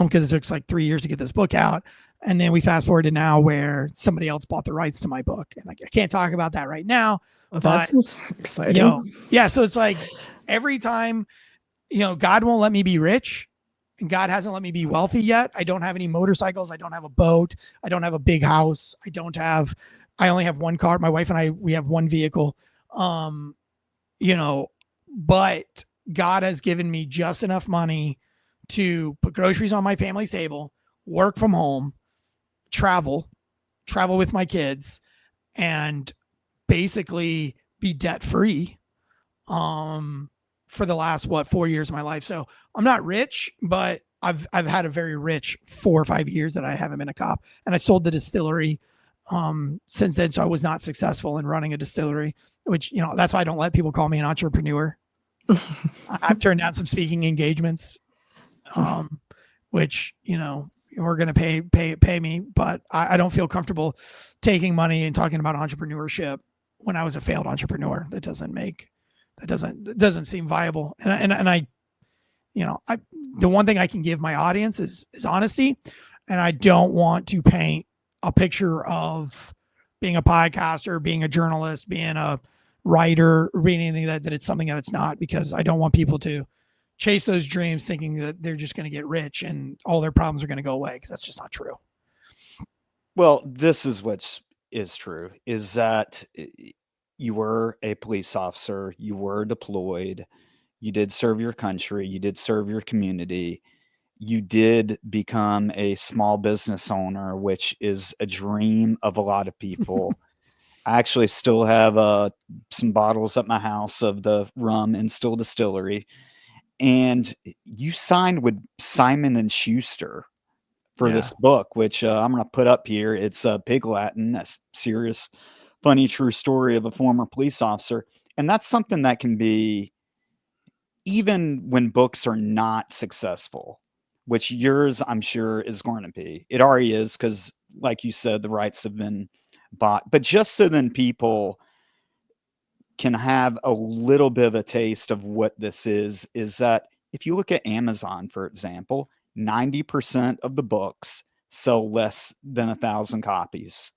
because it took like 3 years to get this book out. And then we fast forward to now where somebody else bought the rights to my book. And I can't talk about that right now. Well, that's exciting. You know, yeah. So it's like every time, you know, God won't let me be rich and God hasn't let me be wealthy yet. I don't have any motorcycles. I don't have a boat. I don't have a big house. I only have one car. My wife and we have one vehicle. You know, but God has given me just enough money to put groceries on my family's table, work from home, travel with my kids, and basically be debt free for the last 4 years of my life. So I'm not rich, but I've had a very rich 4 or 5 years that I haven't been a cop. And I sold the distillery since then. So I was not successful in running a distillery, which, you know, that's why I don't let people call me an entrepreneur. I've turned down some speaking engagements, which, you know, we're going to pay me, but I don't feel comfortable taking money and talking about entrepreneurship when I was a failed entrepreneur. That doesn't seem viable. And I, you know, the one thing I can give my audience is honesty. And I don't want to paint a picture of being a podcaster, being a journalist, being a writer, or being anything that it's something that it's not, because I don't want people to chase those dreams thinking that they're just going to get rich and all their problems are going to go away, because that's just not true. Well, this is what is true, is that you were a police officer, you were deployed, You did serve your country. You did serve your community. You did become a small business owner, which is a dream of a lot of people. I actually still have some bottles at my house of the rum and Still Distillery. And you signed with Simon and Schuster for this book, which I'm going to put up here. It's Pig Latin, a serious, funny, true story of a former police officer. And that's something that can be, even when books are not successful, which yours, I'm sure, is going to be. It already is because, like you said, the rights have been bought. But just so then people can have a little bit of a taste of what this is that if you look at Amazon, for example, 90% of the books sell less than 1,000 copies.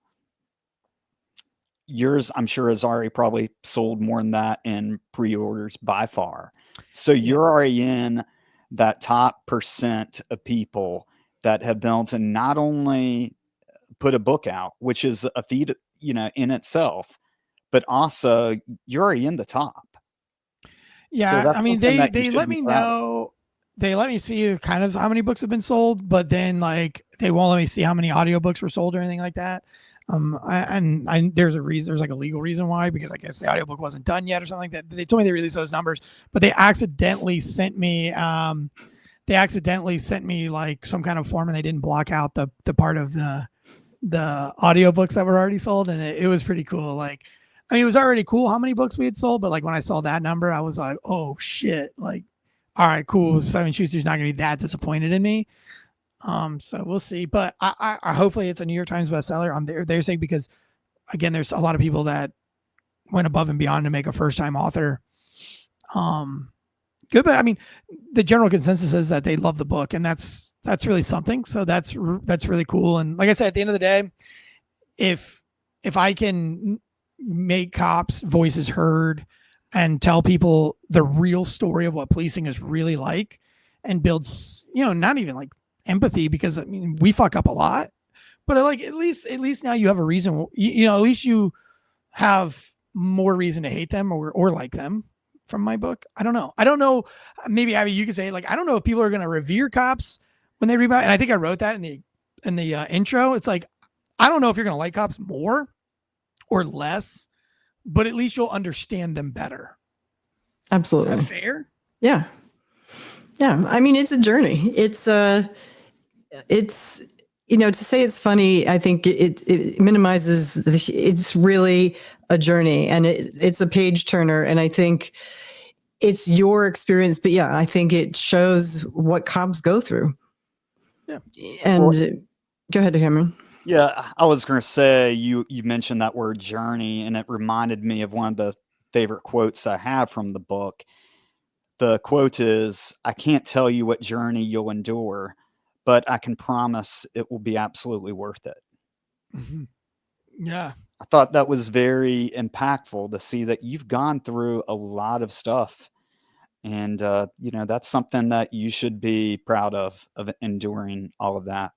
Yours, I'm sure, has already probably sold more than that in pre-orders by far. So you're already in that top percent of people that have been able to not only put a book out, which is a feat, in itself, but also you're already in the top. Yeah, so I mean, they let me know. They let me see kind of how many books have been sold, but then like they won't let me see how many audiobooks were sold or anything like that. There's a reason. There's like a legal reason why, because I guess the audiobook wasn't done yet or something like that. They told me they released those numbers, but they accidentally sent me. Like some kind of form, and they didn't block out the part of the audiobooks that were already sold, and it was pretty cool. Like, I mean, it was already cool how many books we had sold, but like when I saw that number, I was like, oh shit! Like, all right, cool. Simon Schuster's not going to be that disappointed in me. So we'll see. But I hopefully it's a New York Times bestseller on their sake, because again, there's a lot of people that went above and beyond to make a first time author. Good, but I mean, the general consensus is that they love the book, and that's really something. So that's really cool. And like I said, at the end of the day, if I can make cops' voices heard and tell people the real story of what policing is really like, and builds, not even like empathy, because I mean, we fuck up a lot, but like at least now you have a reason, at least you have more reason to hate them or like them from my book. I don't know. Maybe Abby, you could say, like, I don't know if people are going to revere cops when they read about it. And I think I wrote that in the intro. It's like, I don't know if you're going to like cops more or less, but at least you'll understand them better. Absolutely. Is that fair? Yeah. I mean, it's a journey. It's to say it's funny, I think it minimizes. It's really a journey, and it's a page turner. And I think it's your experience, but yeah, I think it shows what cops go through. Yeah. And go ahead, Cameron. Yeah, I was going to say, you mentioned that word journey, and it reminded me of one of the favorite quotes I have from the book. The quote is, "I can't tell you what journey you'll endure, but I can promise it will be absolutely worth it." Mm-hmm. Yeah. I thought that was very impactful to see that you've gone through a lot of stuff. And, that's something that you should be proud of enduring all of that.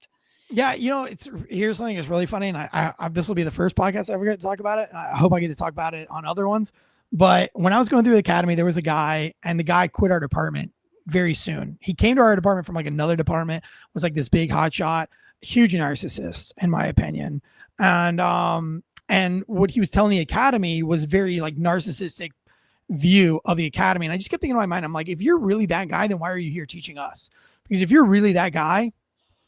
Yeah. Here's something that's really funny. And I this will be the first podcast I ever get to talk about it. I hope I get to talk about it on other ones. But when I was going through the academy, there was a guy, and the guy quit our department very soon. He came to our department from like another department, was like this big hotshot, huge narcissist, in my opinion. And what he was telling the academy was very like narcissistic view of the academy. And I just kept thinking in my mind, I'm like, if you're really that guy, then why are you here teaching us? Because if you're really that guy,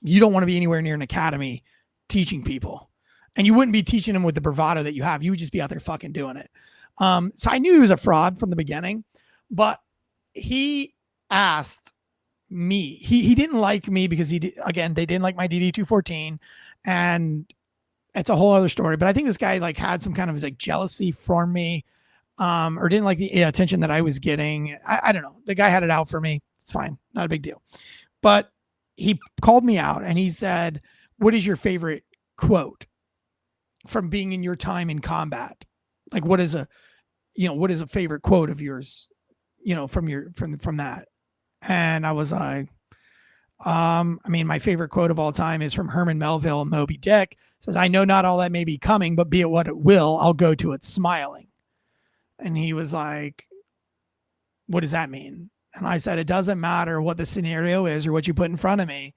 you don't want to be anywhere near an academy teaching people. And you wouldn't be teaching them with the bravado that you have. You would just be out there fucking doing it. So I knew he was a fraud from the beginning, but he asked me, he didn't like me because they didn't like my DD 214, and it's a whole other story. But I think this guy like had some kind of like jealousy for me, or didn't like the attention that I was getting. I don't know. The guy had it out for me. It's fine. Not a big deal. But he called me out and he said, "What is your favorite quote from being in your time in combat? Like, what is a favorite quote of yours, from that?" And I was like, my favorite quote of all time is from Herman Melville in Moby Dick. It says, "I know not all that may be coming, but be it what it will, I'll go to it smiling." And he was like, what does that mean? And I said, it doesn't matter what the scenario is or what you put in front of me.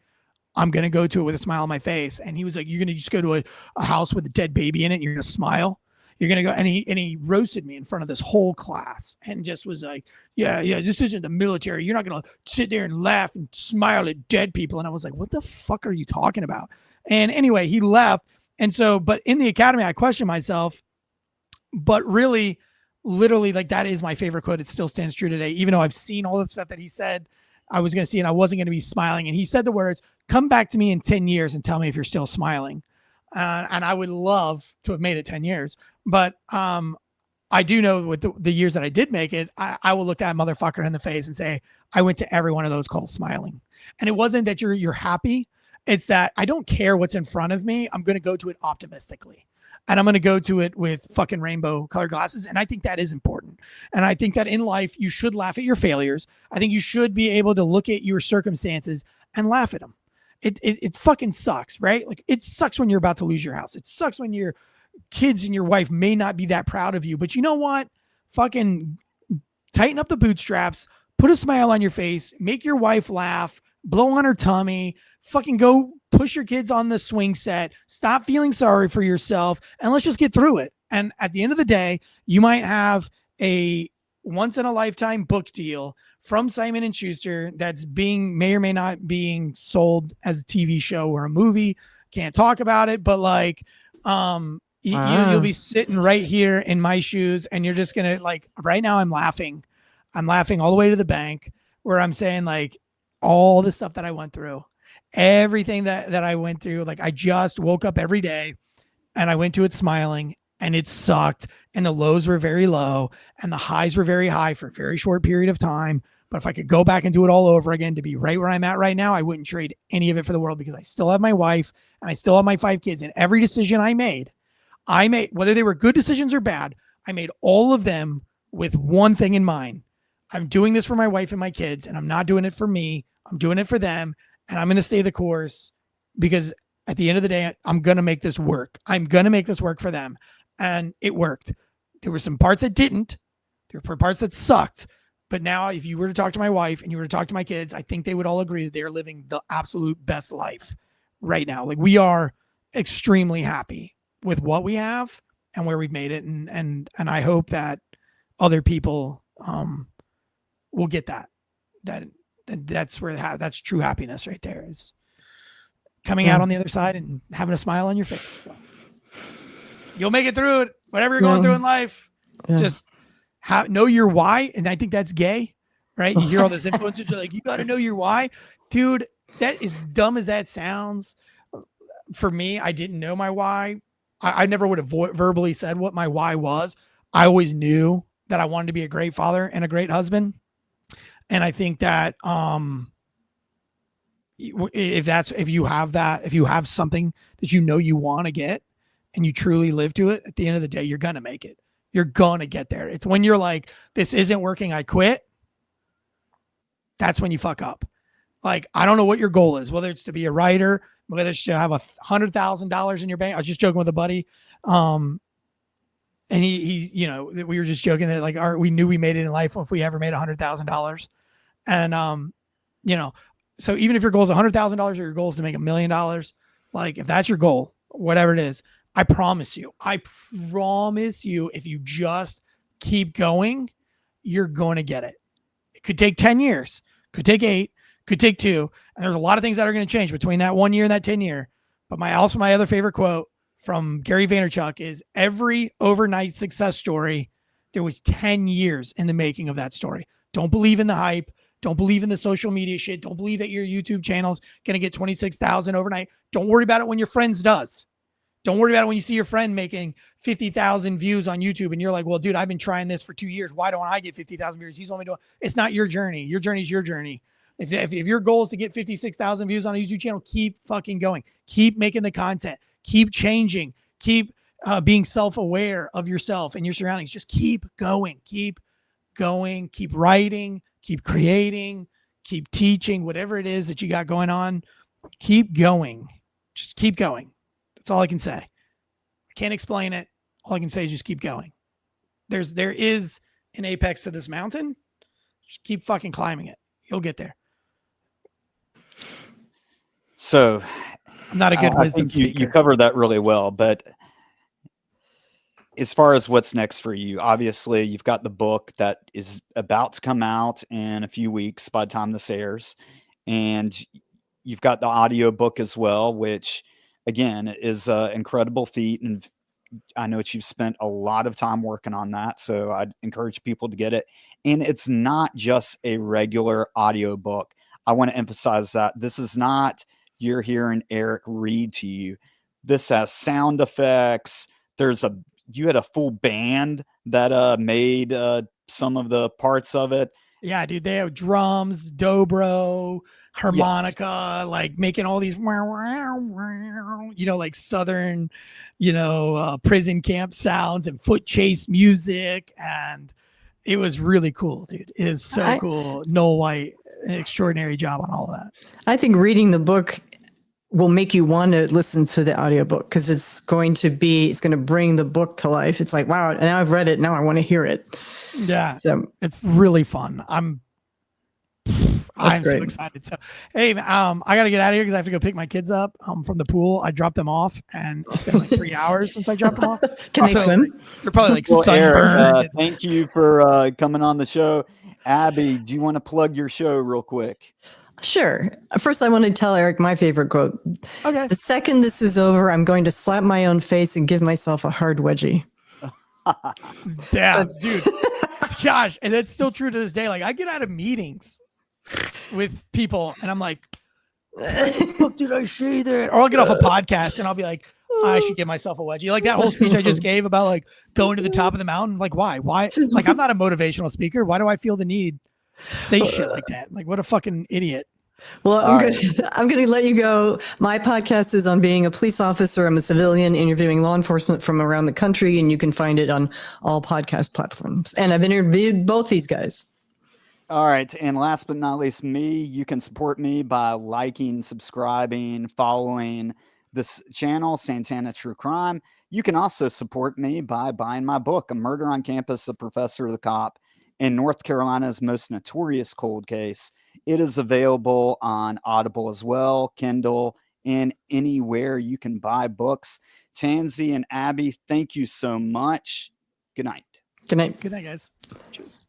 I'm going to go to it with a smile on my face. And he was like, you're going to just go to a house with a dead baby in it and you're going to smile? You're going to go, and he roasted me in front of this whole class and just was like, yeah, this isn't the military. You're not going to sit there and laugh and smile at dead people. And I was like, what the fuck are you talking about? And anyway, he left. And so, but in the academy, I questioned myself, but really, literally, like, that is my favorite quote. It still stands true today. Even though I've seen all the stuff that he said, I was going to see, and I wasn't going to be smiling. And he said the words, come back to me in 10 years and tell me if you're still smiling. And I would love to have made it 10 years. But I do know with the years that I did make it, I will look that motherfucker in the face and say, I went to every one of those calls smiling. And it wasn't that you're happy. It's that I don't care what's in front of me. I'm going to go to it optimistically. And I'm going to go to it with fucking rainbow colored glasses. And I think that is important. And I think that in life, you should laugh at your failures. I think you should be able to look at your circumstances and laugh at them. It fucking sucks, right? Like, it sucks when you're about to lose your house. It sucks when your kids and your wife may not be that proud of you. But you know what? Fucking tighten up the bootstraps, put a smile on your face, make your wife laugh, blow on her tummy, fucking go push your kids on the swing set, stop feeling sorry for yourself, and let's just get through it. And at the end of the day, you might have a once in a lifetime book deal from Simon & Schuster that's may or may not being sold as a TV show or a movie. Can't talk about it, but like, you'll be sitting right here in my shoes, and you're just going to, like, right now I'm laughing all the way to the bank, where I'm saying, like, all the stuff that I went through, everything that I went through. Like, I just woke up every day and I went to it smiling, and it sucked. And the lows were very low and the highs were very high for a very short period of time. But if I could go back and do it all over again to be right where I'm at right now, I wouldn't trade any of it for the world, because I still have my wife and I still have my 5 kids. And every decision I made, whether they were good decisions or bad, I made all of them with one thing in mind. I'm doing this for my wife and my kids, and I'm not doing it for me. I'm doing it for them, and I'm going to stay the course, because at the end of the day, I'm going to make this work. I'm going to make this work for them. And it worked. There were some parts that didn't. There were parts that sucked. But now, if you were to talk to my wife and you were to talk to my kids, I think they would all agree that they're living the absolute best life right now. Like, we are extremely happy with what we have and where we've made it. And I hope that other people will get that's where that's true happiness right there, is coming out on the other side and having a smile on your face. So, you'll make it through it, whatever you're going through in life. Just know your why. And I think that's gay, right? You hear all those influencers are like, you got to know your why. Dude, that is dumb as that sounds. For me, I didn't know my why. I never would have verbally said what my why was. I always knew that I wanted to be a great father and a great husband. And I think that if you have something that you know you want to get and you truly live to it, at the end of the day, you're going to make it. You're going to get there. It's when you're like, this isn't working, I quit. That's when you fuck up. Like, I don't know what your goal is, whether it's to be a writer, whether it's to have $100,000 in your bank. I was just joking with a buddy. And he, we were just joking that, like, we knew we made it in life if we ever made $100,000. And, so even if your goal is $100,000 or your goal is to make $1 million, like, if that's your goal, whatever it is, I promise you, if you just keep going, you're going to get it. It could take 10 years, could take 8, could take 2. And there's a lot of things that are going to change between that 1 year and that 10 year. But my other favorite quote from Gary Vaynerchuk is, every overnight success story, there was 10 years in the making of that story. Don't believe in the hype. Don't believe in the social media shit. Don't believe that your YouTube channel's going to get 26,000 overnight. Don't worry about it when your friends does. Don't worry about it when you see your friend making 50,000 views on YouTube and you're like, well, dude, I've been trying this for 2 years. Why don't I get 50,000 views? He's only doing. It's not your journey. Your journey is your journey. If your goal is to get 56,000 views on a YouTube channel, keep fucking going. Keep making the content. Keep changing. Keep being self-aware of yourself and your surroundings. Just keep going. Keep going. Keep writing. Keep creating. Keep teaching. Whatever it is that you got going on, keep going. Just keep going. That's all I can say. I can't explain it. All I can say is just keep going. There is an apex to this mountain. Just keep fucking climbing it. You'll get there. So I'm not a good I wisdom think speaker. you covered that really well, but as far as what's next for you, obviously you've got the book that is about to come out in a few weeks by the time this airs, and you've got the audio book as well, which again is an incredible feat, and I know that you've spent a lot of time working on that, so I'd encourage people to get it. And it's not just a regular audio book. I want to emphasize that this is not you're hearing Eric read to you. This has sound effects. You had a full band that made some of the parts of it. Yeah, dude, they have drums, dobro, harmonica, like making all these, like Southern, prison camp sounds and foot chase music. And it was really cool, dude. It is so cool. Noel White, an extraordinary job on all of that. I think reading the book will make you want to listen to the audiobook because it's going to bring the book to life. It's like, wow, now I've read it. Now I want to hear it. Yeah. So it's really fun. I'm so excited. So, hey, I got to get out of here because I have to go pick my kids up from the pool. I dropped them off and it's been like 3 hours since I dropped them off. Can they swim? They're probably like sunburned. Eric, thank you for coming on the show. Abby, do you want to plug your show real quick? Sure. First, I want to tell Eric my favorite quote. Okay. The second this is over, I'm going to slap my own face and give myself a hard wedgie. Damn, dude. Gosh. And it's still true to this day. Like I get out of meetings with people and I'm like, what did I say there? Or I'll get off a podcast and I'll be like, I should give myself a wedgie. Like that whole speech I just gave about like going to the top of the mountain. Like, why? Like, I'm not a motivational speaker. Why do I feel the need to say shit like that? Like, what a fucking idiot. Well, I'm going to let you go. My podcast is on being a police officer. I'm a civilian interviewing law enforcement from around the country, and you can find it on all podcast platforms. And I've interviewed both these guys. All right. And last but not least, you can support me by liking, subscribing, following this channel, Santana True Crime. You can also support me by buying my book, A Murder on Campus, A Professor, the Cop, in North Carolina's Most Notorious Cold Case. It is available on Audible as well, Kindle, and anywhere you can buy books. Tansey and Abby, thank you so much. Good night. Good night. Good night, guys. Cheers.